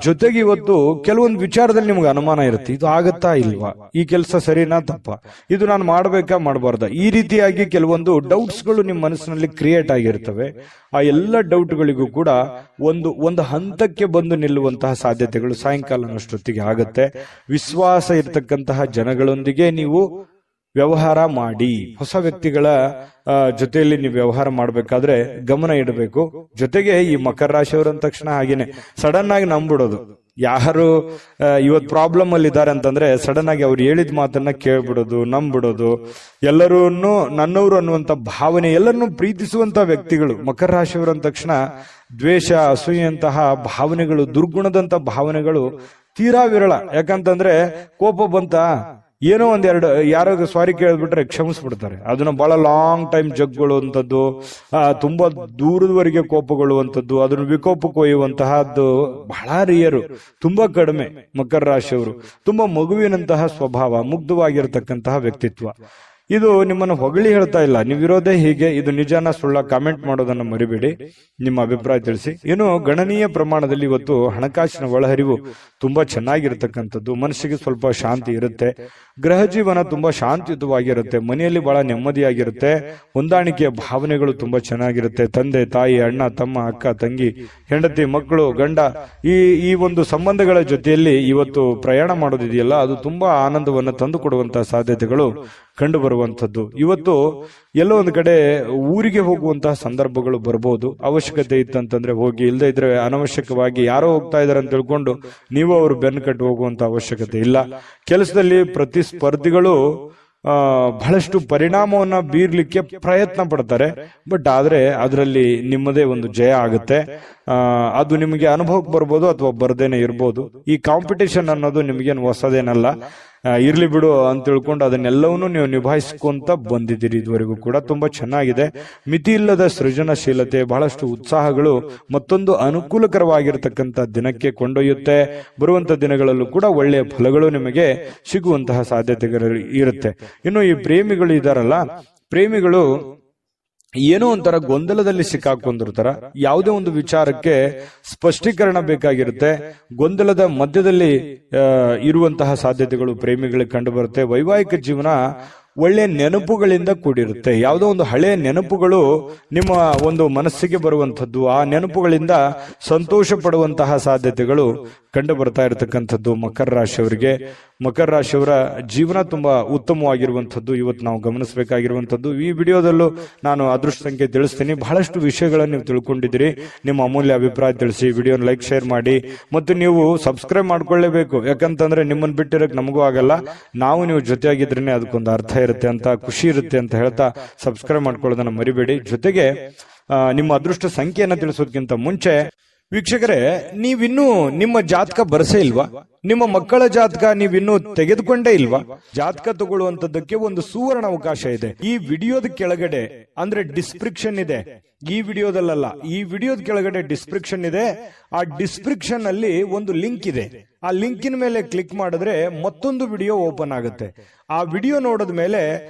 ಜೊತೆಗೆ ಇವತ್ತು ಕೆಲವೊಂದು ವಿಚಾರದಲ್ಲಿ ನಿಮ್ಗೆ ಅನುಮಾನ ಇರುತ್ತೆ, ಇದು ಆಗತ್ತಾ ಇಲ್ವಾ, ಈ ಕೆಲಸ ಸರಿನಾ ತಪ್ಪ, ಇದು ನಾನು ಮಾಡ್ಬೇಕಾ ಮಾಡಬಾರ್ದ, ಈ ರೀತಿಯಾಗಿ ಕೆಲವೊಂದು ಡೌಟ್ಸ್ಗಳು ನಿಮ್ಮ ಮನಸ್ಸಿನಲ್ಲಿ ಕ್ರಿಯೇಟ್ ಆಗಿರ್ತವೆ. ಆ ಎಲ್ಲ ಡೌಟ್ಗಳಿಗೂ ಕೂಡ ಒಂದು ಹಂತಕ್ಕೆ ಬಂದು ನಿಲ್ಲುವಂತಹ ಸಾಧ್ಯತೆಗಳು ಸಾಯಂಕಾಲನಷ್ಟೊತ್ತಿಗೆ ಆಗತ್ತೆ. ವಿಶ್ವಾಸ ಇರತಕ್ಕಂತಹ ಜನಗಳೊಂದಿಗೆ ನೀವು ವ್ಯವಹಾರ ಮಾಡಿ. ಹೊಸ ವ್ಯಕ್ತಿಗಳ ಜೊತೆಯಲ್ಲಿ ನೀವು ವ್ಯವಹಾರ ಮಾಡಬೇಕಾದ್ರೆ ಗಮನ ಇಡಬೇಕು. ಜೊತೆಗೆ ಈ ಮಕರ ರಾಶಿಯವರು ಅಂದ ತಕ್ಷಣ ಹಾಗೇನೆ ಸಡನ್ ಆಗಿ ನಂಬಿಡೋದು. ಯಾರು ಇವತ್ತು ಪ್ರಾಬ್ಲಮ್ ಅಲ್ಲಿ ಇದ್ದಾರೆ ಅಂತಂದ್ರೆ ಸಡನ್ ಆಗಿ ಅವ್ರು ಹೇಳಿದ ಮಾತನ್ನ ಕೇಳ್ಬಿಡೋದು, ನಂಬಿಡೋದು, ಎಲ್ಲರೂ ನನ್ನವರು ಅನ್ನುವಂತ ಭಾವನೆ, ಎಲ್ಲರನ್ನೂ ಪ್ರೀತಿಸುವಂತ ವ್ಯಕ್ತಿಗಳು ಮಕರ ರಾಶಿಯವರು ಅಂದ ತಕ್ಷಣ ದ್ವೇಷ, ಅಸೂಯಂತಹ ಭಾವನೆಗಳು, ದುರ್ಗುಣದಂತ ಭಾವನೆಗಳು ತೀರಾ ವಿರಳ. ಯಾಕಂತಂದ್ರೆ ಕೋಪ ಬಂತ ಏನೋ ಒಂದೆರಡು ಯಾರೋ ಸಾರಿ ಕೇಳ್ಬಿಟ್ರೆ ಕ್ಷಮಿಸ್ಬಿಡ್ತಾರೆ. ಅದನ್ನ ಬಹಳ ಲಾಂಗ್ ಟೈಮ್ ಜಗ್ಗೊಳ್ಳುವಂಥದ್ದು, ತುಂಬಾ ದೂರದವರೆಗೆ ಕೋಪಗೊಳ್ಳುವಂಥದ್ದು, ಅದನ್ನು ವಿಕೋಪಕ್ಕೆ ಒಯ್ಯುವಂತಹದ್ದು ಬಹಳ ರಿಯರು, ತುಂಬಾ ಕಡಿಮೆ. ಮಕರ ರಾಶಿಯವರು ತುಂಬಾ ಮಗುವಿನಂತಹ ಸ್ವಭಾವ, ಮುಗ್ಧವಾಗಿರತಕ್ಕಂತಹ ವ್ಯಕ್ತಿತ್ವ. ಇದು ನಿಮ್ಮನ್ನು ಹೊಗಳಿ ಹೇಳ್ತಾ ಇಲ್ಲ, ನೀವಿರೋದೇ ಹೀಗೆ, ಇದು ನಿಜಾನ ಸುಳ್ಳ ಕಾಮೆಂಟ್ ಮಾಡೋದನ್ನ ಮರಿಬೇಡಿ, ನಿಮ್ಮ ಅಭಿಪ್ರಾಯ ತಿಳಿಸಿ. ಏನು ಗಣನೀಯ ಪ್ರಮಾಣದಲ್ಲಿ ಇವತ್ತು ಹಣಕಾಸಿನ ಒಳಹರಿವು ತುಂಬಾ ಚೆನ್ನಾಗಿರ್ತಕ್ಕಂಥದ್ದು, ಮನಸ್ಸಿಗೆ ಸ್ವಲ್ಪ ಶಾಂತಿ ಇರುತ್ತೆ, ಗೃಹ ಜೀವನ ತುಂಬಾ ಶಾಂತಿಯುತವಾಗಿರುತ್ತೆ, ಮನೆಯಲ್ಲಿ ಬಹಳ ನೆಮ್ಮದಿಯಾಗಿರುತ್ತೆ, ಹೊಂದಾಣಿಕೆಯ ಭಾವನೆಗಳು ತುಂಬಾ ಚೆನ್ನಾಗಿರುತ್ತೆ. ತಂದೆ ತಾಯಿ, ಅಣ್ಣ ತಮ್ಮ, ಅಕ್ಕ ತಂಗಿ, ಹೆಂಡತಿ ಮಕ್ಕಳು, ಗಂಡ, ಈ ಒಂದು ಸಂಬಂಧಗಳ ಜೊತೆಯಲ್ಲಿ ಇವತ್ತು ಪ್ರಯಾಣ ಮಾಡೋದಿದೆಯಲ್ಲ, ಅದು ತುಂಬಾ ಆನಂದವನ್ನು ತಂದು ಕೊಡುವಂತಹ ಸಾಧ್ಯತೆಗಳು ಕಂಡು ಬರುವಂತದ್ದು. ಇವತ್ತು ಎಲ್ಲೋ ಒಂದು ಕಡೆ ಊರಿಗೆ ಹೋಗುವಂತಹ ಸಂದರ್ಭಗಳು ಬರಬಹುದು. ಅವಶ್ಯಕತೆ ಇತ್ತಂತಂದ್ರೆ ಹೋಗಿ, ಇಲ್ಲದೆ ಇದ್ರೆ ಅನವಶ್ಯಕವಾಗಿ ಯಾರೋ ಹೋಗ್ತಾ ಇದಾರೆ ಅಂತ ತಿಳ್ಕೊಂಡು ನೀವು ಅವರು ಬೆನ್ನು ಕಟ್ಟಿ ಹೋಗುವಂತ ಅವಶ್ಯಕತೆ ಇಲ್ಲ. ಕೆಲಸದಲ್ಲಿ ಪ್ರತಿಸ್ಪರ್ಧಿಗಳು ಬಹಳಷ್ಟು ಪರಿಣಾಮವನ್ನ ಬೀರ್ಲಿಕ್ಕೆ ಪ್ರಯತ್ನ ಪಡ್ತಾರೆ, ಬಟ್ ಆದ್ರೆ ಅದರಲ್ಲಿ ನಿಮ್ಮದೇ ಒಂದು ಜಯ ಆಗುತ್ತೆ. ಅದು ನಿಮಗೆ ಅನುಭವಕ್ಕೆ ಬರ್ಬೋದು ಅಥವಾ ಬರ್ದೇನೆ ಇರ್ಬೋದು. ಈ ಕಾಂಪಿಟೇಷನ್ ಅನ್ನೋದು ನಿಮಗೇನು ಹೊಸದೇನಲ್ಲ, ಇರ್ಲಿ ಬಿಡು ಅಂತ ತಿಳ್ಕೊಂಡು ಅದನ್ನೆಲ್ಲವನ್ನೂ ನೀವು ನಿಭಾಯಿಸ್ಕೊಂತ ಬಂದಿದ್ದೀರಿ. ಇದುವರೆಗೂ ಕೂಡ ತುಂಬಾ ಚೆನ್ನಾಗಿದೆ. ಮಿತಿ ಇಲ್ಲದ ಸೃಜನಶೀಲತೆ, ಬಹಳಷ್ಟು ಉತ್ಸಾಹಗಳು ಮತ್ತೊಂದು ಅನುಕೂಲಕರವಾಗಿರ್ತಕ್ಕಂಥ ದಿನಕ್ಕೆ ಕೊಂಡೊಯ್ಯುತ್ತೆ. ಬರುವಂತ ದಿನಗಳಲ್ಲೂ ಕೂಡ ಒಳ್ಳೆಯ ಫಲಗಳು ನಿಮಗೆ ಸಿಗುವಂತಹ ಸಾಧ್ಯತೆಗಳು ಇರುತ್ತೆ. ಇನ್ನು ಈ ಪ್ರೇಮಿಗಳು ಇದಾರಲ್ಲ, ಪ್ರೇಮಿಗಳು ಏನೋ ಒಂಥರ ಗೊಂದಲದಲ್ಲಿ ಸಿಕ್ಕಾಕೊಂಡಿರ್ತಾರ. ಯಾವುದೇ ಒಂದು ವಿಚಾರಕ್ಕೆ ಸ್ಪಷ್ಟೀಕರಣ ಬೇಕಾಗಿರುತ್ತೆ. ಗೊಂದಲದ ಮಧ್ಯದಲ್ಲಿ ಇರುವಂತಹ ಸಾಧ್ಯತೆಗಳು ಪ್ರೇಮಿಗಳಿಗೆ ಕಂಡು ಬರುತ್ತೆ. ವೈವಾಹಿಕ ಜೀವನ ಒಳ್ಳೆ ನೆನಪುಗಳಿಂದ ಕೂಡಿರುತ್ತೆ. ಯಾವುದೋ ಒಂದು ಹಳೆಯ ನೆನಪುಗಳು ನಿಮ್ಮ ಒಂದು ಮನಸ್ಸಿಗೆ ಬರುವಂಥದ್ದು, ಆ ನೆನಪುಗಳಿಂದ ಸಂತೋಷ ಪಡುವಂತಹ ಸಾಧ್ಯತೆಗಳು ಕಂಡು ಬರ್ತಾ ಇರತಕ್ಕಂಥದ್ದು ಮಕರ ರಾಶಿಯವರಿಗೆ. ಮಕರ ರಾಶಿಯವರ ಜೀವನ ತುಂಬಾ ಉತ್ತಮವಾಗಿರುವಂಥದ್ದು ಇವತ್ತು ನಾವು ಗಮನಿಸಬೇಕಾಗಿರುವಂಥದ್ದು. ಈ ವಿಡಿಯೋದಲ್ಲೂ ನಾನು ಅದೃಷ್ಟ ಸಂಖ್ಯೆ ತಿಳಿಸ್ತೀನಿ. ಬಹಳಷ್ಟು ವಿಷಯಗಳನ್ನು ನೀವು ತಿಳ್ಕೊಂಡಿದ್ದೀರಿ. ನಿಮ್ಮ ಅಮೂಲ್ಯ ಅಭಿಪ್ರಾಯ ತಿಳಿಸಿ, ವಿಡಿಯೋನ ಲೈಕ್ ಶೇರ್ ಮಾಡಿ, ಮತ್ತು ನೀವು ಸಬ್ಸ್ಕ್ರೈಬ್ ಮಾಡ್ಕೊಳ್ಳೇಬೇಕು. ಯಾಕಂತಂದ್ರೆ ನಿಮ್ಮನ್ನು ಬಿಟ್ಟಿರಕ್ ನಮಗೂ ಆಗಲ್ಲ, ನಾವು ನೀವು ಜೊತೆಯಾಗಿದ್ರೇನೆ ಅದಕ್ಕೊಂದು ಅರ್ಥ ಇರುತ್ತೆ ಅಂತ, ಖುಷಿ ಇರುತ್ತೆ ಅಂತ ಹೇಳ್ತಾ ಸಬ್ಸ್ಕ್ರೈಬ್ ಮಾಡ್ಕೊಳ್ಳೋದನ್ನ ಮರಿಬೇಡಿ. ಜೊತೆಗೆ ನಿಮ್ಮ ಅದೃಷ್ಟ ಸಂಖ್ಯೆಯನ್ನ ತಿಳಿಸೋದಕ್ಕಿಂತ ಮುಂಚೆ ವೀಕ್ಷಕರೇ, ನೀವಿನ್ನೂ ನಿಮ್ಮ ಜಾತಕ ಬರಸೇ ಇಲ್ವಾ? ನಿಮ್ಮ ಮಕ್ಕಳ ಜಾತಕ ನೀವಿನ್ನೂ ತೆಗೆದುಕೊಂಡೇ ಇಲ್ವಾ? ಜಾತಕ ತಗೊಳ್ಳುವಂತದ್ದಕ್ಕೆ ಒಂದು ಸುವರ್ಣ ಅವಕಾಶ ಇದೆ. ಈ ವಿಡಿಯೋದ ಕೆಳಗಡೆ ಅಂದ್ರೆ ಡಿಸ್ಕ್ರಿಪ್ಷನ್ ಇದೆ, ಈ ವಿಡಿಯೋದಲ್ಲ, ಈ ವಿಡಿಯೋದ ಕೆಳಗಡೆ ಡಿಸ್ಕ್ರಿಪ್ಷನ್ ಇದೆ. ಆ ಡಿಸ್ಕ್ರಿಪ್ಷನ್ ಅಲ್ಲಿ ಒಂದು ಲಿಂಕ್ ಇದೆ. ಆ ಲಿಂಕಿನ ಮೇಲೆ ಕ್ಲಿಕ್ ಮಾಡಿದ್ರೆ ಮತ್ತೊಂದು ವಿಡಿಯೋ ಓಪನ್ ಆಗುತ್ತೆ. ಆ ವಿಡಿಯೋ ನೋಡಿದ ಮೇಲೆ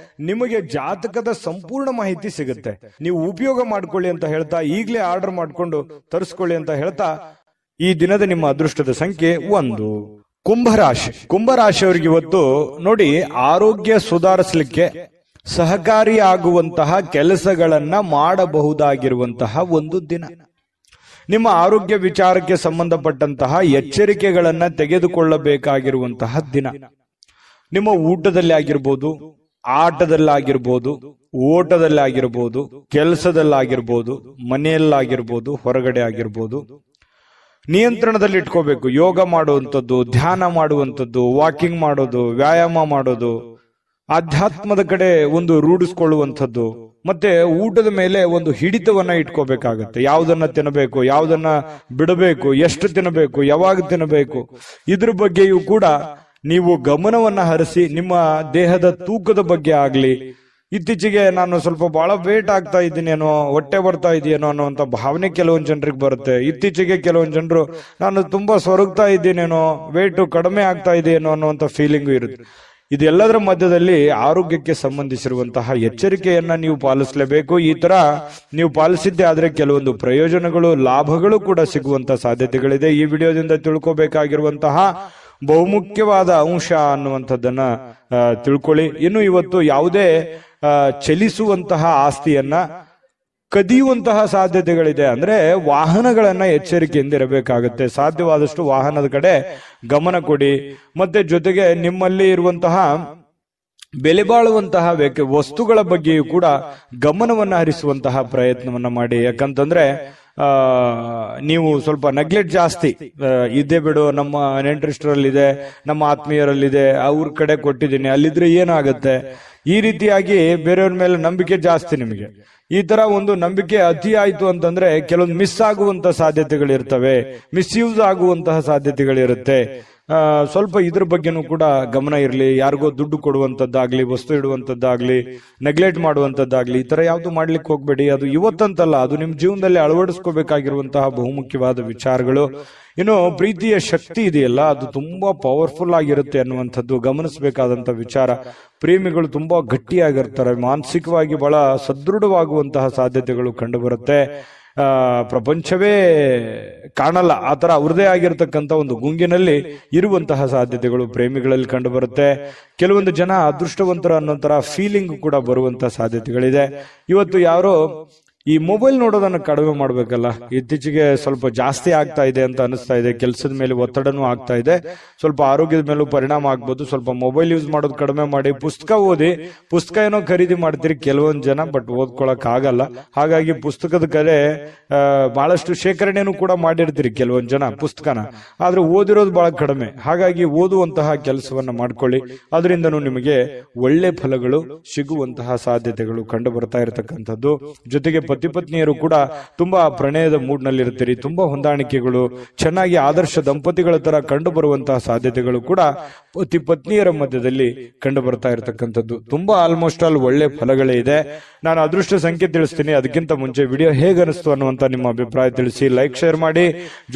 ನಿಮಗೆ ಜಾತಕದ ಸಂಪೂರ್ಣ ಮಾಹಿತಿ ಸಿಗುತ್ತೆ. ನೀವು ಉಪಯೋಗ ಮಾಡ್ಕೊಳ್ಳಿ ಅಂತ ಹೇಳ್ತಾ, ಈಗಲೇ ಆರ್ಡರ್ ಮಾಡ್ಕೊಂಡು ತರಿಸ್ಕೊಳ್ಳಿ ಅಂತ ಹೇಳ್ತಾ, ಈ ದಿನದ ನಿಮ್ಮ ಅದೃಷ್ಟದ ಸಂಖ್ಯೆ 1. ಕುಂಭರಾಶಿ. ಕುಂಭರಾಶಿಯವರಿಗೆ ಇವತ್ತು ನೋಡಿ, ಆರೋಗ್ಯ ಸುಧಾರಿಸಲಿಕ್ಕೆ ಸಹಕಾರಿಯಾಗುವಂತಹ ಕೆಲಸಗಳನ್ನ ಮಾಡಬಹುದಾಗಿರುವಂತಹ ಒಂದು ದಿನ. ನಿಮ್ಮ ಆರೋಗ್ಯ ವಿಚಾರಕ್ಕೆ ಸಂಬಂಧಪಟ್ಟಂತಹ ಎಚ್ಚರಿಕೆಗಳನ್ನ ತೆಗೆದುಕೊಳ್ಳಬೇಕಾಗಿರುವಂತಹ ದಿನ. ನಿಮ್ಮ ಊಟದಲ್ಲಿ ಆಗಿರ್ಬೋದು, ಆಟದಲ್ಲಾಗಿರ್ಬೋದು, ಓಟದಲ್ಲಾಗಿರ್ಬೋದು, ಕೆಲಸದಲ್ಲಾಗಿರ್ಬೋದು, ಮನೆಯಲ್ಲಾಗಿರ್ಬೋದು, ಹೊರಗಡೆ ಆಗಿರ್ಬೋದು, ನಿಯಂತ್ರಣದಲ್ಲಿ ಇಟ್ಕೋಬೇಕು. ಯೋಗ ಮಾಡುವಂಥದ್ದು, ಧ್ಯಾನ ಮಾಡುವಂಥದ್ದು, ವಾಕಿಂಗ್ ಮಾಡೋದು, ವ್ಯಾಯಾಮ ಮಾಡೋದು, ಆಧ್ಯಾತ್ಮದ ಕಡೆ ಒಂದು ರೂಢಿಸ್ಕೊಳ್ಳುವಂಥದ್ದು, ಮತ್ತೆ ಊಟದ ಮೇಲೆ ಒಂದು ಹಿಡಿತವನ್ನ ಇಟ್ಕೋಬೇಕಾಗತ್ತೆ. ಯಾವುದನ್ನ ತಿನ್ನಬೇಕು, ಯಾವುದನ್ನ ಬಿಡಬೇಕು, ಎಷ್ಟು ತಿನ್ನಬೇಕು, ಯಾವಾಗ ತಿನ್ನಬೇಕು, ಇದ್ರ ಬಗ್ಗೆಯೂ ಕೂಡ ನೀವು ಗಮನವನ್ನ ಹರಿಸಿ, ನಿಮ್ಮ ದೇಹದ ತೂಕದ ಬಗ್ಗೆ ಆಗ್ಲಿ, ಇತ್ತೀಚೆಗೆ ನಾನು ಸ್ವಲ್ಪ ಬಹಳ ವೇಟ್ ಆಗ್ತಾ ಇದ್ದೀನೇನೋ, ಹೊಟ್ಟೆ ಬರ್ತಾ ಇದೆಯೇನೋ ಅನ್ನೋಂಥ ಭಾವನೆ ಕೆಲವೊಂದು ಜನರಿಗೆ ಬರುತ್ತೆ. ಇತ್ತೀಚೆಗೆ ಕೆಲವೊಂದು ಜನರು ನಾನು ತುಂಬಾ ಸೊರಗ್ತಾ ಇದ್ದೀನೇನೋ, ವೇಟ್ ಕಡಿಮೆ ಆಗ್ತಾ ಇದೆಯೇನೋ ಅನ್ನೋಂಥ ಫೀಲಿಂಗು ಇರುತ್ತೆ. ಇದೆಲ್ಲದರ ಮಧ್ಯದಲ್ಲಿ ಆರೋಗ್ಯಕ್ಕೆ ಸಂಬಂಧಿಸಿರುವಂತಹ ಎಚ್ಚರಿಕೆಯನ್ನ ನೀವು ಪಾಲಿಸಲೇಬೇಕು. ಈ ತರ ನೀವು ಪಾಲಿಸಿದ್ದೆ ಆದ್ರೆ ಕೆಲವೊಂದು ಪ್ರಯೋಜನಗಳು, ಲಾಭಗಳು ಕೂಡ ಸಿಗುವಂತಹ ಸಾಧ್ಯತೆಗಳಿದೆ. ಈ ವಿಡಿಯೋದಿಂದ ತಿಳ್ಕೋಬೇಕಾಗಿರುವಂತಹ ಬಹುಮುಖ್ಯವಾದ ಅಂಶ ಅನ್ನುವಂಥದ್ದನ್ನ ತಿಳ್ಕೊಳ್ಳಿ. ಇನ್ನು ಇವತ್ತು ಯಾವುದೇ ಚಲಿಸುವಂತಹ ಆಸ್ತಿಯನ್ನ ಕದಿಯುವಂತಹ ಸಾಧ್ಯತೆಗಳಿದೆ. ಅಂದ್ರೆ ವಾಹನಗಳನ್ನ ಎಚ್ಚರಿಕೆಯಿಂದ ಇರಬೇಕಾಗುತ್ತೆ. ಸಾಧ್ಯವಾದಷ್ಟು ವಾಹನದ ಕಡೆ ಗಮನ ಕೊಡಿ. ಮತ್ತೆ ಜೊತೆಗೆ ನಿಮ್ಮಲ್ಲಿ ಇರುವಂತಹ ಬೆಲೆ ಬಾಳುವಂತಹ ವಸ್ತುಗಳ ಬಗ್ಗೆಯೂ ಕೂಡ ಗಮನವನ್ನ ಹರಿಸುವಂತಹ ಪ್ರಯತ್ನವನ್ನ ಮಾಡಿ. ಯಾಕಂತಂದ್ರೆ ನೀವು ಸ್ವಲ್ಪ ನೆಗ್ಲೆಕ್ಟ್ ಜಾಸ್ತಿ ಇದ್ದೇ ಬಿಡು, ನಮ್ಮ ನೆಂಟರಿಷ್ಟರಲ್ಲಿದೆ, ನಮ್ಮ ಆತ್ಮೀಯರಲ್ಲಿದೆ, ಅವ್ರ ಕಡೆ ಕೊಟ್ಟಿದ್ದೀನಿ, ಅಲ್ಲಿದ್ರೆ ಏನಾಗುತ್ತೆ, ಈ ರೀತಿಯಾಗಿ ಬೇರೆಯವ್ರ ಮೇಲೆ ನಂಬಿಕೆ ಜಾಸ್ತಿ ನಿಮಗೆ. ಈ ತರ ಒಂದು ನಂಬಿಕೆ ಅತಿ ಆಯ್ತು ಅಂತಂದ್ರೆ ಕೆಲವೊಂದು ಮಿಸ್ ಆಗುವಂತಹ ಸಾಧ್ಯತೆಗಳಿರ್ತವೆ, ಮಿಸ್ಯೂಸ್ ಆಗುವಂತಹ ಸಾಧ್ಯತೆಗಳಿರುತ್ತೆ. ಸ್ವಲ್ಪ ಇದ್ರ ಬಗ್ಗೆನೂ ಕೂಡ ಗಮನ ಇರಲಿ. ಯಾರಿಗೋ ದುಡ್ಡು ಕೊಡುವಂತದ್ದಾಗ್ಲಿ, ವಸ್ತು ಇಡುವಂತದ್ದಾಗ್ಲಿ, ನೆಗ್ಲೆಕ್ಟ್ ಮಾಡುವಂತದ್ದಾಗ್ಲಿ, ಈ ತರ ಯಾವ್ದು ಮಾಡ್ಲಿಕ್ಕೆ ಹೋಗ್ಬೇಡಿ. ಅದು ಇವತ್ತಂತಲ್ಲ, ಅದು ನಿಮ್ ಜೀವನದಲ್ಲಿ ಅಳವಡಿಸ್ಕೋಬೇಕಾಗಿರುವಂತಹ ಬಹುಮುಖ್ಯವಾದ ವಿಚಾರಗಳು. ಇನ್ನು ಪ್ರೀತಿಯ ಶಕ್ತಿ ಇದೆಯಲ್ಲ, ಅದು ತುಂಬಾ ಪವರ್ಫುಲ್ ಆಗಿರುತ್ತೆ ಅನ್ನುವಂಥದ್ದು ಗಮನಿಸಬೇಕಾದಂತ ವಿಚಾರ. ಪ್ರೇಮಿಗಳು ತುಂಬಾ ಗಟ್ಟಿಯಾಗಿರ್ತಾರೆ, ಮಾನಸಿಕವಾಗಿ ಬಹಳ ಸದೃಢವಾಗುವಂತಹ ಸಾಧ್ಯತೆಗಳು ಕಂಡು ಬರುತ್ತೆ. ಪ್ರಪಂಚವೇ ಕಾಣಲ್ಲ ಆ ತರ ಅವ್ರದೇ ಆಗಿರತಕ್ಕಂತ ಒಂದು ಗುಂಗಿನಲ್ಲಿ ಇರುವಂತಹ ಸಾಧ್ಯತೆಗಳು ಪ್ರೇಮಿಗಳಲ್ಲಿ ಕಂಡು ಬರುತ್ತೆ. ಕೆಲವೊಂದು ಜನ ಅದೃಷ್ಟವಂತರ ಅನ್ನೋ ತರ ಫೀಲಿಂಗ್ ಕೂಡ ಬರುವಂತಹ ಸಾಧ್ಯತೆಗಳಿದೆ. ಇವತ್ತು ಯಾರೋ ಈ ಮೊಬೈಲ್ ನೋಡೋದನ್ನ ಕಡಿಮೆ ಮಾಡ್ಬೇಕಲ್ಲ, ಇತ್ತೀಚೆಗೆ ಸ್ವಲ್ಪ ಜಾಸ್ತಿ ಆಗ್ತಾ ಇದೆ ಅಂತ ಅನಿಸ್ತಾ ಇದೆ. ಕೆಲಸದ ಮೇಲೆ ಒತ್ತಡನೂ ಆಗ್ತಾ ಇದೆ, ಸ್ವಲ್ಪ ಆರೋಗ್ಯದ ಮೇಲೂ ಪರಿಣಾಮ ಆಗ್ಬೋದು. ಸ್ವಲ್ಪ ಮೊಬೈಲ್ ಯೂಸ್ ಮಾಡೋದು ಕಡಿಮೆ ಮಾಡಿ, ಪುಸ್ತಕ ಓದಿ. ಪುಸ್ತಕ ಏನೋ ಖರೀದಿ ಮಾಡ್ತೀರಿ ಕೆಲವೊಂದು ಜನ, ಬಟ್ ಓದ್ಕೊಳಕ್ ಆಗಲ್ಲ. ಹಾಗಾಗಿ ಪುಸ್ತಕದ ಕಡೆ ಬಹಳಷ್ಟು ಶೇಖರಣೆನೂ ಕೂಡ ಮಾಡಿರ್ತೀರಿ ಕೆಲವೊಂದು ಜನ ಪುಸ್ತಕನ, ಆದ್ರೆ ಓದಿರೋದು ಬಹಳ ಕಡಿಮೆ. ಹಾಗಾಗಿ ಓದುವಂತಹ ಕೆಲಸವನ್ನ ಮಾಡ್ಕೊಳ್ಳಿ, ಅದರಿಂದನೂ ನಿಮಗೆ ಒಳ್ಳೆ ಫಲಗಳು ಸಿಗುವಂತಹ ಸಾಧ್ಯತೆಗಳು ಕಂಡು ಬರ್ತಾ ಇರತಕ್ಕಂಥದ್ದು. ಜೊತೆಗೆ ಪತಿ ಪತ್ನಿಯರು ಕೂಡ ತುಂಬಾ ಪ್ರಣಯದ ಮೂಡ್ ನಲ್ಲಿ ಇರ್ತೀರಿ, ತುಂಬಾ ಹೊಂದಾಣಿಕೆಗಳು, ಚೆನ್ನಾಗಿ ಆದರ್ಶ ದಂಪತಿಗಳ ತರ ಕಂಡು ಬರುವಂತಹ ಸಾಧ್ಯತೆಗಳು ಕೂಡ ಪತಿ ಪತ್ನಿಯರ ಮಧ್ಯದಲ್ಲಿ ಕಂಡು ಬರ್ತಾ ಇರತಕ್ಕಂಥದ್ದು. ತುಂಬಾ ಆಲ್ಮೋಸ್ಟ್ ಆಲ್ ಒಳ್ಳೆ ಫಲಗಳೇ ಇದೆ. ನಾನು ಅದೃಷ್ಟ ಸಂಖ್ಯೆ ತಿಳಿಸ್ತೀನಿ. ಅದಕ್ಕಿಂತ ಮುಂಚೆ ವಿಡಿಯೋ ಹೇಗೆ ಅನಿಸ್ತು ಅನ್ನುವಂತ ನಿಮ್ಮ ಅಭಿಪ್ರಾಯ ತಿಳಿಸಿ, ಲೈಕ್ ಶೇರ್ ಮಾಡಿ.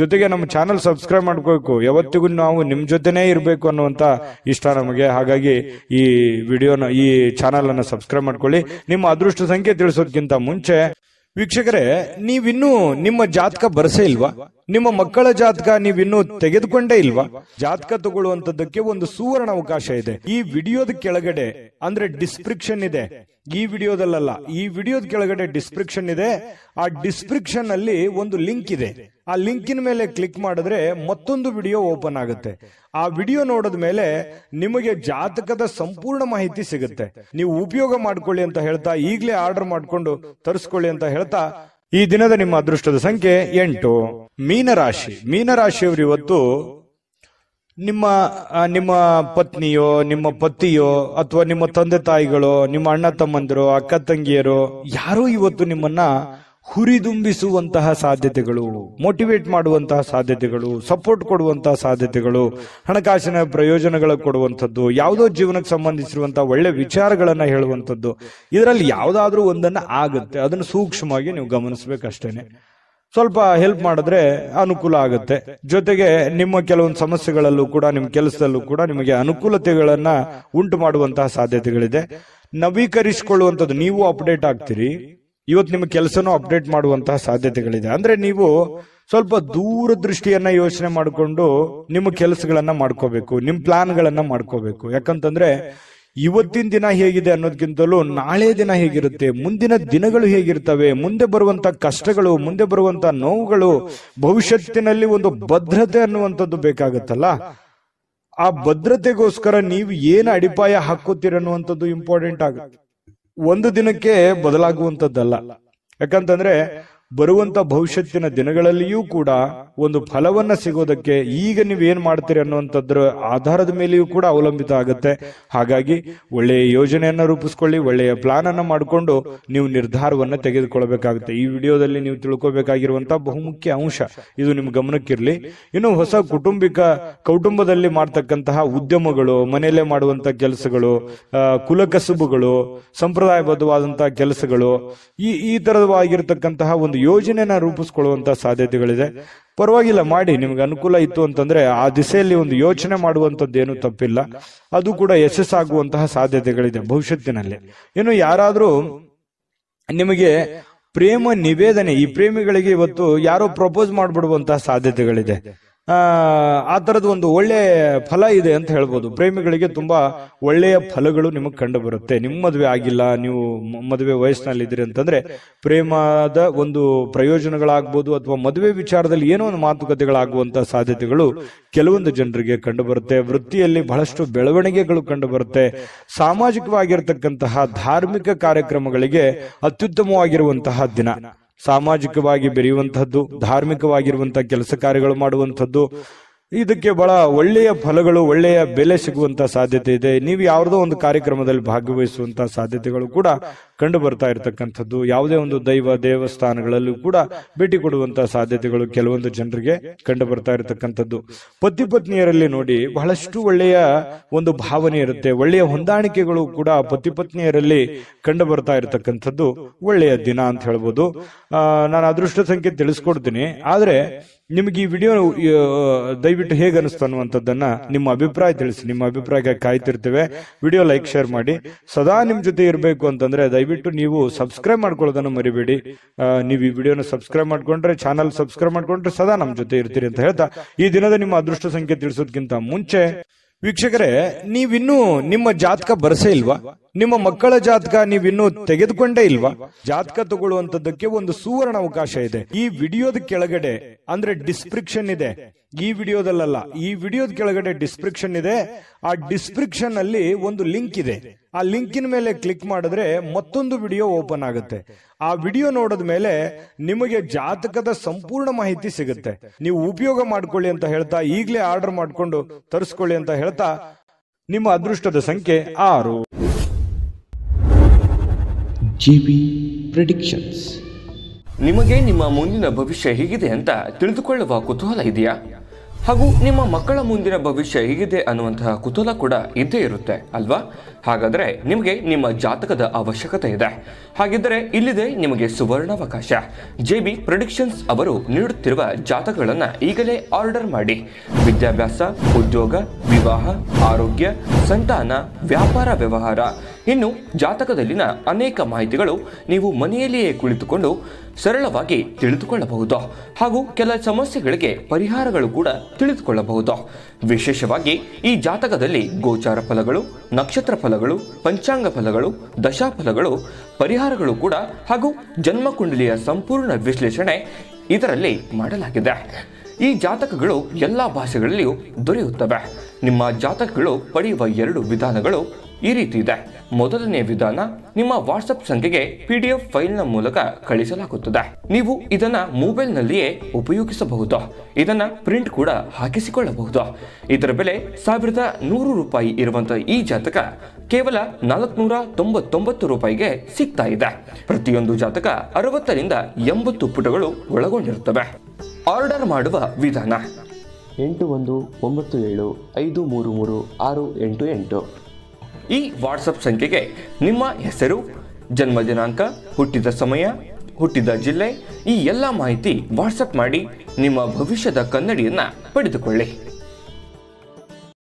ಜೊತೆಗೆ ನಮ್ಮ ಚಾನಲ್ ಸಬ್ಸ್ಕ್ರೈಬ್ ಮಾಡ್ಕೋಬೇಕು. ಯಾವತ್ತಿಗೂ ನಾವು ನಿಮ್ ಜೊತೆನೇ ಇರಬೇಕು ಅನ್ನುವಂತ ಇಷ್ಟ ನಮಗೆ. ಹಾಗಾಗಿ ಈ ವಿಡಿಯೋನ, ಈ ಚಾನಲ್ ಅನ್ನ ಸಬ್ಸ್ಕ್ರೈಬ್ ಮಾಡ್ಕೊಳ್ಳಿ. ನಿಮ್ಮ ಅದೃಷ್ಟ ಸಂಖ್ಯೆ ತಿಳಿಸೋದಕ್ಕಿಂತ ಮುಂಚೆ ವೀಕ್ಷಕರೇ, ನೀವಿನ್ನೂ ನಿಮ್ಮ ಜಾತಕ ಬರಸೇ ಇಲ್ವಾ? ನಿಮ್ಮ ಮಕ್ಕಳ ಜಾತಕ ನೀವಿನ್ನೂ ತೆಗೆದುಕೊಂಡೇ ಇಲ್ವಾ? ಜಾತಕ ತಗೊಳ್ಳುವಂತದ್ದಕ್ಕೆ ಒಂದು ಸುವರ್ಣ ಅವಕಾಶ ಇದೆ. ಈ ವಿಡಿಯೋದ ಕೆಳಗಡೆ, ಅಂದ್ರೆ ಡಿಸ್ಕ್ರಿಪ್ಷನ್ ಇದೆ, ಈ ವಿಡಿಯೋದಲ್ಲ, ಈ ವಿಡಿಯೋದ ಕೆಳಗಡೆ ಡಿಸ್ಕ್ರಿಪ್ಷನ್ ಇದೆ. ಆ ಡಿಸ್ಕ್ರಿಪ್ಷನ್ ಅಲ್ಲಿ ಒಂದು ಲಿಂಕ್ ಇದೆ. ಆ ಲಿಂಕಿನ ಮೇಲೆ ಕ್ಲಿಕ್ ಮಾಡಿದ್ರೆ ಮತ್ತೊಂದು ವಿಡಿಯೋ ಓಪನ್ ಆಗುತ್ತೆ. ಆ ವಿಡಿಯೋ ನೋಡಿದ ಮೇಲೆ ನಿಮಗೆ ಜಾತಕದ ಸಂಪೂರ್ಣ ಮಾಹಿತಿ ಸಿಗುತ್ತೆ. ನೀವು ಉಪಯೋಗ ಮಾಡ್ಕೊಳ್ಳಿ ಅಂತ ಹೇಳ್ತಾ, ಈಗಲೇ ಆರ್ಡರ್ ಮಾಡ್ಕೊಂಡು ತರಿಸ್ಕೊಳ್ಳಿ ಅಂತ ಹೇಳ್ತಾ, ಈ ದಿನದ ನಿಮ್ಮ ಅದೃಷ್ಟದ ಸಂಖ್ಯೆ 8. ಮೀನರಾಶಿ. ಮೀನರಾಶಿಯವರು ಇವತ್ತು ನಿಮ್ಮ ಪತ್ನಿಯೋ, ನಿಮ್ಮ ಪತಿಯೋ, ಅಥವಾ ನಿಮ್ಮ ತಂದೆ ತಾಯಿಗಳೋ, ನಿಮ್ಮ ಅಣ್ಣ ತಮ್ಮಂದಿರೋ, ಅಕ್ಕ ತಂಗಿಯರೋ ಯಾರೋ ಇವತ್ತು ನಿಮ್ಮನ್ನ ಹುರಿದುಂಬಿಸುವಂತಹ ಸಾಧ್ಯತೆಗಳು, ಮೋಟಿವೇಟ್ ಮಾಡುವಂತಹ ಸಾಧ್ಯತೆಗಳು, ಸಪೋರ್ಟ್ ಕೊಡುವಂತಹ ಸಾಧ್ಯತೆಗಳು, ಹಣಕಾಸಿನ ಪ್ರಯೋಜನಗಳು ಕೊಡುವಂಥದ್ದು, ಯಾವುದೋ ಜೀವನಕ್ಕೆ ಸಂಬಂಧಿಸಿರುವಂತಹ ಒಳ್ಳೆ ವಿಚಾರಗಳನ್ನ ಹೇಳುವಂಥದ್ದು, ಇದರಲ್ಲಿ ಯಾವುದಾದ್ರೂ ಒಂದನ್ನ ಆಗುತ್ತೆ. ಅದನ್ನು ಸೂಕ್ಷ್ಮವಾಗಿ ನೀವು ಗಮನಿಸಬೇಕಷ್ಟೇನೆ. ಸ್ವಲ್ಪ ಹೆಲ್ಪ್ ಮಾಡಿದ್ರೆ ಅನುಕೂಲ ಆಗುತ್ತೆ. ಜೊತೆಗೆ ನಿಮ್ಮ ಕೆಲವೊಂದು ಸಮಸ್ಯೆಗಳಲ್ಲೂ ಕೂಡ, ನಿಮ್ಮ ಕೆಲಸದಲ್ಲೂ ಕೂಡ ನಿಮಗೆ ಅನುಕೂಲತೆಗಳನ್ನ ಉಂಟು ಮಾಡುವಂತಹ ಸಾಧ್ಯತೆಗಳಿದೆ. ನವೀಕರಿಸಿಕೊಳ್ಳುವಂಥದ್ದು, ನೀವು ಅಪ್ಡೇಟ್ ಆಗ್ತೀರಿ. ಇವತ್ತು ನಿಮ್ಮ ಕೆಲಸನೂ ಅಪ್ಡೇಟ್ ಮಾಡುವಂತಹ ಸಾಧ್ಯತೆಗಳಿದೆ. ಅಂದ್ರೆ ನೀವು ಸ್ವಲ್ಪ ದೂರದೃಷ್ಟಿಯನ್ನ ಯೋಚನೆ ಮಾಡಿಕೊಂಡು ನಿಮ್ಮ ಕೆಲಸಗಳನ್ನ ಮಾಡ್ಕೋಬೇಕು, ನಿಮ್ಮ ಪ್ಲಾನ್ಗಳನ್ನ ಮಾಡ್ಕೋಬೇಕು. ಯಾಕಂತಂದ್ರೆ ಇವತ್ತಿನ ದಿನ ಹೇಗಿದೆ ಅನ್ನೋದಕ್ಕಿಂತಲೂ ನಾಳೆ ದಿನ ಹೇಗಿರುತ್ತೆ, ಮುಂದಿನ ದಿನಗಳು ಹೇಗಿರ್ತವೆ, ಮುಂದೆ ಬರುವಂತ ಕಷ್ಟಗಳು, ಮುಂದೆ ಬರುವಂತ ನೋವುಗಳು, ಭವಿಷ್ಯತ್ತಿನಲ್ಲಿ ಒಂದು ಭದ್ರತೆ ಅನ್ನುವಂಥದ್ದು ಬೇಕಾಗುತ್ತಲ್ಲ. ಆ ಭದ್ರತೆಗೋಸ್ಕರ ನೀವು ಏನು ಅಡಿಪಾಯ ಹಾಕೋತೀರ ಅನ್ನುವಂಥದ್ದು ಇಂಪಾರ್ಟೆಂಟ್ ಆಗುತ್ತೆ. ಒಂದು ದಿನಕ್ಕೆ ಬದಲಾಗುವಂಥದ್ದಲ್ಲ. ಯಾಕಂತಂದ್ರೆ ಬರುವಂತ ಭವಿಷ್ಯತ್ತಿನ ದಿನಗಳಲ್ಲಿಯೂ ಕೂಡ ಒಂದು ಫಲವನ್ನ ಸಿಗೋದಕ್ಕೆ ಈಗ ನೀವೇನ್ ಮಾಡ್ತೀರಿ ಅನ್ನುವಂಥದ್ರ ಆಧಾರದ ಮೇಲೆಯೂ ಕೂಡ ಅವಲಂಬಿತ ಆಗುತ್ತೆ. ಹಾಗಾಗಿ ಒಳ್ಳೆಯ ಯೋಜನೆಯನ್ನ ರೂಪಿಸ್ಕೊಳ್ಳಿ, ಒಳ್ಳೆಯ ಪ್ಲಾನ್ ಅನ್ನ ಮಾಡಿಕೊಂಡು ನೀವು ನಿರ್ಧಾರವನ್ನ ತೆಗೆದುಕೊಳ್ಬೇಕಾಗುತ್ತೆ. ಈ ವಿಡಿಯೋದಲ್ಲಿ ನೀವು ತಿಳ್ಕೊಬೇಕಾಗಿರುವಂತಹ ಬಹುಮುಖ್ಯ ಅಂಶ ಇದು ನಿಮ್ಮ ಗಮನಕ್ಕಿರ್ಲಿ. ಇನ್ನು ಹೊಸ ಕೌಟುಂಬದಲ್ಲಿ ಮಾಡ್ತಕ್ಕಂತಹ ಉದ್ಯಮಗಳು, ಮನೆಯಲ್ಲೇ ಮಾಡುವಂತ ಕೆಲಸಗಳು, ಕುಲಕಸುಬುಗಳು, ಸಂಪ್ರದಾಯಬದ್ಧವಾದಂತಹ ಕೆಲಸಗಳು, ಈ ತರವಾಗಿರ್ತಕ್ಕಂತಹ ಒಂದು ಯೋಜನೆಯನ್ನ ರೂಪಿಸ್ಕೊಳ್ಳುವಂತಹ ಸಾಧ್ಯತೆಗಳಿದೆ. ಪರವಾಗಿಲ್ಲ, ಮಾಡಿ. ನಿಮ್ಗೆ ಅನುಕೂಲ ಇತ್ತು ಅಂತಂದ್ರೆ ಆ ದಿಸೆಯಲ್ಲಿ ಒಂದು ಯೋಚನೆ ಮಾಡುವಂತದ್ದೇನು ತಪ್ಪಿಲ್ಲ. ಅದು ಕೂಡ ಯಶಸ್ಸಾಗುವಂತಹ ಸಾಧ್ಯತೆಗಳಿದೆ ಭವಿಷ್ಯತ್ತಿನಲ್ಲಿ. ಇನ್ನು ಯಾರಾದ್ರೂ ನಿಮಗೆ ಪ್ರೇಮ ನಿವೇದನೆ, ಈ ಪ್ರೇಮಿಗಳಿಗೆ ಇವತ್ತು ಯಾರೋ ಪ್ರಪೋಸ್ ಮಾಡ್ಬಿಡುವಂತಹ ಸಾಧ್ಯತೆಗಳಿದೆ. ಆ ತರದ ಒಂದು ಒಳ್ಳೆ ಫಲ ಇದೆ ಅಂತ ಹೇಳ್ಬೋದು. ಪ್ರೇಮಿಗಳಿಗೆ ತುಂಬಾ ಒಳ್ಳೆಯ ಫಲಗಳು ನಿಮಗೆ ಕಂಡು ಬರುತ್ತೆ. ನಿಮ್ಮ ಮದುವೆ ಆಗಿಲ್ಲ, ನೀವು ಮದುವೆ ವಯಸ್ಸಿನಲ್ಲಿದ್ದೀರಿ ಅಂತಂದ್ರೆ ಪ್ರೇಮದ ಒಂದು ಪ್ರಯೋಜನಗಳಾಗ್ಬೋದು, ಅಥವಾ ಮದುವೆ ವಿಚಾರದಲ್ಲಿ ಏನೋ ಒಂದು ಮಾತುಕತೆಗಳಾಗುವಂತಹ ಸಾಧ್ಯತೆಗಳು ಕೆಲವೊಂದು ಜನರಿಗೆ ಕಂಡು ಬರುತ್ತೆ. ವೃತ್ತಿಯಲ್ಲಿ ಬಹಳಷ್ಟು ಬೆಳವಣಿಗೆಗಳು ಕಂಡು ಬರುತ್ತೆ. ಸಾಮಾಜಿಕವಾಗಿರ್ತಕ್ಕಂತಹ ಧಾರ್ಮಿಕ ಕಾರ್ಯಕ್ರಮಗಳಿಗೆ ಅತ್ಯುತ್ತಮವಾಗಿರುವಂತಹ ದಿನ. ಸಾಮಾಜಿಕವಾಗಿ ಬೆರೆಯುವಂತಹದ್ದು, ಧಾರ್ಮಿಕವಾಗಿರುವಂತಹ ಕೆಲಸ ಕಾರ್ಯಗಳು ಮಾಡುವಂಥದ್ದು, ಇದಕ್ಕೆ ಬಹಳ ಒಳ್ಳೆಯ ಫಲಗಳು, ಒಳ್ಳೆಯ ಬೆಲೆ ಸಿಗುವಂತಹ ಸಾಧ್ಯತೆ ಇದೆ. ನೀವು ಯಾವುದೋ ಒಂದು ಕಾರ್ಯಕ್ರಮದಲ್ಲಿ ಭಾಗವಹಿಸುವಂತಹ ಸಾಧ್ಯತೆಗಳು ಕೂಡ ಕಂಡು ಬರ್ತಾ ಇರತಕ್ಕಂಥದ್ದು. ಯಾವುದೇ ಒಂದು ದೇವಸ್ಥಾನಗಳಲ್ಲೂ ಕೂಡ ಭೇಟಿ ಕೊಡುವಂತಹ ಸಾಧ್ಯತೆಗಳು ಕೆಲವೊಂದು ಜನರಿಗೆ ಕಂಡು ಬರ್ತಾ ಇರತಕ್ಕಂಥದ್ದು. ಪತಿ ಪತ್ನಿಯರಲ್ಲಿ ನೋಡಿ ಬಹಳಷ್ಟು ಒಳ್ಳೆಯ ಒಂದು ಭಾವನೆ ಇರುತ್ತೆ. ಒಳ್ಳೆಯ ಹೊಂದಾಣಿಕೆಗಳು ಕೂಡ ಪತಿ ಪತ್ನಿಯರಲ್ಲಿ ಕಂಡು ಬರ್ತಾ ಇರತಕ್ಕಂಥದ್ದು ಒಳ್ಳೆಯ ದಿನ ಅಂತ ಹೇಳ್ಬೋದು. ನಾನು ಅದೃಷ್ಟ ಸಂಖ್ಯೆ ತಿಳಿಸ್ಕೊಡ್ತೀನಿ. ಆದ್ರೆ ನಿಮ್ಗೆ ಈ ವಿಡಿಯೋ ದಯವಿಟ್ಟು ಹೇಗೆ ಅನಿಸ್ತು ಅನ್ನುವಂಥದ್ದನ್ನ ನಿಮ್ಮ ಅಭಿಪ್ರಾಯ ತಿಳಿಸಿ. ನಿಮ್ಮ ಅಭಿಪ್ರಾಯಕ್ಕೆ ಕಾಯ್ತಿರ್ತೇವೆ. ವಿಡಿಯೋ ಲೈಕ್, ಶೇರ್ ಮಾಡಿ. ಸದಾ ನಿಮ್ ಜೊತೆ ಇರಬೇಕು ಅಂತಂದ್ರೆ ದಯವಿಟ್ಟು ನೀವು ಸಬ್ಸ್ಕ್ರೈಬ್ ಮಾಡ್ಕೊಳ್ಳೋದನ್ನು ಮರಿಬೇಡಿ. ನೀವು ಈ ವಿಡಿಯೋನ ಸಬ್ಸ್ಕ್ರೈಬ್ ಮಾಡ್ಕೊಂಡ್ರೆ, ಚಾನಲ್ ಸಬ್ಸ್ಕ್ರೈಬ್ ಮಾಡ್ಕೊಂಡ್ರೆ ಸದಾ ನಮ್ ಜೊತೆ ಇರ್ತೀರಿ ಅಂತ ಹೇಳ್ತಾ, ಈ ದಿನದ ನಿಮ್ಮ ಅದೃಷ್ಟ ಸಂಖ್ಯೆ ತಿಳಿಸೋದಕ್ಕಿಂತ ಮುಂಚೆ ವೀಕ್ಷಕರೇ, ನೀವಿನ್ನೂ ನಿಮ್ಮ ಜಾತಕ ಬರಸೇ ಇಲ್ವಾ? ನಿಮ್ಮ ಮಕ್ಕಳ ಜಾತಕ ನೀವಿನ್ನೂ ತೆಗೆದುಕೊಂಡೇ ಇಲ್ವಾ? ಜಾತಕ ತಗೊಳ್ಳುವಂತದ್ದಕ್ಕೆ ಒಂದು ಸುವರ್ಣ ಅವಕಾಶ ಇದೆ. ಈ ವಿಡಿಯೋದ ಕೆಳಗಡೆ ಅಂದ್ರೆ ಡಿಸ್ಕ್ರಿಪ್ಷನ್ ಇದೆ. ಈ ವಿಡಿಯೋದಲ್ಲ, ಈ ವಿಡಿಯೋದ ಕೆಳಗಡೆ ಡಿಸ್ಕ್ರಿಪ್ಷನ್ ಇದೆ. ಆ ಡಿಸ್ಕ್ರಿಪ್ಷನ್ ಅಲ್ಲಿ ಒಂದು ಲಿಂಕ್ ಇದೆ. ಆ ಲಿಂಕಿನ ಮೇಲೆ ಕ್ಲಿಕ್ ಮಾಡಿದ್ರೆ ಮತ್ತೊಂದು ವಿಡಿಯೋ ಓಪನ್ ಆಗುತ್ತೆ. ಆ ವಿಡಿಯೋ ನೋಡಿದ ಮೇಲೆ ನಿಮಗೆ ಜಾತಕದ ಸಂಪೂರ್ಣ ಮಾಹಿತಿ ಸಿಗುತ್ತೆ. ನೀವು ಉಪಯೋಗ ಮಾಡ್ಕೊಳ್ಳಿ ಅಂತ ಹೇಳ್ತಾ, ಈಗಲೇ ಆರ್ಡರ್ ಮಾಡ್ಕೊಂಡು ತರಿಸ್ಕೊಳ್ಳಿ ಅಂತ ಹೇಳ್ತಾ, ನಿಮ್ಮ ಅದೃಷ್ಟದ ಸಂಖ್ಯೆ 6. JB predictions. ನಿಮಗೆ ನಿಮ್ಮ ಮುಂದಿನ ಭವಿಷ್ಯ ಹೇಗಿದೆ ಅಂತ ತಿಳಿದುಕೊಳ್ಳುವ ಕುತೂಹಲ ಇದೆಯಾ? ಹಾಗೂ ನಿಮ್ಮ ಮಕ್ಕಳ ಮುಂದಿನ ಭವಿಷ್ಯ ಹೇಗಿದೆ ಅನ್ನುವಂತಹ ಕುತೂಹಲ ಕೂಡ ಇದ್ದೇ ಇರುತ್ತೆ ಅಲ್ವಾ? ಹಾಗಾದರೆ ನಿಮಗೆ ನಿಮ್ಮ ಜಾತಕದ ಅವಶ್ಯಕತೆ ಇದೆ. ಹಾಗಿದ್ದರೆ ಇಲ್ಲಿದೆ ನಿಮಗೆ ಸುವರ್ಣಾವಕಾಶ. JB ಪ್ರೆಡಿಕ್ಷನ್ಸ್ ಅವರು ನೀಡುತ್ತಿರುವ ಜಾತಕಗಳನ್ನು ಈಗಲೇ ಆರ್ಡರ್ ಮಾಡಿ. ವಿದ್ಯಾಭ್ಯಾಸ, ಉದ್ಯೋಗ, ವಿವಾಹ, ಆರೋಗ್ಯ, ಸಂತಾನ, ವ್ಯಾಪಾರ ವ್ಯವಹಾರ, ಇನ್ನು ಜಾತಕದಲ್ಲಿನ ಅನೇಕ ಮಾಹಿತಿಗಳು ನೀವು ಮನೆಯಲ್ಲಿಯೇ ಕುಳಿತುಕೊಂಡು ಸರಳವಾಗಿ ತಿಳಿದುಕೊಳ್ಳಬಹುದು. ಹಾಗೂ ಕೆಲ ಸಮಸ್ಯೆಗಳಿಗೆ ಪರಿಹಾರಗಳು ಕೂಡ ತಿಳಿದುಕೊಳ್ಳಬಹುದು. ವಿಶೇಷವಾಗಿ ಈ ಜಾತಕದಲ್ಲಿ ಗೋಚಾರ ಫಲಗಳು, ನಕ್ಷತ್ರ ಫಲಗಳು, ಪಂಚಾಂಗ ಫಲಗಳು, ದಶಾಫಲಗಳು, ಪರಿಹಾರಗಳು ಕೂಡ ಹಾಗೂ ಜನ್ಮಕುಂಡಲಿಯ ಸಂಪೂರ್ಣ ವಿಶ್ಲೇಷಣೆ ಇದರಲ್ಲಿ ಮಾಡಲಾಗಿದೆ. ಈ ಜಾತಕಗಳು ಎಲ್ಲ ಭಾಷೆಗಳಲ್ಲಿಯೂ ದೊರೆಯುತ್ತವೆ. ನಿಮ್ಮ ಜಾತಕಗಳು ಪಡೆಯುವ 2 ವಿಧಾನಗಳು ಈ ರೀತಿ ಇದೆ. ಮೊದಲನೇ ವಿಧಾನ, ನಿಮ್ಮ ವಾಟ್ಸಪ್ ಸಂಖ್ಯೆಗೆ PDF ಫೈಲ್ನ ಮೂಲಕ ಕಳಿಸಲಾಗುತ್ತದೆ. ನೀವು ಇದನ್ನ ಮೊಬೈಲ್ನಲ್ಲಿಯೇ ಉಪಯೋಗಿಸಬಹುದು. ಇದನ್ನ ಪ್ರಿಂಟ್ ಕೂಡ ಹಾಕಿಸಿಕೊಳ್ಳಬಹುದು. ಇದರ ಬೆಲೆ 1100 ರೂಪಾಯಿ ಇರುವಂತಹ ಈ ಜಾತಕ ಕೇವಲ 499 ರೂಪಾಯಿಗೆ ಸಿಗ್ತಾ ಇದೆ. ಪ್ರತಿಯೊಂದು ಜಾತಕ 60 ರಿಂದ 80 ಪುಟಗಳು ಒಳಗೊಂಡಿರುತ್ತವೆ. ಆರ್ಡರ್ ಮಾಡುವ ವಿಧಾನ: 8197533688. ಈ ವಾಟ್ಸಪ್ ಸಂಖ್ಯೆಗೆ ನಿಮ್ಮ ಹೆಸರು, ಜನ್ಮ ದಿನಾಂಕ, ಹುಟ್ಟಿದ ಸಮಯ, ಹುಟ್ಟಿದ ಜಿಲ್ಲೆ, ಈ ಎಲ್ಲ ಮಾಹಿತಿ ವಾಟ್ಸಪ್ ಮಾಡಿ ನಿಮ್ಮ ಭವಿಷ್ಯದ ಕನ್ನಡಿಯನ್ನ ಪಡೆದುಕೊಳ್ಳಿ.